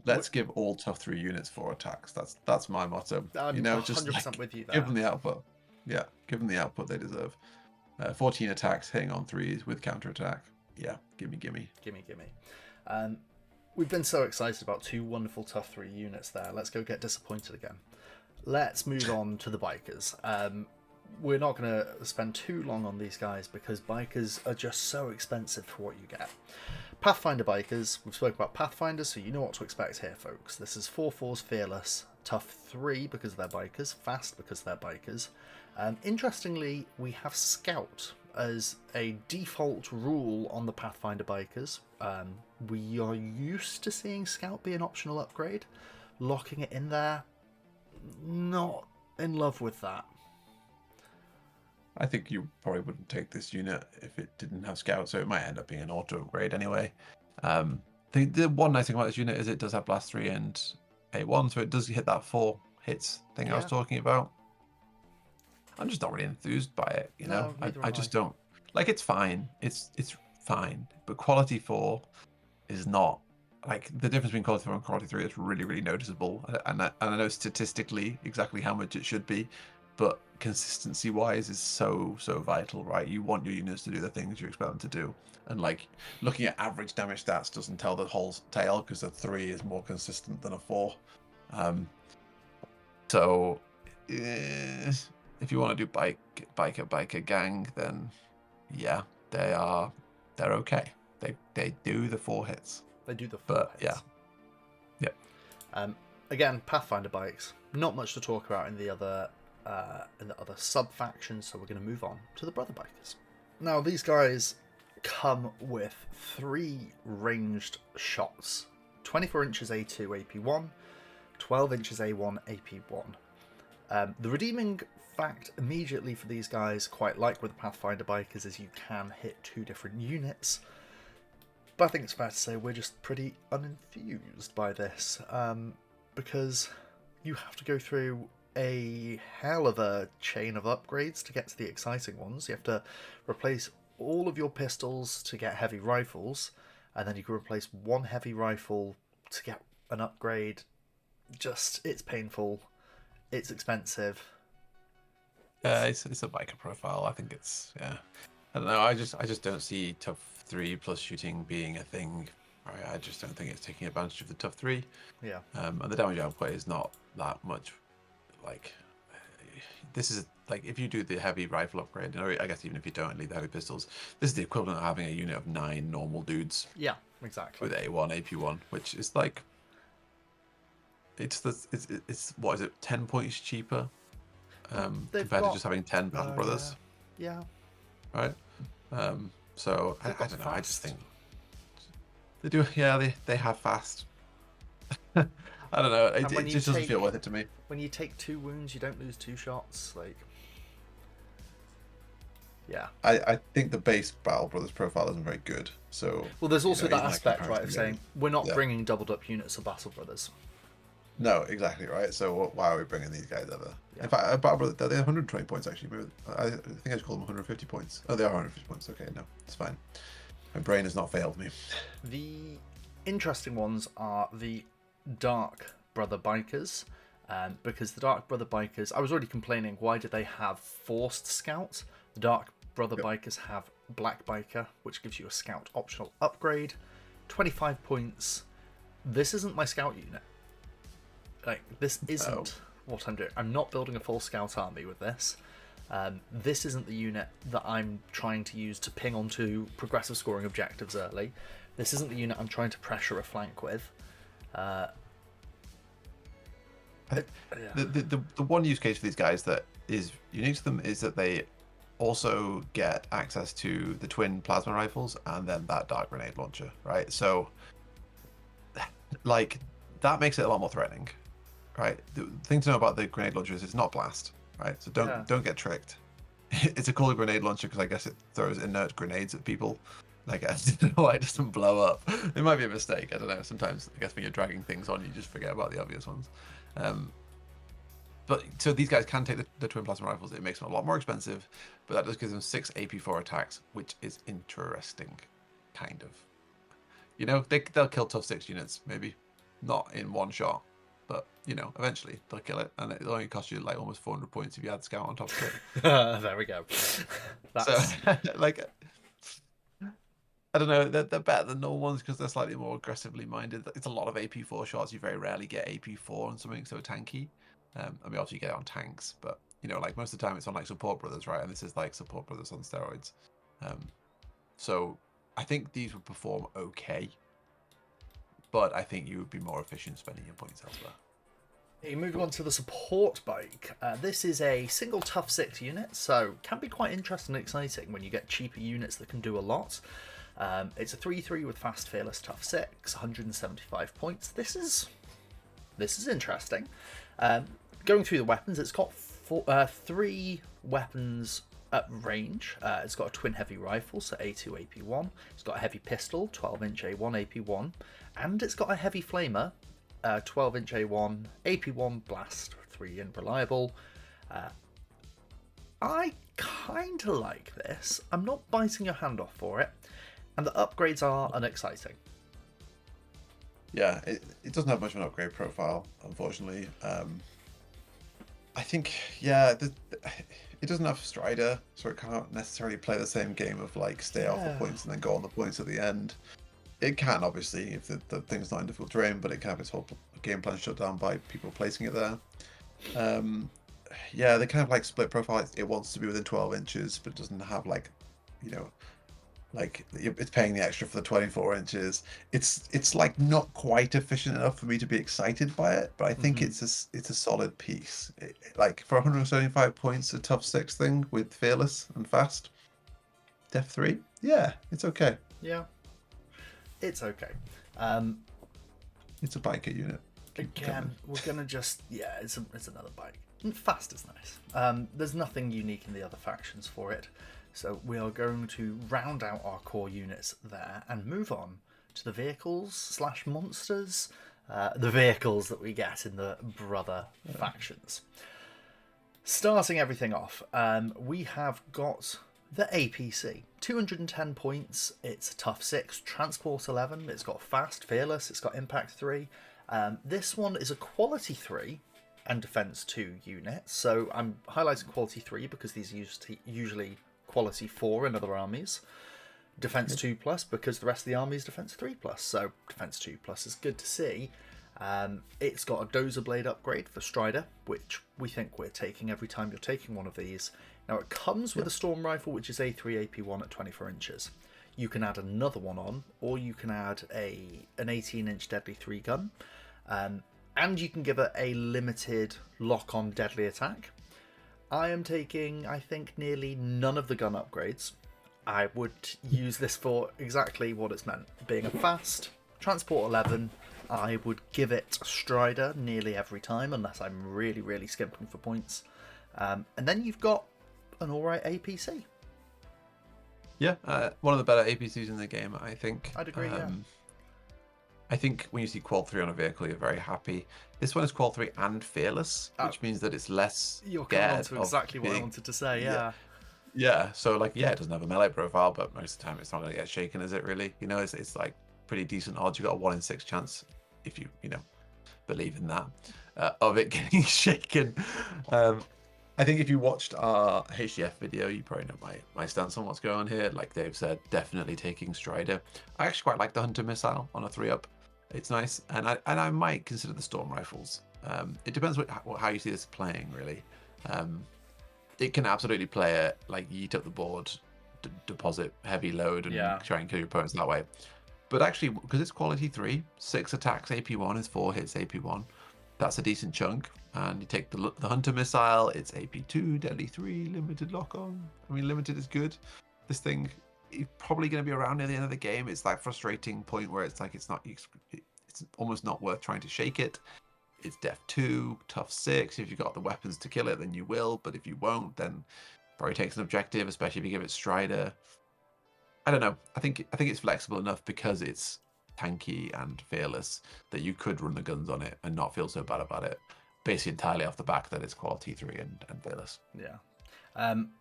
Let's give all tough 3 units 4 attacks. That's my motto. I'm just 100% with you there. give them the output. Yeah, give them the output they deserve. 14 attacks, hitting on 3s with counterattack. Yeah, gimme. We've been so excited about 2 wonderful tough 3 units there. Let's go get disappointed again. Let's move on to the bikers. We're not going to spend too long on these guys because bikers are just so expensive for what you get. Pathfinder Bikers, we've spoken about Pathfinders, so you know what to expect here, folks. This is 4/4s fearless, tough 3 because they're bikers, fast because they're bikers. Interestingly, we have Scout as a default rule on the Pathfinder Bikers. We are used to seeing Scout be an optional upgrade. Locking it in there, not in love with that. I think you probably wouldn't take this unit if it didn't have Scout, so it might end up being an auto upgrade anyway. The one nice thing about this unit is it does have Blast 3 and A1, so it does hit that 4 hits thing I was talking about. I'm just not really enthused by it, you know. I just don't like. It's fine. It's fine, but quality 4 is not. Like, the difference between quality 4 and quality 3 is really, really noticeable, and I know statistically exactly how much it should be, but consistency wise is so vital, right? You want your units to do the things you expect them to do, and like looking at average damage stats doesn't tell the whole tale because a 3 is more consistent than a 4. So if you want to do biker gang, then yeah, they're okay. They do the 4 hits. They do the 4 hits. Yeah. Again, Pathfinder bikes. Not much to talk about in the other sub-factions, so we're going to move on to the Brother Bikers. Now, these guys come with 3 ranged shots. 24 inches A2 AP1, 12 inches A1 AP1. The redeeming fact immediately for these guys, quite like with the Pathfinder Bikers, is you can hit 2 different units. But I think it's fair to say we're just pretty unenthused by this, because you have to go through a hell of a chain of upgrades to get to the exciting ones. You have to replace all of your pistols to get heavy rifles, and then you can replace 1 heavy rifle to get an upgrade. It's painful. It's expensive. It's a biker profile. I think it's I don't know. I just don't see tough 3 plus shooting being a thing. I just don't think it's taking advantage of the tough 3. Yeah. And the damage output is not that much. Like, this is like if you do the heavy rifle upgrade, or I guess even if you don't leave the heavy pistols, this is the equivalent of having a unit of 9 normal dudes. Yeah, exactly. With A1, AP1, which is like it's what is it, 10 points cheaper compared to just having 10 Battle Brothers. Yeah. Right. So I don't know. I just think they do. Yeah, they have fast. I don't know. It just doesn't feel worth it to me. When you take 2 wounds, you don't lose 2 shots. Like, yeah. I think the base Battle Brothers profile isn't very good. So well, there's also that aspect, right, of saying we're not bringing doubled up units of Battle Brothers. No, exactly right. So why are we bringing these guys over? Yeah. In fact, Barbara, they're 120 points actually. Maybe, I think I should call them 150 points. Oh, they are 150 points. Okay, no, it's fine. My brain has not failed me. The interesting ones are the Dark Brother Bikers, because the Dark Brother Bikers, I was already complaining, why do they have Forced Scout? The Dark Brother Yep. Bikers have Black Biker, which gives you a Scout optional upgrade, 25 points. This isn't my Scout unit. Like, this isn't what I'm doing. I'm not building a full Scout army with this. This isn't the unit that I'm trying to use to ping onto progressive scoring objectives early. This isn't the unit I'm trying to pressure a flank with. The one use case for these guys that is unique to them is that they also get access to the twin plasma rifles and then that dark grenade launcher, right? So, like, that makes it a lot more threatening, right? The thing to know about the grenade launcher is it's not blast, right? So don't get tricked. It's a cooler grenade launcher because I guess it throws inert grenades at people. Like, I don't know why it doesn't blow up. It might be a mistake. I don't know. Sometimes, I guess, when you're dragging things on, you just forget about the obvious ones. But so these guys can take the twin plasma rifles. It makes them a lot more expensive, but that just gives them 6 AP4 attacks, which is interesting, kind of. You know, they'll kill tough 6 units, maybe. Not in one shot, but, you know, eventually they'll kill it. And it'll only cost you, like, almost 400 points if you add Scout on top of it. There we go. So, like, I don't know, they're better than normal ones because they're slightly more aggressively minded. It's a lot of AP4 shots. You very rarely get AP4 on something so tanky. I mean, obviously you get it on tanks, but, you know, like, most of the time it's on, like, Support Brothers, right? And this is, like, Support Brothers on steroids. So I think these would perform okay, but I think you would be more efficient spending your points elsewhere. Moving on to the support bike. This is a single tough 6 unit, so can be quite interesting and exciting when you get cheaper units that can do a lot. It's a 3/3 with fast, fearless, tough 6, 175 points. This is interesting. Going through the weapons, it's got 3 weapons at range. It's got a twin heavy rifle, so A2, AP1. It's got a heavy pistol, 12-inch A1, AP1, and it's got a heavy flamer, 12-inch A1, AP1 blast, 3 in reliable. I kind of like this. I'm not biting your hand off for it, and the upgrades are unexciting. Yeah, it doesn't have much of an upgrade profile, unfortunately. I think, yeah, it doesn't have Strider, so it can't necessarily play the same game of, like, stay off the points and then go on the points at the end. It can, obviously, if the thing's not in difficult terrain, but it can have its whole game plan shut down by people placing it there. Yeah, they kind of, like, split profile. It wants to be within 12 inches, but it doesn't have, like, you know, like, it's paying the extra for the 24 inches. It's like not quite efficient enough for me to be excited by it, but I think it's a solid piece. Like, for 175 points, a tough 6 thing with fearless and fast, def 3, yeah, it's okay. Yeah, it's okay. It's a biker unit. Again, we're gonna just it's another bike. Fast is nice. There's nothing unique in the other factions for it. So we are going to round out our core units there and move on to the vehicles/monsters, the vehicles that we get in the brother factions. Starting everything off, we have got the APC. 210 points, it's a tough 6, transport 11, it's got fast, fearless, it's got impact 3. This one is a quality 3 and defense 2 unit, so I'm highlighting quality 3 because these are usually quality 4 in other armies. Defense 2+ because the rest of the army is defense 3+, so defense 2+ is good to see. It's got a dozer blade upgrade for Strider, which we think we're taking every time you're taking one of these. Now it comes with a storm rifle, which is A3 AP1 at 24 inches. You can add another one on, or you can add an 18-inch deadly 3 gun, and you can give it a limited lock-on deadly attack. I am taking, I think, nearly none of the gun upgrades. I would use this for exactly what it's meant. Being a fast, transport 11, I would give it Strider nearly every time, unless I'm really, really skimping for points. And then you've got an alright APC. Yeah, one of the better APCs in the game, I think. I'd agree, yeah. I think when you see Qual 3 on a vehicle, you're very happy. This one is Qual 3 and Fearless, which means that it's less You're coming on scared to of exactly what I being... wanted to say, Yeah. yeah. Yeah, so like, yeah, it doesn't have a melee profile, but most of the time it's not going to get shaken, is it really? You know, it's like pretty decent odds. You've got a 1 in 6 chance, if you believe in that, of it getting shaken. I think if you watched our HDF video, you probably know my stance on what's going on here. Like Dave said, definitely taking Strider. I actually quite like the Hunter Missile on a 3-up. It's nice, and I might consider the Storm Rifles. It depends how you see this playing, really. It can absolutely play it like yeet up the board, deposit heavy load, and try and kill your opponents that way. But actually, because it's quality 3, 6 attacks AP1 is 4 hits AP1. That's a decent chunk. And you take the Hunter Missile, it's AP2, Deadly 3, limited lock-on. I mean, limited is good. This thing is probably going to be around near the end of the game. It's that frustrating point where it's like it's almost not worth trying to shake it. It's Def 2, Tough 6. If you've got the weapons to kill it, then you will. But if you won't, then probably takes an objective, especially if you give it Strider. I don't know. I think it's flexible enough because it's tanky and fearless that you could run the guns on it and not feel so bad about it. Basically entirely off the back that it's quality 3 and fearless. Yeah.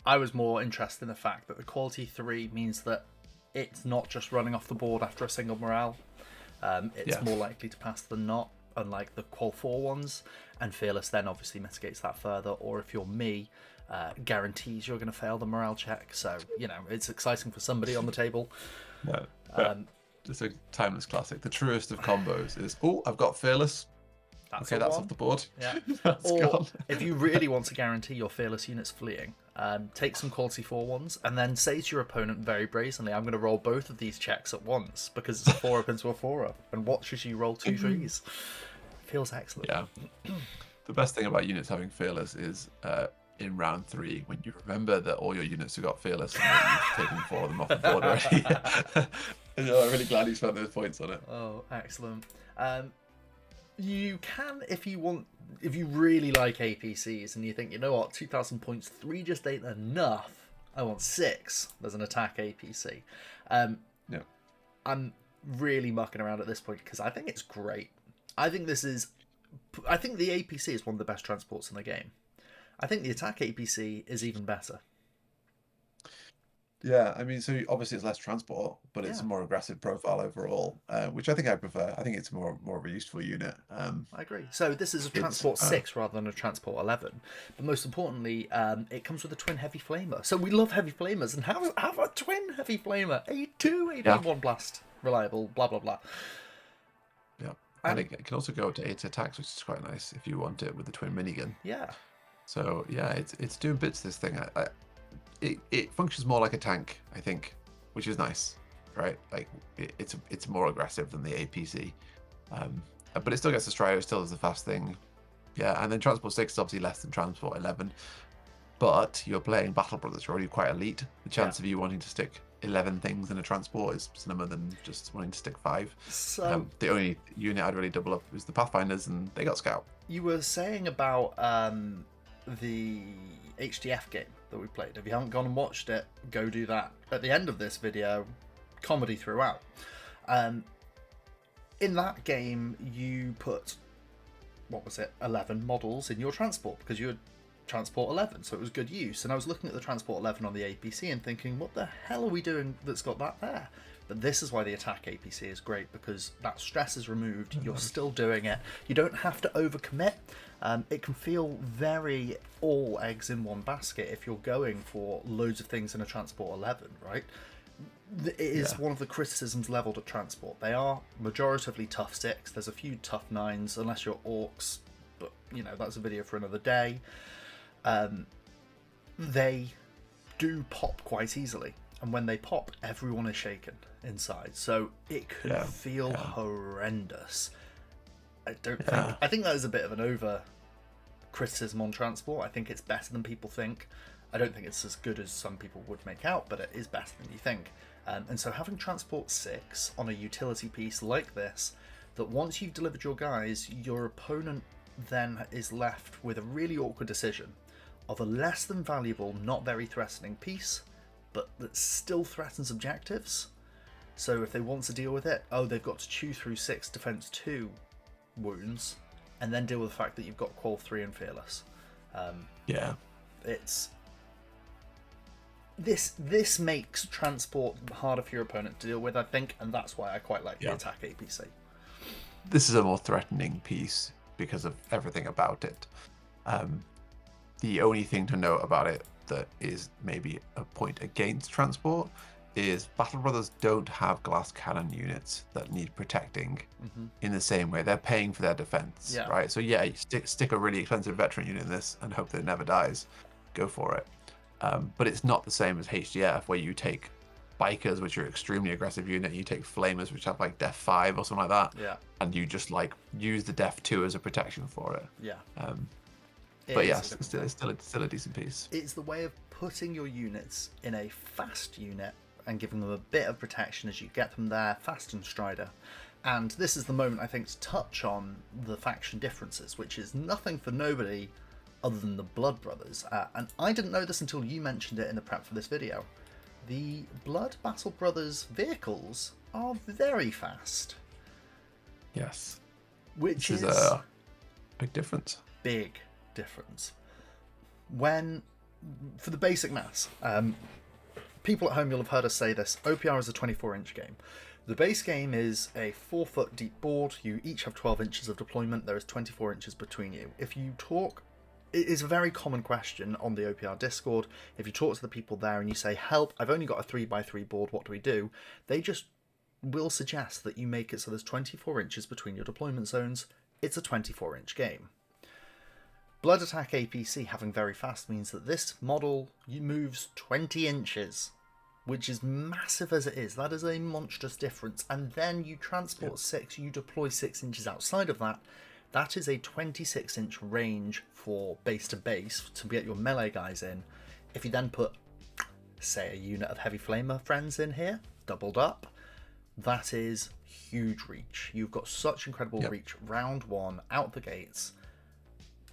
I was more interested in the fact that the quality 3 means that it's not just running off the board after a single morale. It's more likely to pass than not, unlike the qual 4 ones. And fearless then obviously mitigates that further, or if you're me, guarantees you're going to fail the morale check. So, it's exciting for somebody on the table. Yeah. It's a timeless classic. The truest of combos is, I've got fearless. That's off the board. Yeah. That's or gone. If you really want to guarantee your fearless units fleeing, take some quality 4 ones and then say to your opponent very brazenly, I'm going to roll both of these checks at once because it's a 4-up into a 4-up, and watch as you roll 2 3s. Feels excellent. Yeah. The best thing about units having fearless is in round 3 when you remember that all your units have got fearless and that you've taken 4 of them off the board already. And I'm really glad you spent those points on it. Oh, excellent. You can, if you really like APCs and you think, 2,000 points, 3 just ain't enough. I want 6. There's an attack APC. I'm really mucking around at this point because I think it's great. I think the APC is one of the best transports in the game. I think the attack APC is even better. Yeah, I mean, so obviously it's less transport, but it's a more aggressive profile overall, which I think I prefer. I think it's more of a useful unit. I agree. So this is a Transport 6 rather than a Transport 11. But most importantly, it comes with a twin heavy flamer. So we love heavy flamers, and have a twin heavy flamer. A2, AP1 blast, reliable, blah, blah, blah. Yeah, and it can also go to 8 attacks, which is quite nice if you want it with the twin minigun. Yeah. So yeah, it's doing bits, this thing. It functions more like a tank, I think, which is nice, right? Like it's more aggressive than the APC, but it still gets the Strider, still does the fast thing, yeah. And then Transport 6 is obviously less than Transport 11, but you're playing Battle Brothers, you're already quite elite. The chance of you wanting to stick 11 things in a transport is slimmer than just wanting to stick 5. So the only unit I'd really double up was the Pathfinders, and they got Scout. You were saying about the HDF game that we played. If you haven't gone and watched it, go do that. At the end of this video, comedy throughout. In that game, you put, 11 models in your transport because you had Transport 11, so it was good use. And I was looking at the Transport 11 on the APC and thinking, what the hell are we doing that's got that there? But this is why the attack APC is great, because that stress is removed, you're still doing it, you don't have to overcommit. It can feel very all eggs in one basket if you're going for loads of things in a Transport 11, right? It is one of the criticisms levelled at Transport. They are majoritively tough 6, there's a few tough 9s, unless you're orcs, but that's a video for another day. They do pop quite easily. And when they pop, everyone is shaken inside. So it can feel horrendous. I think that is a bit of an over criticism on Transport. I think it's better than people think. I don't think it's as good as some people would make out, but it is better than you think. And so having Transport 6 on a utility piece like this, that once you've delivered your guys, your opponent then is left with a really awkward decision of a less than valuable, not very threatening piece, but that still threatens objectives. So if they want to deal with it, they've got to chew through 6 defense 2 wounds, and then deal with the fact that you've got Qual 3 and Fearless. Yeah. It's this makes transport harder for your opponent to deal with, I think, and that's why I quite like the attack APC. This is a more threatening piece because of everything about it. The only thing to note about it that is maybe a point against transport is Battle Brothers don't have glass cannon units that need protecting in the same way. They're paying for their defense, right? So yeah, you stick a really expensive veteran unit in this and hope that it never dies. Go for it. But it's not the same as HDF, where you take Bikers, which are an extremely aggressive unit, you take Flamers, which have like Def 5 or something like that, and you just like use the Def 2 as a protection for it. But yes, it's still a decent piece. It's the way of putting your units in a fast unit and giving them a bit of protection as you get them there, fast and Strider. And this is the moment, I think, to touch on the faction differences, which is nothing for nobody other than the Blood Brothers. And I didn't know this until you mentioned it in the prep for this video. The Blood Battle Brothers vehicles are very fast. Yes. Which is a big difference. Big difference. When, for the basic maths, people at home, you'll have heard us say this, OPR is a 24-inch game. The base game is a 4-foot deep board. You each have 12 inches of deployment. There is 24 inches between you. If you talk, it is a very common question on the OPR Discord. If you talk to the people there and you say, help, I've only got a 3x3 board, what do we do? They just will suggest that you make it so there's 24 inches between your deployment zones. It's a 24-inch game. Blood Attack APC having very fast means that this model moves 20 inches, which is massive as it is. That is a monstrous difference. And then you transport 6, you deploy 6 inches outside of that. That is a 26-inch range for base to base to get your melee guys in. If you then put, say, a unit of heavy flamer friends in here, doubled up, that is huge reach. You've got such incredible reach round one, out the gates,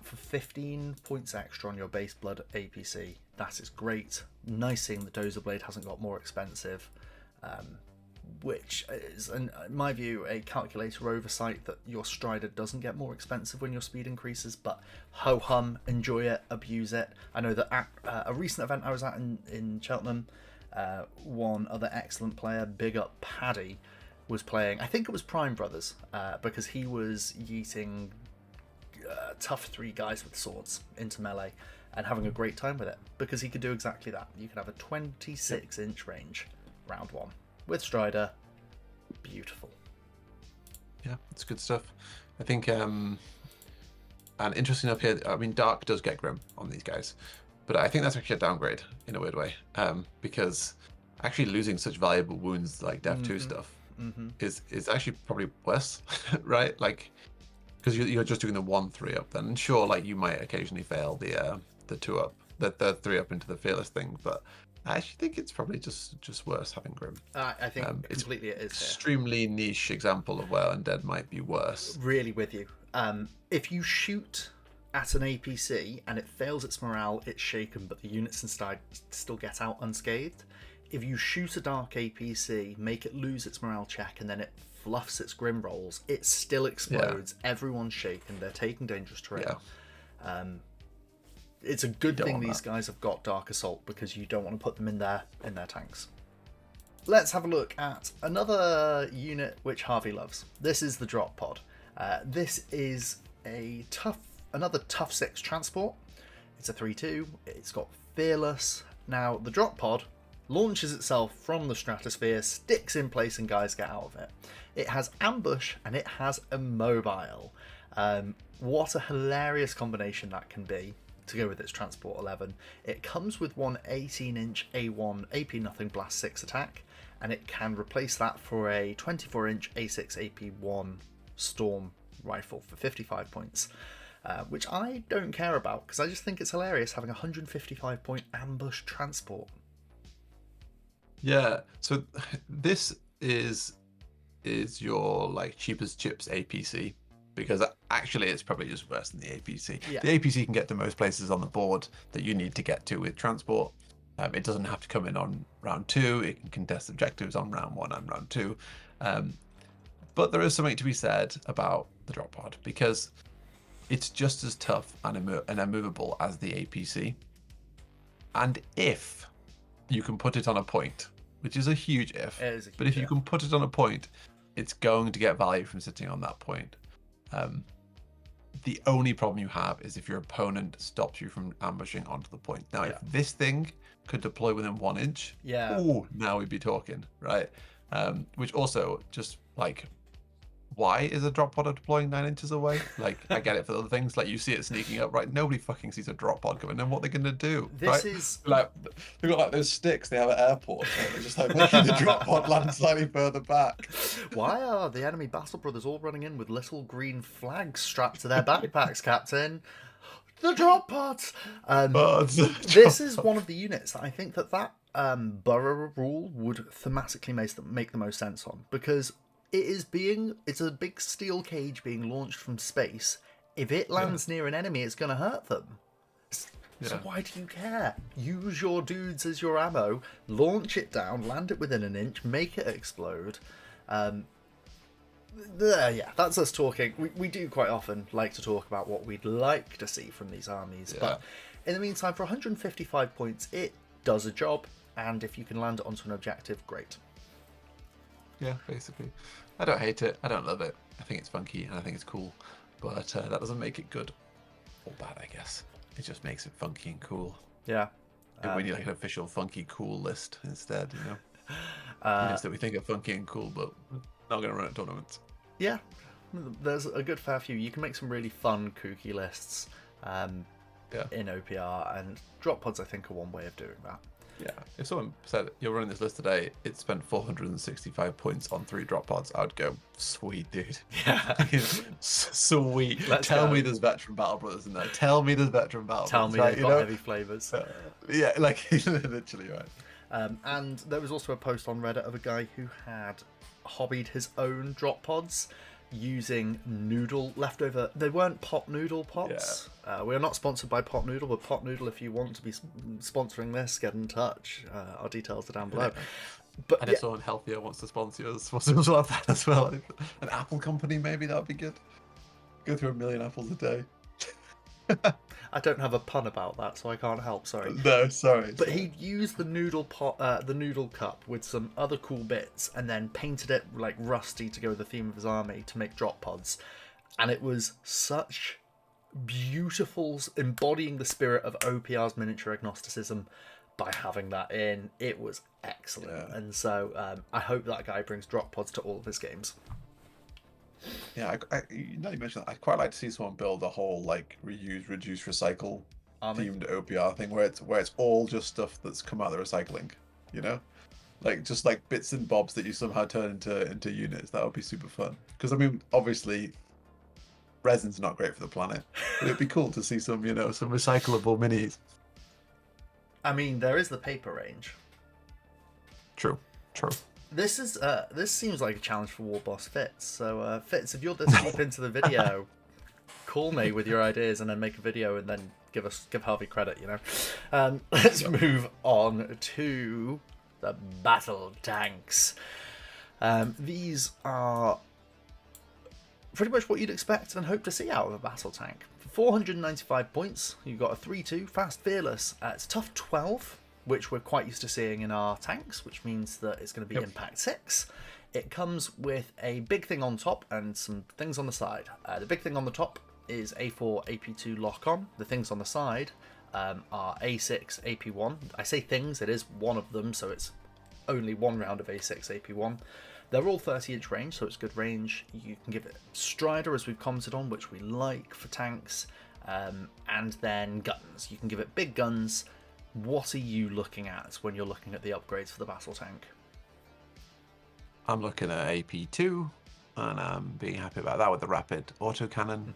for 15 points extra on your base Blood APC. That is great. Nice seeing the Dozer Blade hasn't got more expensive, which is, in my view, a calculator oversight that your Strider doesn't get more expensive when your speed increases, but ho-hum, enjoy it, abuse it. I know that at a recent event I was at in Cheltenham, one other excellent player, big up Paddy, was playing, I think it was Prime Brothers, because he was yeeting tough 3 guys with swords into melee and having a great time with it, because he could do exactly that. You can have a 26-inch range round one with Strider. Beautiful. Yeah, it's good stuff. I think, and interesting enough here, I mean, Dark does get Grim on these guys, but I think that's actually a downgrade in a weird way, because actually losing such valuable wounds like Def 2 stuff is actually probably worse, right? Like, because you're just doing the 1-3 up then. And sure, like you might occasionally fail the 2 up, the 3 up into the Fearless thing, but I actually think it's probably just worse having Grim. I think completely it is. Extremely niche example of where Undead might be worse. Really with you. If you shoot at an APC and it fails its morale, it's shaken, but the units inside still get out unscathed. If you shoot a Dark APC, make it lose its morale check, and then it fluffs its Grim rolls, it still explodes. Everyone's shaken. They're taking dangerous terrain. It's a good thing these guys have got Dark Assault, because you don't want to put them in their tanks. Let's have a look at another unit which Harvey loves. This is the Drop Pod. This is another tough 6 transport. It's a 3-2. It's got Fearless. Now the Drop Pod launches itself from the stratosphere, sticks in place, and guys get out of it. It has Ambush and it has Immobile. What a hilarious combination that can be to go with its Transport 11. It comes with one 18-inch A1 AP nothing Blast 6 attack, and it can replace that for a 24-inch A6 AP1 Storm rifle for 55 points, which I don't care about, because I just think it's hilarious having a 155-point Ambush Transport. Yeah, so this is your like cheapest chips APC, because actually it's probably just worse than the APC. The APC can get to most places on the board that you need to get to with transport. It doesn't have to come in on round 2. It can contest objectives on round 1 and round 2. But there is something to be said about the drop pod, because it's just as tough and immovable as the APC. And if you can put it on a point, which is a huge if, but if you can put it on a point, it's going to get value from sitting on that point. The only problem you have is if your opponent stops you from ambushing onto the point. Now, if this thing could deploy within 1 inch, ooh, now we'd be talking, right? Which also, just like, why is a drop pod deploying 9 inches away? Like, I get it for other things, like you see it sneaking up, right? Nobody fucking sees a drop pod coming. Then what they're gonna do? This is like, they've got like those sticks they have at airports. Right? They're just like making the drop pod land slightly further back. Why are the enemy Battle Brothers all running in with little green flags strapped to their backpacks, Captain? The drop pods. This is one of the units that I think that burrow rule would thematically make the most sense on, because it's a big steel cage being launched from space. If it lands near an enemy, it's going to hurt them. So why do you care? Use your dudes as your ammo, launch it down, land it within 1 inch, make it explode. That's us talking. We do quite often like to talk about what we'd like to see from these armies, but in the meantime, for 155 points, it does a job, and if you can land it onto an objective, great. Yeah, basically. I don't hate it. I don't love it. I think it's funky and I think it's cool, but that doesn't make it good or bad, I guess. It just makes it funky and cool. Yeah. We need like an official funky cool list instead, you know? Units that we think are funky and cool, but not going to run at tournaments. Yeah. There's a good fair few. You can make some really fun, kooky lists in OPR, and drop pods, I think, are one way of doing that. Yeah, if someone said you're running this list today, it spent 465 points on 3 drop pods, I would go, sweet dude. Yeah. Sweet. Tell me there's veteran battle brothers in there. Tell me there's veteran battle Tell brothers. me they've got heavy flavors. Yeah, like literally, right. And there was also a post on Reddit of a guy who had hobbied his own drop pods using leftover. They weren't pot noodle pots. We are not sponsored by pot noodle, but pot noodle, if you want to be sponsoring this, get in touch. Our details are down below. But and if someone healthier wants to sponsor us, we'll have that as well. An apple company, maybe, that would be good. Go through 1 million apples a day. I don't have a pun about that, so I can't help. Sorry. No, sorry. But he used the noodle cup with some other cool bits, and then painted it like rusty to go with the theme of his army to make drop pods, and it was such beautiful, embodying the spirit of OPR's miniature agnosticism by having that in. It was excellent, and so I hope that guy brings drop pods to all of his games. Yeah, you mentioned that. I'd quite like to see someone build a whole like reuse, reduce, recycle themed OPR thing where it's all just stuff that's come out of the recycling, you know, like just like bits and bobs that you somehow turn into units. That would be super fun. Because I mean, obviously, resin's not great for the planet, but it'd be cool to see some recyclable minis. I mean, there is the paper range. True. This seems like a challenge for War Boss Fitz. So Fitz, if you're this deep into the video, call me with your ideas and then make a video and then give Harvey credit, you know. Let's move on to the battle tanks. These are pretty much what you'd expect and hope to see out of a battle tank. For 495 points, you've got a 3-2 fast fearless. It's tough 12. Which we're quite used to seeing in our tanks, which means that it's going to be Impact 6. It comes with a big thing on top and some things on the side. The big thing on the top is A4, AP2 lock-on. The things on the side are A6, AP1. I say things, it is one of them, so it's only one round of A6, AP1. They're all 30-inch range, so it's good range. You can give it Strider, as we've commented on, which we like for tanks, and then guns. You can give it big guns. What are you looking at when you're looking at the upgrades for the battle tank? I'm looking at AP2, and I'm being happy about that with the rapid autocannon.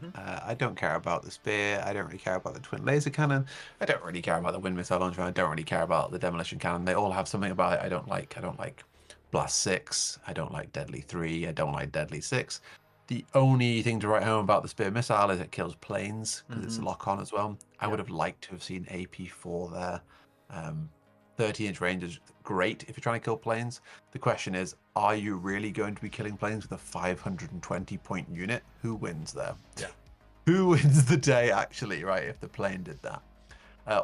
I don't care about the spear. I don't really care about the twin laser cannon. I don't really care about the wind missile launcher. I don't really care about the demolition cannon. They all have something about it I don't like. I don't like Blast 6. I don't like Deadly 3. I don't like Deadly 6. The only thing to write home about the spear missile is it kills planes because it's a lock-on as well. I would have liked to have seen AP4 there. 30-inch range is great if you're trying to kill planes. The question is, are you really going to be killing planes with a 520-point unit? Who wins there? Yeah. Who wins the day, actually, right, if the plane did that?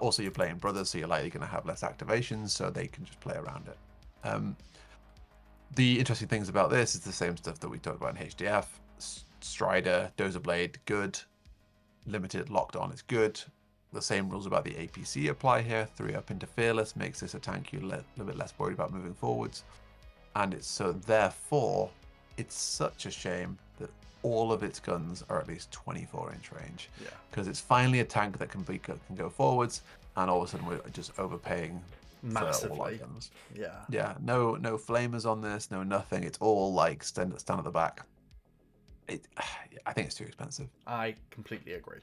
Also, you're playing Brothers, so you're likely going to have less activations, so they can just play around it. The interesting things about this is the same stuff that we talked about in HDF. Strider, Dozer Blade, good. Limited locked on is good. The same rules about the APC apply here. 3 up into Fearless makes this a tank you're a little bit less worried about moving forwards. And it's so therefore, it's such a shame that all of its guns are at least 24-inch range. Yeah. Because it's finally a tank that can go forwards, and all of a sudden we're just overpaying Massively. for all our guns. Yeah. Yeah. No flamers on this. No nothing. It's all like stand at the back. I think it's too expensive. I completely agree.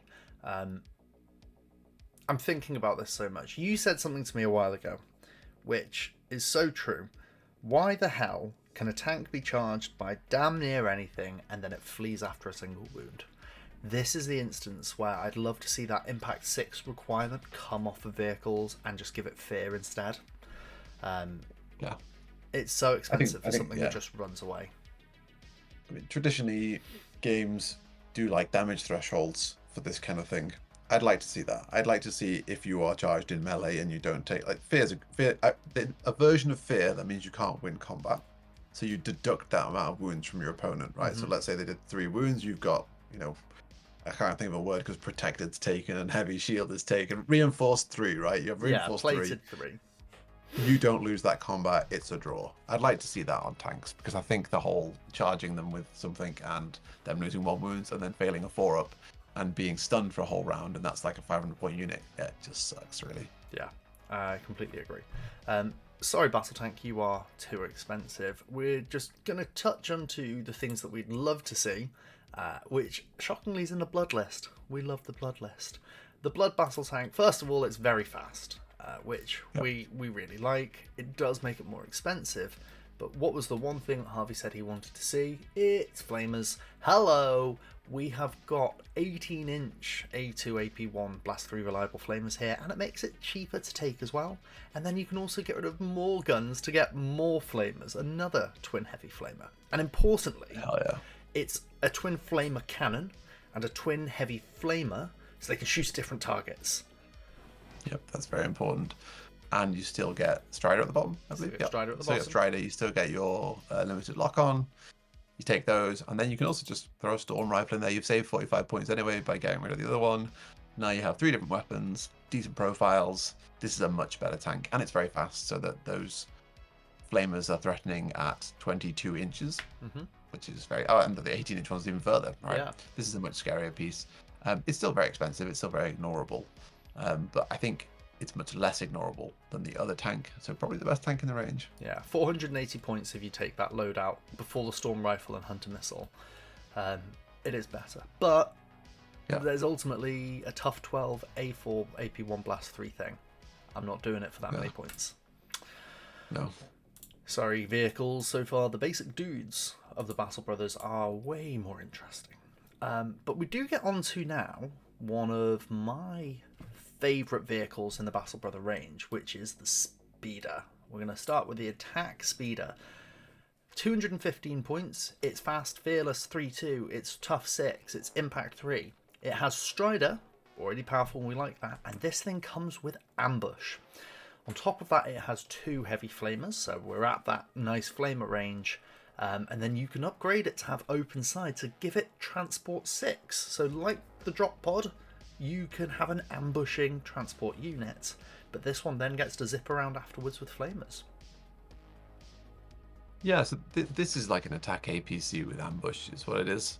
I'm thinking about this so much. You said something to me a while ago, which is so true. Why the hell can a tank be charged by damn near anything and then it flees after a single wound? This is the instance where I'd love to see that Impact 6 requirement come off of vehicles and just give it fear instead. Yeah. It's so expensive for something that just runs away. I mean, traditionally, games do like damage thresholds for this kind of thing. I'd like to see that. I'd like to see if you are charged in melee and you don't take a version of fear that means you can't win combat. So you deduct that amount of wounds from your opponent, right? So let's say they did 3 wounds. You've got, I can't think of a word because protected's taken and heavy shield is taken. Reinforced 3, right? You have reinforced plated 3. You don't lose that combat, it's a draw. I'd like to see that on tanks because I think the whole charging them with something and them losing 1 wound and then failing a 4-up and being stunned for a whole round, and that's like a 500-point unit. Yeah, it just sucks, really. Yeah, I completely agree. Sorry, Battle Tank, you are too expensive. We're just going to touch onto the things that we'd love to see, which shockingly is in the Blood list. We love the Blood list. The Blood Battle Tank, first of all, it's very fast. Which we really like. It does make it more expensive, but what was the one thing that Harvey said he wanted to see? It's flamers. Hello! We have got 18-inch A2 AP1 Blast 3 reliable flamers here, and it makes it cheaper to take as well. And then you can also get rid of more guns to get more flamers, another twin heavy flamer. And importantly, it's a twin flamer cannon and a twin heavy flamer, so they can shoot at different targets. Yep, that's very important. And you still get Strider at the bottom, I believe. Strider at the bottom. bottom. Strider, you still get your limited lock on. You take those, and then you can also just throw a Storm Rifle in there. You've saved 45 points anyway by getting rid of the other one. Now you have 3 different weapons, decent profiles. This is a much better tank, and it's very fast, so that those flamers are threatening at 22 inches, which is very... Oh, and the 18-inch one's even further, right? Yeah. This is a much scarier piece. It's still very expensive. It's still very ignorable. But I think it's much less ignorable than the other tank, so probably the best tank in the range. Yeah, 480 points if you take that loadout before the Storm Rifle and Hunter Missile. It is better, but there's ultimately a tough 12 A4 AP1 Blast 3 thing. I'm not doing it for that many points. No. Sorry, vehicles. So far, the basic dudes of the Battle Brothers are way more interesting. But we do get on to now one of my favourite vehicles in the Battle Brother range, which is the Speeder. We're going to start with the Attack Speeder. 215 points, it's fast, fearless 3-2, it's tough 6, it's impact 3. It has Strider, already powerful, we like that, and this thing comes with Ambush. On top of that, it has 2 heavy flamers, so we're at that nice flamer range. And then you can upgrade it to have open side to give it transport 6. So like the drop pod, you can have an ambushing transport unit, but this one then gets to zip around afterwards with flamers. Yeah, so this is like an attack APC with ambush is what it is.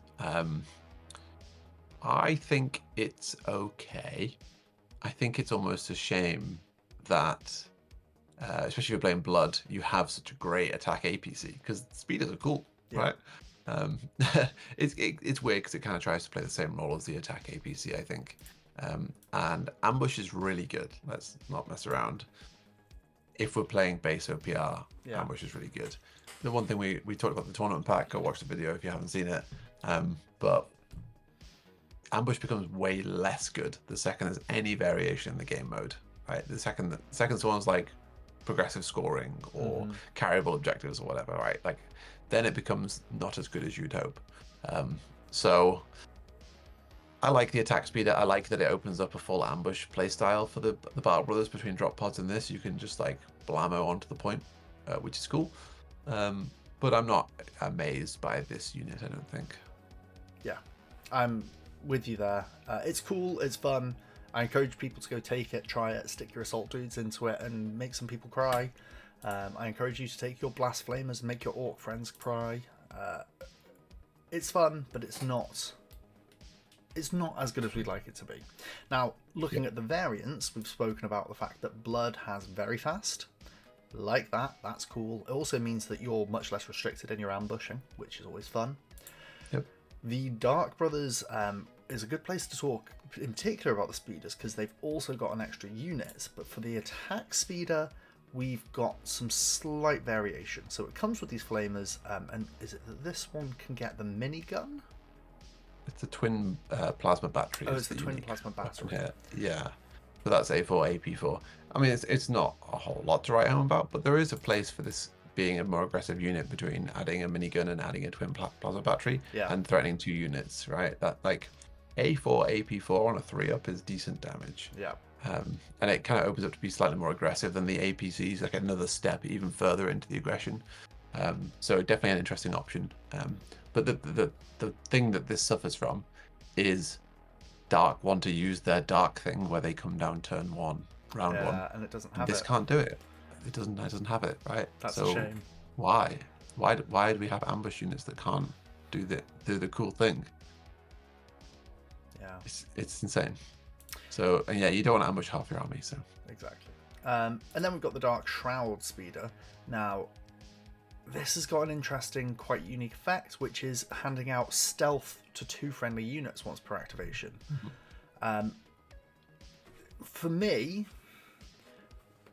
I think it's okay. I think it's almost a shame that, especially if you're playing Blood, you have such a great attack APC, because speeders are cool, right? It's weird because it kind of tries to play the same role as the attack APC, I think. And ambush is really good. Let's not mess around. If we're playing base OPR, ambush is really good. The one thing we talked about the tournament pack, go watch the video if you haven't seen it. But ambush becomes way less good the second there's any variation in the game mode, right? The second someone's like, progressive scoring or carryable objectives or whatever, right? Like, then it becomes not as good as you'd hope. So I like the attack speeder. I like that it opens up a full ambush playstyle for the Battle Brothers between drop pods and this. You can just like blammo onto the point, which is cool. But I'm not amazed by this unit, I don't think. Yeah, I'm with you there. It's cool, it's fun. I encourage people to go take it, try it, stick your assault dudes into it and make some people cry. I encourage you to take your blast flamers and make your orc friends cry. It's fun, but it's not as good as we'd like it to be. Now, looking at the variants, we've spoken about the fact that Blood has very fast. Like that, that's cool. It also means that you're much less restricted in your ambushing, which is always fun. Yep. The Dark Brothers is a good place to talk in particular about the speeders, because they've also got an extra unit. But for the attack speeder, we've got some slight variation. So it comes with these flamers, and is it that this one can get the minigun? It's the twin plasma battery. Oh, it's the twin plasma battery. Yeah. So that's A4, AP4. I mean, it's not a whole lot to write home about, but there is a place for this being a more aggressive unit between adding a minigun and adding a twin plasma battery and threatening 2 units, right? That like A4, AP4 on a 3-up is decent damage. Yeah. And it kind of opens up to be slightly more aggressive than the APCs, like another step even further into the aggression. So definitely an interesting option. But the thing that this suffers from is Dark want to use their Dark thing where they come down turn 1, round 1. Yeah, and it doesn't have this can't do it. It doesn't have it, right? That's so a shame. Why do we have ambush units that can't do the cool thing? Yeah. It's insane. So, and yeah, you don't want to ambush half your army, so. Exactly. And then we've got the Dark Shroud speeder. Now, this has got an interesting, quite unique effect, which is handing out stealth to 2 friendly units once per activation. For me,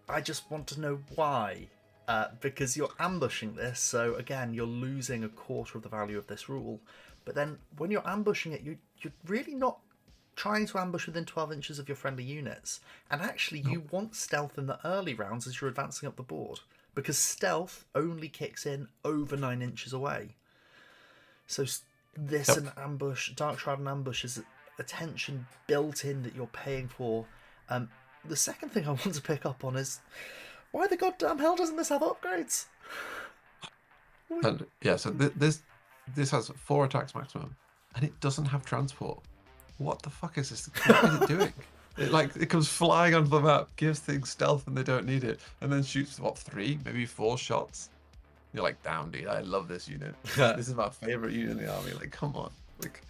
I just want to know why. Because you're ambushing this, so again, you're losing a quarter of the value of this rule. But then, when you're ambushing it, you're really not trying to ambush within 12 inches of your friendly units. And actually, you want stealth in the early rounds as you're advancing up the board, because stealth only kicks in over 9 inches away. So this and ambush, Dark Shroud and ambush is attention built in that you're paying for. The second thing I want to pick up on is, why the goddamn hell doesn't this have upgrades? And yeah, so this has 4 attacks maximum, and it doesn't have transport. What the fuck is this? What is it doing? It comes flying onto the map, gives things stealth when they don't need it, and then shoots 3, maybe 4 shots. You're like, damn, dude, I love this unit. This is my favorite unit in the army. Like, come on, like,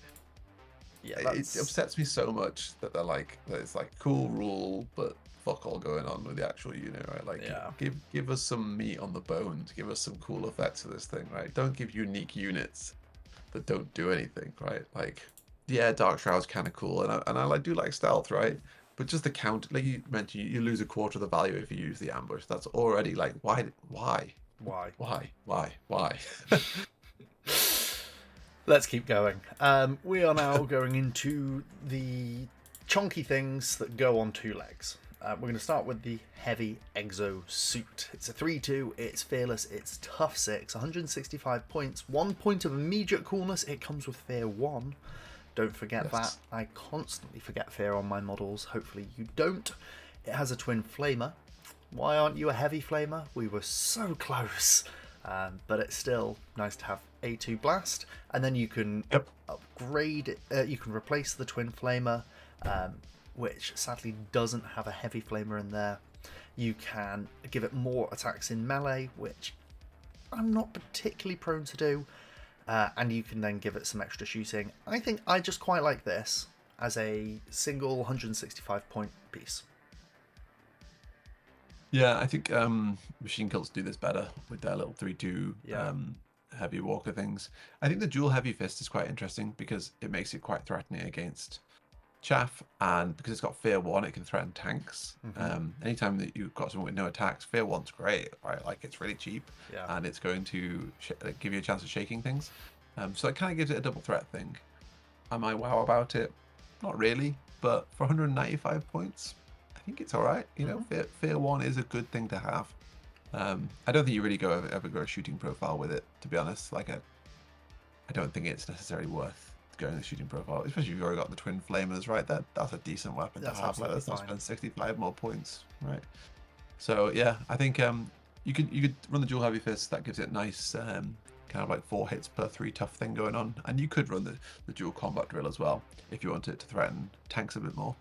yeah, it upsets me so much that that it's like cool rule, but fuck all going on with the actual unit, right? Like, give us some meat on the bones, give us some cool effects for this thing, right? Don't give unique units that don't do anything, right? Like, yeah, Dark Shroud's kind of cool, and I do like stealth, right? But just the count, like you mentioned, you lose a quarter of the value if you use the ambush. That's already like, why? Let's keep going. We are now going into the chunky things that go on 2 legs. We're going to start with the heavy Exo-Suit. It's a 3/2, it's fearless, it's tough 6, 165 points, 1 point of immediate coolness. It comes with fear 1. Don't forget that. I constantly forget fear on my models. Hopefully you don't. It has a twin flamer. Why aren't you a heavy flamer? We were so close. But it's still nice to have A2 blast. And then you can upgrade, you can replace the twin flamer, which sadly doesn't have a heavy flamer in there. You can give it more attacks in melee, which I'm not particularly prone to do. And you can then give it some extra shooting. I think I just quite like this as a single 165 point piece. Yeah, I think machine cults do this better with their little 3/2 heavy walker things. I think the dual heavy fist is quite interesting because it makes it quite threatening against chaff, and because it's got fear 1, it can threaten tanks. Anytime that you've got someone with no attacks, fear 1's great, right? Like, it's really cheap, and it's going to give you a chance of shaking things. So it kind of gives it a double threat thing. Am I wow about it? Not really, but for 195 points, think it's all right. You know, fear 1 is a good thing to have. I don't think you really ever go a shooting profile with it, to be honest. Like, I don't think it's necessarily worth going the shooting profile, especially if you've already got the twin flamers, right? That's a decent weapon to have. Like, let's not spend 65 more points, right? So yeah, I think you could run the dual heavy fist. That gives it nice kind of like 4 hits per 3 tough thing going on, and you could run the dual combat drill as well if you wanted to threaten tanks a bit more.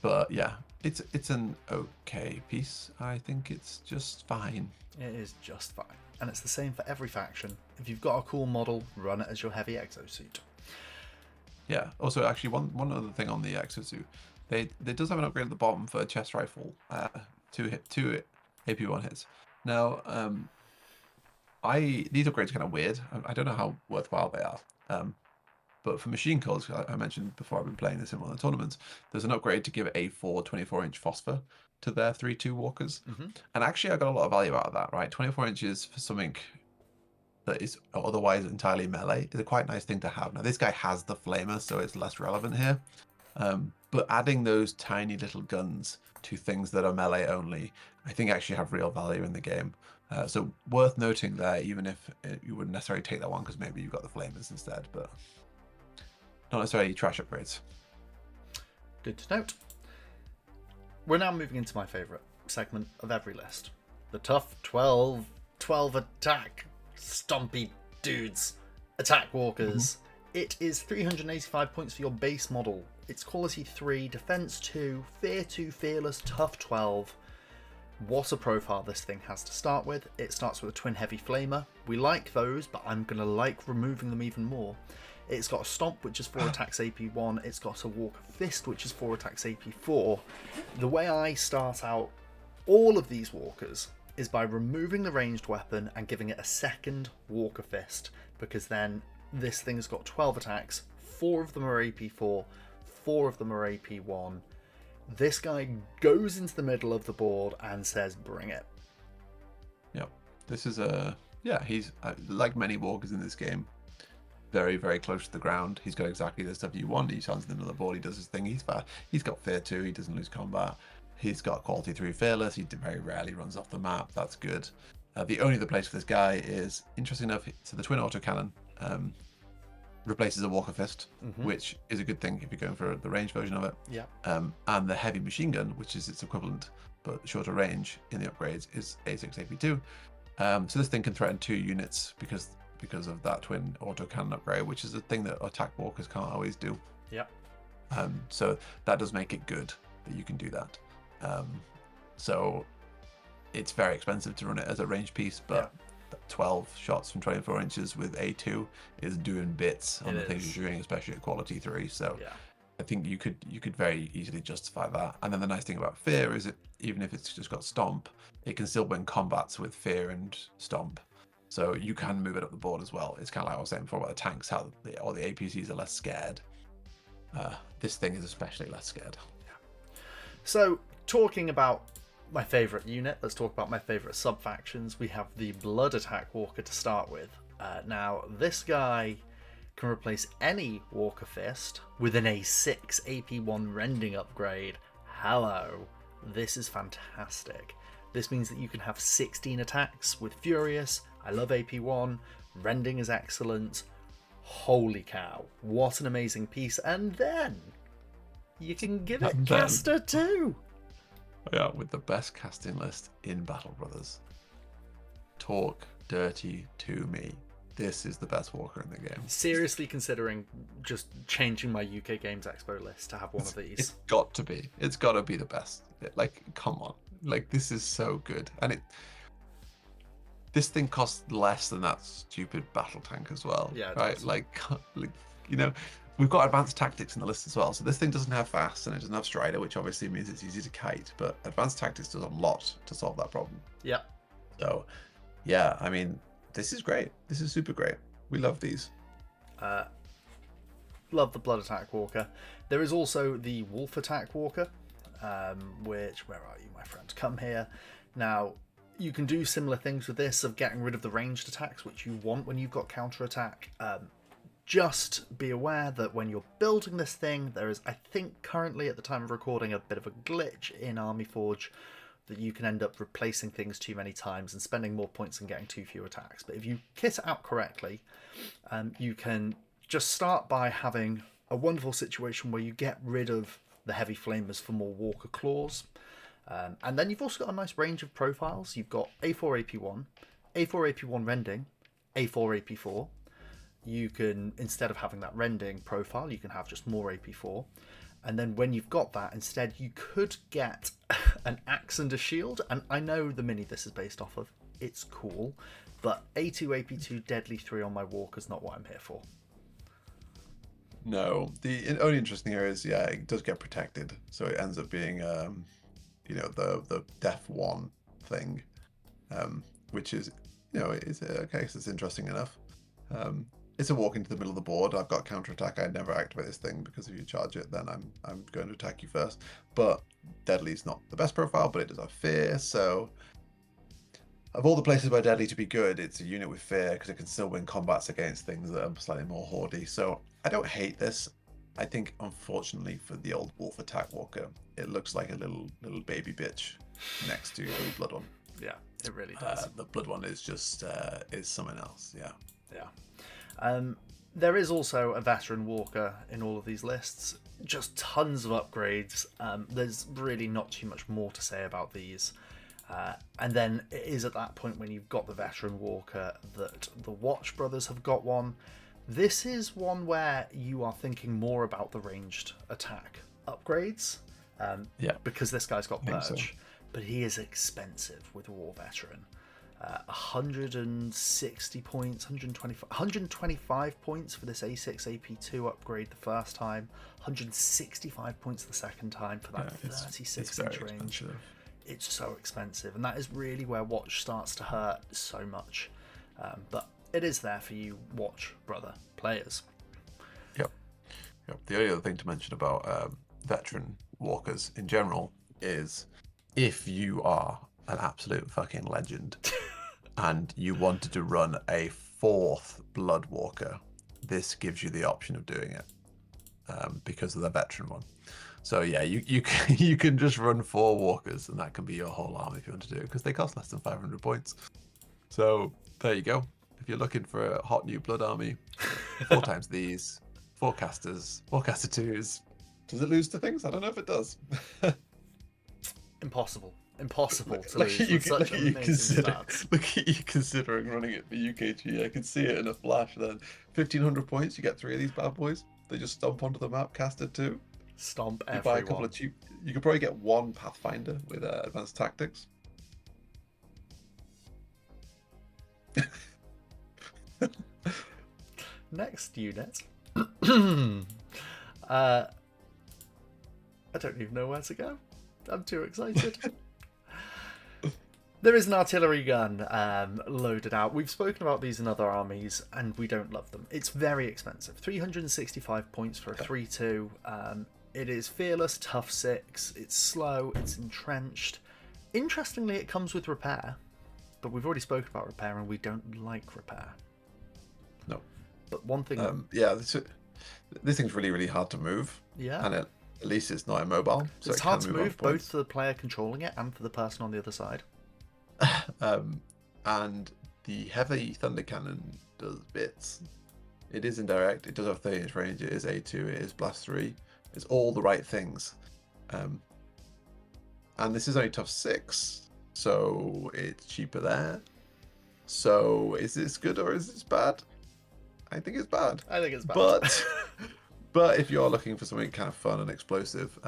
But yeah, it's an okay piece. I think it's just fine. It is just fine. And it's the same for every faction. If you've got a cool model, run it as your heavy Exo-Suit. Yeah. Also, actually, one other thing on the Exo-Suit, they does have an upgrade at the bottom for a chest rifle, 2 AP1 hits. Now, these upgrades are kind of weird. I don't know how worthwhile they are. But for machine culls, I mentioned before, I've been playing this in one of the tournaments, there's an upgrade to give a 24-inch phosphor to their 3-2 walkers. And actually, I got a lot of value out of that, right? 24 inches for something that is otherwise entirely melee is a quite nice thing to have. Now, this guy has the flamer, so it's less relevant here. But adding those tiny little guns to things that are melee only, I think actually have real value in the game. So worth noting there, even if you wouldn't necessarily take that one because maybe you've got the flamers instead, but not necessarily trash upgrades. Good to note. We're now moving into my favourite segment of every list. The tough 12 attack stompy dudes. Attack walkers. It is 385 points for your base model. It's quality 3, defense 2, fear 2, fearless, tough 12. What a profile this thing has to start with. It starts with a twin heavy flamer. We like those, but I'm going to like removing them even more. It's got a stomp, which is 4 attacks AP1. It's got a walker fist, which is 4 attacks AP4. The way I start out all of these walkers is by removing the ranged weapon and giving it a second walker fist, because then this thing's got 12 attacks, 4 of them are AP4, 4 of them are AP1. This guy goes into the middle of the board and says, bring it. Yep. This is he's like many walkers in this game, very, very close to the ground. He's got exactly the stuff you want. He stands in the middle of the board, he does his thing, he's fast. He's got fear 2, he doesn't lose combat. He's got quality 3 fearless, he very rarely runs off the map, that's good. The only other place for this guy is, interesting enough, so the twin autocannon replaces a walker fist, which is a good thing if you're going for the range version of it. Yeah. And the heavy machine gun, which is its equivalent but shorter range in the upgrades, is A6 AP2. So this thing can threaten 2 units because of that twin autocannon upgrade, which is a thing that attack walkers can't always do. Yep. So that does make it good that you can do that. So it's very expensive to run it as a range piece, but 12 shots from 24 inches with A2 is doing bits on the things you're doing, especially at quality 3. So I think you could very easily justify that. And then the nice thing about fear is even if it's just got stomp, it can still win combats with fear and stomp. So you can move it up the board as well. It's kind of like I was saying before about the tanks, how the APCs are less scared. This thing is especially less scared. So, talking about my favourite unit, let's talk about my favourite sub-factions. We have the Blood Attack Walker to start with. Now, this guy can replace any Walker Fist with an A6 AP1 Rending upgrade. Hello. This is fantastic. This means that you can have 16 attacks with Furious. I love AP1. Rending is excellent. Holy cow. What an amazing piece. And then you can give it Caster too. Yeah, with the best casting list in Battle Brothers. Talk dirty to me. This is the best walker in the game. Seriously considering just changing my UK Games Expo list to have one of these. It's got to be. It's got to be the best. Like, come on. Like, this is so good. And this thing costs less than that stupid battle tank as well. Yeah, right? Like, you know, we've got advanced tactics in the list as well. So this thing doesn't have fast and it doesn't have strider, which obviously means it's easy to kite. But advanced tactics does a lot to solve that problem. Yeah. So, yeah, I mean, this is great. This is super great. We love these. Love the Blood Attack Walker. There is also the Wolf Attack Walker, which, where are you, my friend? Come here. Now, you can do similar things with this of getting rid of the ranged attacks, which you want when you've got counter attack. just be aware that when you're building this thing, there is, I think, currently at the time of recording, a bit of a glitch in Army Forge that you can end up replacing things too many times and spending more points and getting too few attacks. But if you kit it out correctly, you can just start by having a wonderful situation where you get rid of the heavy flamers for more Walker Claws. And then you've also got a nice range of profiles. You've got A4 AP1, A4 AP1 Rending, A4 AP4. You can, instead of having that Rending profile, you can have just more AP4. And then when you've got that, instead you could get an axe and a shield. And I know the mini this is based off of. It's cool. But A2, AP2, Deadly 3 on my Walker's not what I'm here for. No, the only interesting area is, yeah, it does get protected. So it ends up being, you know, the Def 1 thing, which is, you know, it's okay, so it's interesting enough. It's a walk into the middle of the board. I've got counterattack. I never activate this thing because if you charge it, then I'm going to attack you first. But Deadly's not the best profile, but it does have fear. So of all the places where Deadly to be good, it's a unit with fear because it can still win combats against things that are slightly more hoardy. So I don't hate this. I think, unfortunately, for the old Wolf Attack Walker, it looks like a little baby bitch next to the Blood one. Yeah, it really does. The Blood one is just is something else. Yeah. Yeah. There is also a veteran walker in all of these lists. Just tons of upgrades. There's really not too much more to say about these. And then it is at that point when you've got the veteran walker that the Watch Brothers have got one. This is one where you are thinking more about the ranged attack upgrades. Because this guy's got Purge. So. But he is expensive with War Veteran. 160 points, 125 points for this A6 AP2 upgrade the first time, 165 points the second time for that 36-inch range. Expensive. It's so expensive, and that is really where Watch starts to hurt so much. But it is there for you Watch Brother players. Yep. The only other thing to mention about veteran walkers in general is if you are an absolute fucking legend and you wanted to run a 4th Blood Walker, this gives you the option of doing it because of the veteran one. So yeah, you can just run 4 walkers and that can be your whole army if you want to do it because they cost less than 500 points. So there you go. If you're looking for a hot new Blood army, 4 times these, 4 casters, 4 caster 2s. Does it lose to things? I don't know if it does. Impossible to look lose at you, with such amazing stats. Look at you considering running it for UKG. I can see it in a flash then. 1,500 points, you get 3 of these bad boys. They just stomp onto the map, casted 2. Stomp you everyone. Buy a couple of cheap. You could probably get 1 Pathfinder with advanced tactics. Next unit. I don't even know where to go. I'm too excited. There is an artillery gun loaded out. We've spoken about these in other armies, and we don't love them. It's very expensive. 365 points for a 3-2. It is fearless, tough 6. It's slow. It's entrenched. Interestingly, it comes with repair, but we've already spoken about repair, and we don't like repair. No. But one thing... this thing's really, really hard to move. Yeah. And at least it's not immobile. So it's hard to move both for the player controlling it and for the person on the other side. And the heavy thunder cannon does bits. It is indirect. It does have 30-inch range. It is A2. It is blast 3. It's all the right things. And this is only tough 6, so it's cheaper there. So is this good or is this bad? I think it's bad. I think it's bad. But if you're looking for something kind of fun and explosive,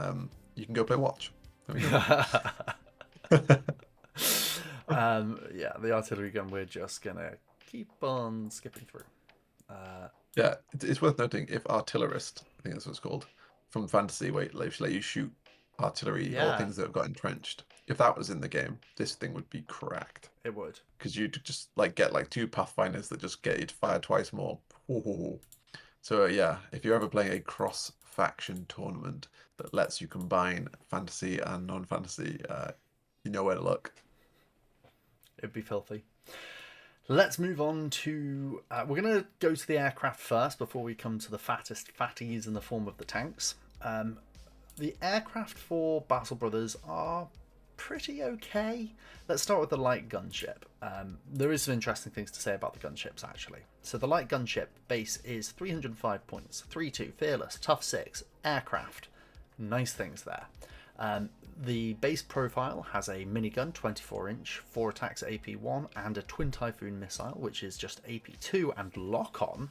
you can go play Watch. There we go. The artillery gun, we're just gonna keep on skipping through. It's worth noting if artillerist, I think that's what it's called, from fantasy, where they let you shoot artillery or things that have got entrenched. If that was in the game, this thing would be cracked. It would, because you'd just get 2 Pathfinders that just get you to fire twice more. So if you're ever playing a cross-faction tournament that lets you combine fantasy and non-fantasy, you know where to look. It'd be filthy. Let's move on to... we're going to go to the aircraft first before we come to the fattest fatties in the form of the tanks. The aircraft for Battle Brothers are pretty okay. Let's start with the light gunship. There is some interesting things to say about the gunships, actually. So the light gunship base is 305 points, 3-2, fearless, tough 6, aircraft. Nice things there. The base profile has a minigun, 24-inch, 4 attacks AP1, and a twin Typhoon missile, which is just AP2 and lock-on.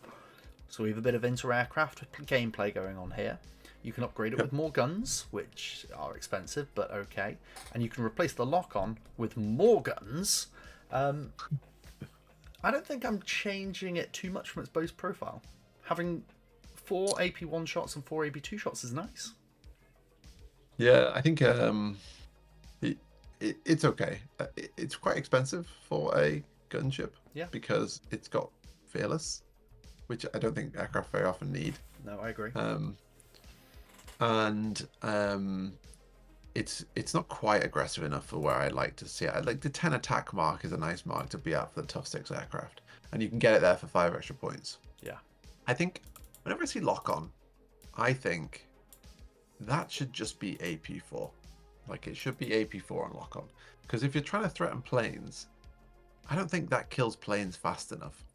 So we have a bit of inter-aircraft gameplay going on here. You can upgrade it with more guns, which are expensive, but okay. And you can replace the lock-on with more guns. I don't think I'm changing it too much from its base profile. Having 4 AP1 shots and 4 AP2 shots is nice. Yeah, I think it's okay. It's quite expensive for a gunship. Yeah. Because it's got fearless, which I don't think aircraft very often need. No, I agree. It's not quite aggressive enough for where I'd like to see it. Like the 10 attack mark is a nice mark to be at for the tough 6 aircraft, and you can get it there for 5 extra points. Yeah. I think whenever I see lock on, I think that should just be AP4. Like it should be AP4 on lock on, because if you're trying to threaten planes, I don't think that kills planes fast enough.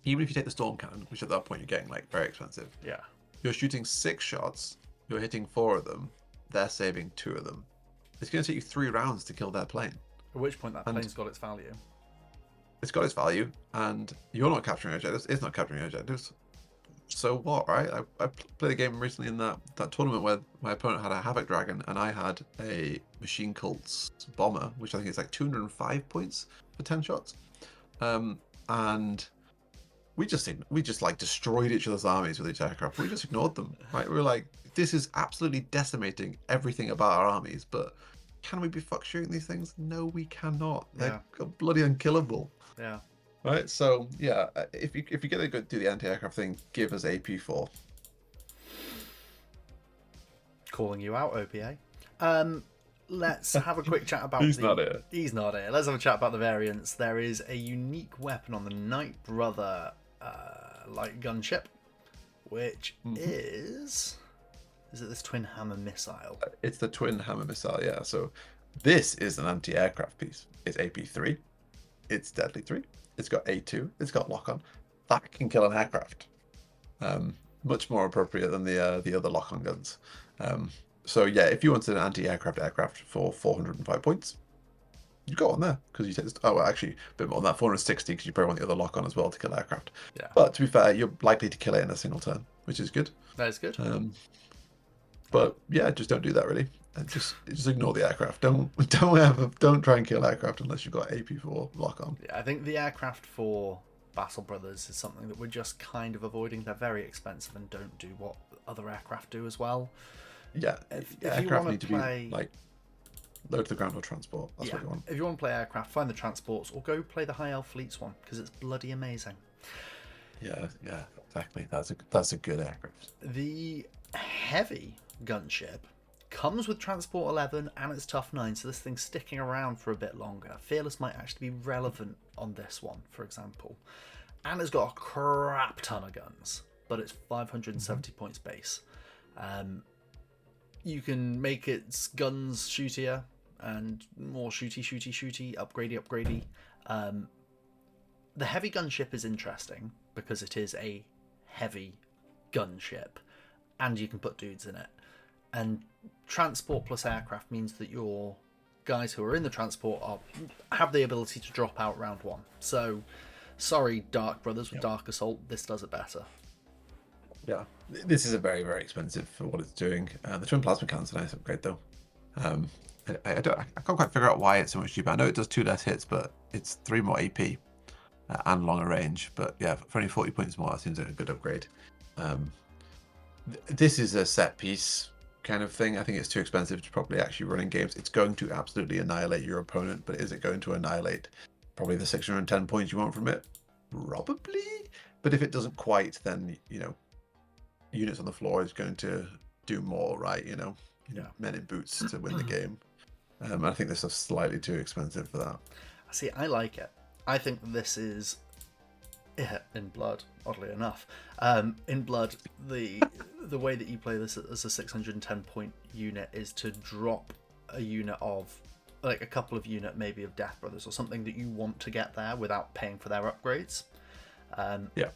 Even if you take the storm cannon, which at that point you're getting like very expensive. Yeah. You're shooting 6 shots, you're hitting 4 of them, they're saving 2 of them. It's going to take you 3 rounds to kill their plane. At which point that plane's got its value. It's got its value, and you're not capturing objectives, it's not capturing objectives. So what, right? I played a game recently in that tournament where my opponent had a Havoc Dragon and I had a Machine Cult's Bomber, which I think is like 205 points for 10 shots. And we just like destroyed each other's armies with each aircraft. We just ignored them, right? We were like, this is absolutely decimating everything about our armies, but can we be fuck shooting these things? No, we cannot. They're bloody unkillable. Yeah. Right, so yeah, if you're gonna go do the anti-aircraft thing, give us AP4. Calling you out, OPA. Let's have a quick chat about He's not here. He's not here. Let's have a chat about the variants. There is a unique weapon on the Night Brother light gunship, which is it this twin hammer missile? It's the twin hammer missile, yeah. So this is an anti-aircraft piece. It's AP3. It's deadly 3. It's got A2. It's got lock-on. That can kill an aircraft. Much more appropriate than the other lock-on guns. So yeah, if you wanted an anti-aircraft aircraft for 405 points, you go on there because you take this. Oh, well, actually, a bit more than that, 460 because you probably want the other lock-on as well to kill aircraft. Yeah. But to be fair, you're likely to kill it in a single turn, which is good. That is good. But yeah, just don't do that really. And just ignore the aircraft. Don't try and kill aircraft unless you've got AP4 lock on. Yeah, I think the aircraft for Battle Brothers is something that we're just kind of avoiding. They're very expensive and don't do what other aircraft do as well. Yeah, if aircraft need to be like low to the ground or transport. That's what you want. If you want to play aircraft, find the transports or go play the High Elf Fleets one because it's bloody amazing. Yeah, exactly. That's a good aircraft. The heavy gunship comes with Transport 11 and it's Tough 9, so this thing's sticking around for a bit longer. Fearless might actually be relevant on this one, for example. And it's got a crap ton of guns, but it's 570 points base. You can make its guns shootier and more shooty, upgradey. The heavy gunship is interesting because it is a heavy gunship and you can put dudes in it. And transport plus aircraft means that your guys who are in the transport have the ability to drop out round 1. So, sorry, Dark Brothers with Dark Assault, this does it better. Yeah, this is a very, very expensive for what it's doing. The twin plasma cannon's a nice upgrade though. I can't quite figure out why it's so much cheaper. I know it does 2 less hits, but it's 3 more AP and longer range. But yeah, for only 40 points more, that seems like a good upgrade. This is a set piece kind of thing. I think it's too expensive to properly actually run in games. It's going to absolutely annihilate your opponent, but is it going to annihilate probably the 610 points you want from it? Probably. But if it doesn't quite, then, you know, units on the floor is going to do more, right? You know, men in boots to win the game. I think this is slightly too expensive for that. See, I like it. I think this is in Blood, oddly enough. In Blood, the way that you play this as a 610 point unit is to drop a unit of, like a couple of unit maybe of Death Brothers or something that you want to get there without paying for their upgrades. Yeah.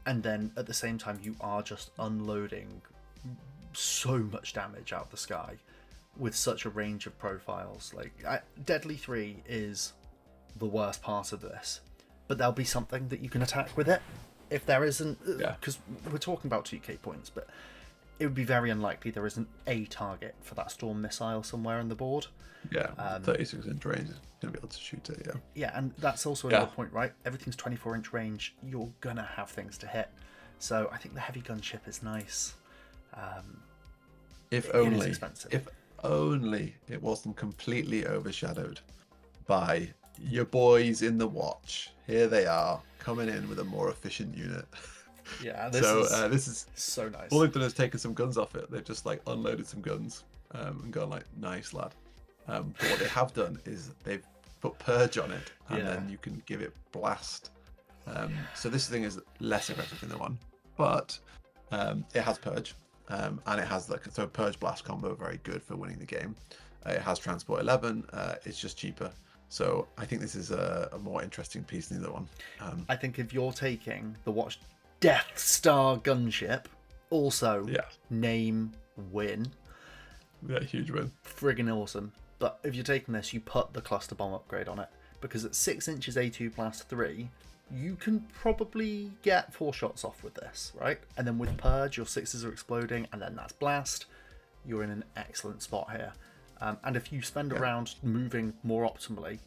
And then at the same time, you are just unloading so much damage out of the sky with such a range of profiles. Like Deadly 3 is the worst part of this, but there'll be something that you can attack with it. If there isn't, because we're talking about 2k points, but it would be very unlikely there isn't a target for that storm missile somewhere on the board. Yeah, 36-inch range is going to be able to shoot it, Yeah, and that's also another point, right? Everything's 24-inch range. You're going to have things to hit. So I think the heavy gunship is nice. If only it wasn't completely overshadowed by your boys in the Watch. Here they are, coming in with a more efficient unit. Yeah, this is so nice. All they've done is taken some guns off it. They've just like unloaded some guns and gone like, nice lad. But what they have done is they've put Purge on it, and then you can give it Blast. So this thing is less aggressive than the one, but it has Purge, and it has so Purge Blast combo, very good for winning the game. It has Transport 11. It's just cheaper. So I think this is a more interesting piece than the other one. I think if you're taking the Watch Death Star Gunship, also name win. Yeah, huge win. Friggin' awesome. But if you're taking this, you put the cluster bomb upgrade on it, because at 6 inches A2 plus 3, you can probably get 4 shots off with this, right? And then with Purge, your 6s are exploding, and then that's Blast. You're in an excellent spot here. And if you spend a round moving more optimally,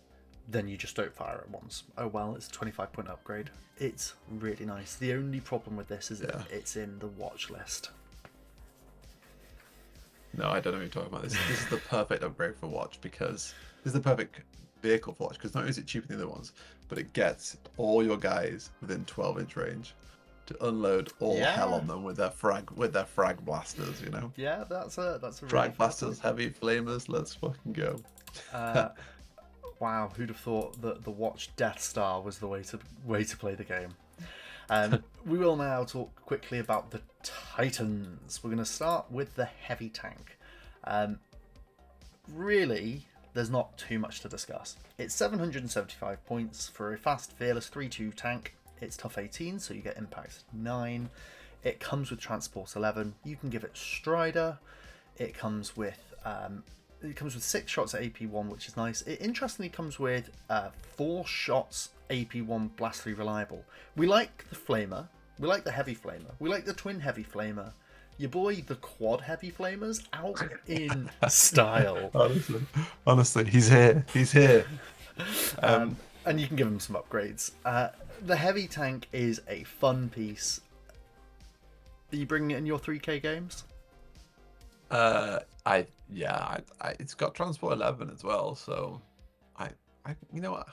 then you just don't fire it once. Oh well, it's a 25-point upgrade. It's really nice. The only problem with this is it's in the watch list. No, I don't know what you're talking about. This is the perfect upgrade for Watch, because this is the perfect vehicle for Watch, because not only is it cheaper than the other ones, but it gets all your guys within 12-inch range to unload all hell on them with their frag blasters, you know. Yeah, that's a frag really blasters, heavy flamers. Let's fucking go. Wow, who'd have thought that the Watch Death Star was the way to play the game? We will now talk quickly about the Titans. We're going to start with the heavy tank. Really, there's not too much to discuss. It's 775 points for a fast, fearless 3-2 tank. It's tough 18, so you get impact 9. It comes with transport 11. You can give it Strider. It comes with 6 shots at AP1, which is nice. It interestingly comes with 4 shots AP1 Blast 3 reliable. We like the Flamer. We like the Heavy Flamer. We like the Twin Heavy Flamer. Your boy, the Quad Heavy Flamers, out in style. Honestly, he's here. He's here. And you can give him some upgrades. The Heavy Tank is a fun piece. Are you bringing it in your 3K games? It's got Transport 11 as well, so I you know what?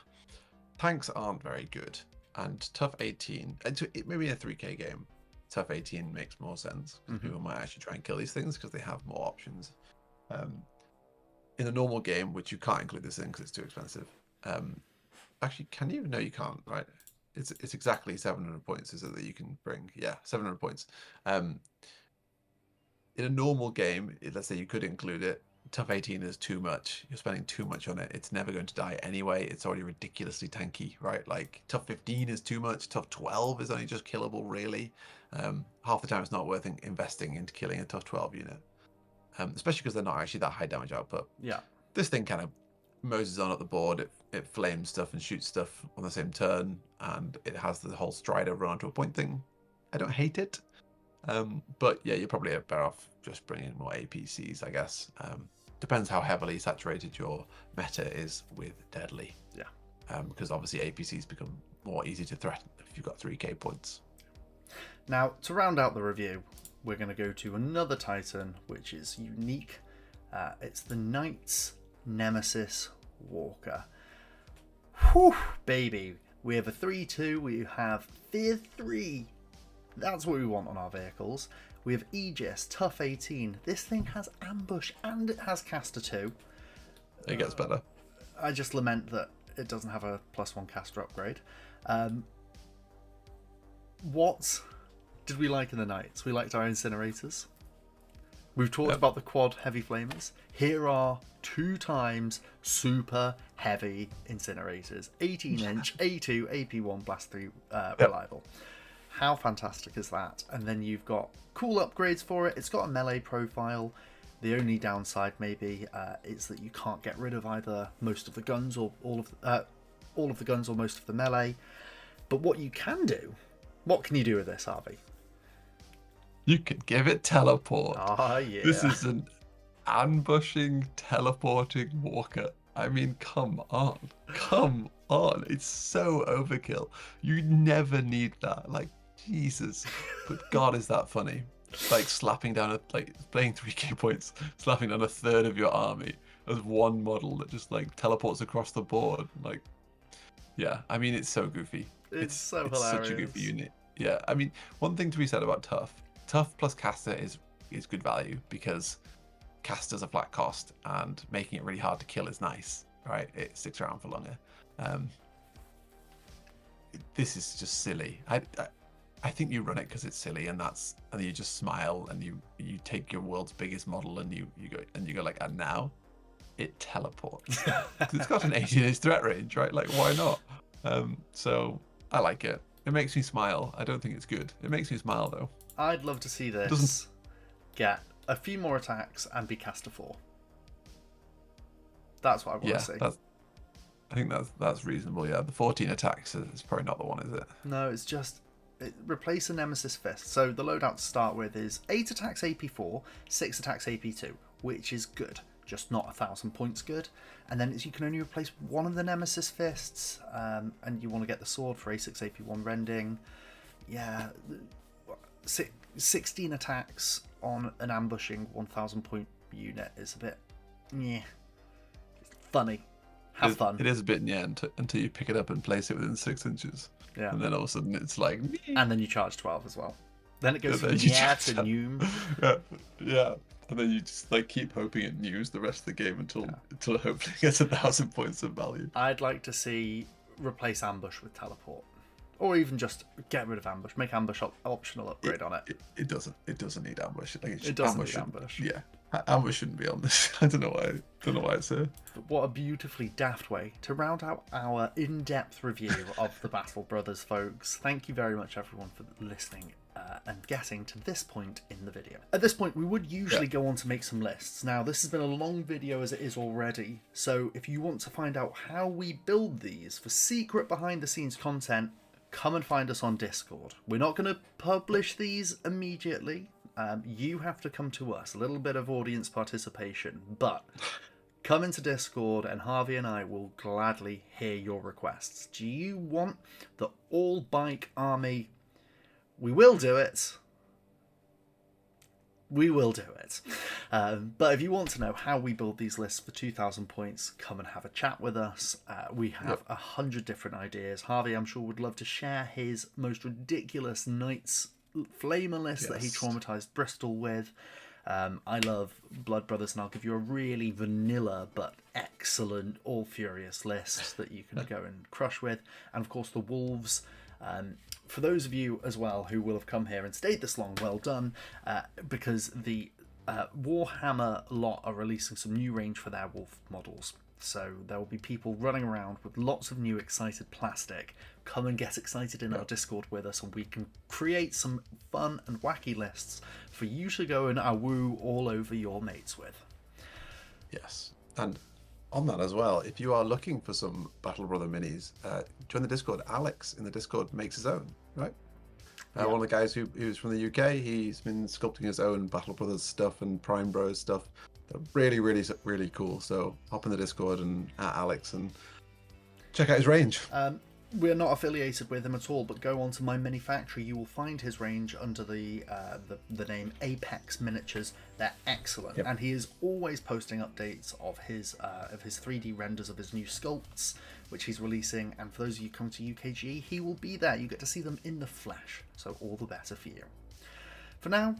Tanks aren't very good, and tough 18, maybe in a 3K game, tough 18 makes more sense, because people might actually try and kill these things because they have more options. In a normal game, which you can't include this in because it's too expensive. Actually, can you? No, you can't, right? It's exactly 700 points, is it, that you can bring? Yeah, 700 points. In a normal game, let's say you could include it, tough 18 is too much. You're spending too much on it. It's never going to die anyway. It's already ridiculously tanky, right? Like, tough 15 is too much. Tough 12 is only just killable, really. Half the time it's not worth investing into killing a tough 12 unit. Especially because they're not actually that high damage output. Yeah. This thing kind of moses on up the board. It flames stuff and shoots stuff on the same turn, and it has the whole Strider run onto a point thing. I don't hate it. But yeah, you're probably better off just bringing more APCs, I guess. Depends how heavily saturated your meta is with Deadly. Yeah. Because obviously APCs become more easy to threaten if you've got 3k points. Now, to round out the review, we're going to go to another Titan, which is unique. It's the Knights Nemesis Walker. Whew, baby. We have a 3-2. We have Fear 3. That's what we want on our vehicles. We have Aegis, Tough 18. This thing has Ambush and it has Caster 2. It gets better. I just lament that it doesn't have a +1 caster upgrade. What did we like in the Knights? We liked our incinerators. We've talked about the quad heavy flamers. Here are 2 times super heavy incinerators. 18-inch, A2, AP1, Blast 3 reliable. How fantastic is that? And then you've got cool upgrades for it. It's got a melee profile. The only downside maybe is that you can't get rid of either most of the guns or all of the guns or most of the melee. But what you can do, what can you do with this, Harvey? You can give it teleport. Ah, yeah. This is an ambushing, teleporting walker. I mean, come on. Come on. It's so overkill. You never need that. Like, Jesus. But God, is that funny. Like slapping down, playing 3 key points, slapping down a third of your army as one model that just like teleports across the board. Like, yeah, I mean, it's so goofy. It's so it's hilarious. Such a goofy unit. Yeah, I mean, one thing to be said about Tough plus caster is good value because caster's a flat cost and making it really hard to kill is nice, right? It sticks around for longer. This is just silly. I think you run it because it's silly, and you just smile and you take your world's biggest model and you go like, and now it teleports. It's got an 18-inch threat range, right? Like, why not? So I like it. It makes me smile. I don't think it's good. It makes me smile though. I'd love to see this get a few more attacks and be caster 4. That's what I want to see. I think that's reasonable. Yeah, the 14 attacks is probably not the one, is it? No, it's just replace a Nemesis Fist. So the loadout to start with is 8 attacks AP4, 6 attacks AP2, which is good, just not 1,000 points good. And then you can only replace one of the Nemesis Fists, and you want to get the sword for A6 AP1 rending. Yeah, 16 attacks on an ambushing 1,000 point unit is a bit, yeah, funny. Have fun. It is a bit until you pick it up and place it within 6 inches. Yeah. And then all of a sudden it's like... And then you charge 12 as well. Then it goes from yeah to noom. Yeah. And then you just like keep hoping it news the rest of the game until it hopefully gets 1,000 points of value. I'd like to see replace ambush with teleport. Or even just get rid of ambush. Make ambush optional upgrade on it. It doesn't need ambush. Like it doesn't need ambush. Yeah. Ambush shouldn't be on this. I don't know why it's here. But what a beautifully daft way to round out our in-depth review of the Battle Brothers, folks. Thank you very much, everyone, for listening and getting to this point in the video. At this point, we would usually go on to make some lists. Now, this has been a long video as it is already, so if you want to find out how we build these for secret behind-the-scenes content, come and find us on Discord. We're not going to publish these immediately. You have to come to us. A little bit of audience participation, but come into Discord and Harvey and I will gladly hear your requests. Do you want the all-bike army? We will do it. We will do it. But if you want to know how we build these lists for 2,000 points, come and have a chat with us. We have 100 different ideas. Harvey, I'm sure, would love to share his most ridiculous Knights Flamer list that he traumatized Bristol with. I love Blood Brothers, and I'll give you a really vanilla but excellent All Furious list that you can go and crush with. And of course, the Wolves. For those of you as well who will have come here and stayed this long, well done, because the Warhammer lot are releasing some new range for their Wolf models. So there will be people running around with lots of new excited plastic. Come and get excited in our Discord with us, and we can create some fun and wacky lists for you to go and woo all over your mates with. Yes, and on that as well, if you are looking for some Battle Brother minis, join the Discord. Alex in the Discord makes his own, right? One of the guys who's from the UK, he's been sculpting his own Battle Brothers stuff and Prime Bros stuff. They're really, really, really cool. So hop in the Discord and at Alex and check out his range. We're not affiliated with him at all, but go on to My Mini Factory. You will find his range under the name Apex Miniatures. They're excellent, and he is always posting updates of his 3D renders of his new sculpts, which he's releasing. And for those of you coming to UKG, he will be there. You get to see them in the flesh, so all the better for you. For now,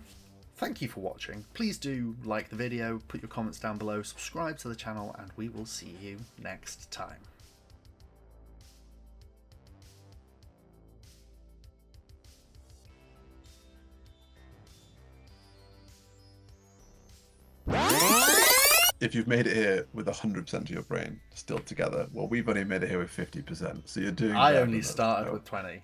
thank you for watching. Please do like the video, put your comments down below, subscribe to the channel, and we will see you next time. if you've made it here with 100% of your brain still together, well, we've only made it here with 50%. So you're doing. I better only than us, started so. with 20.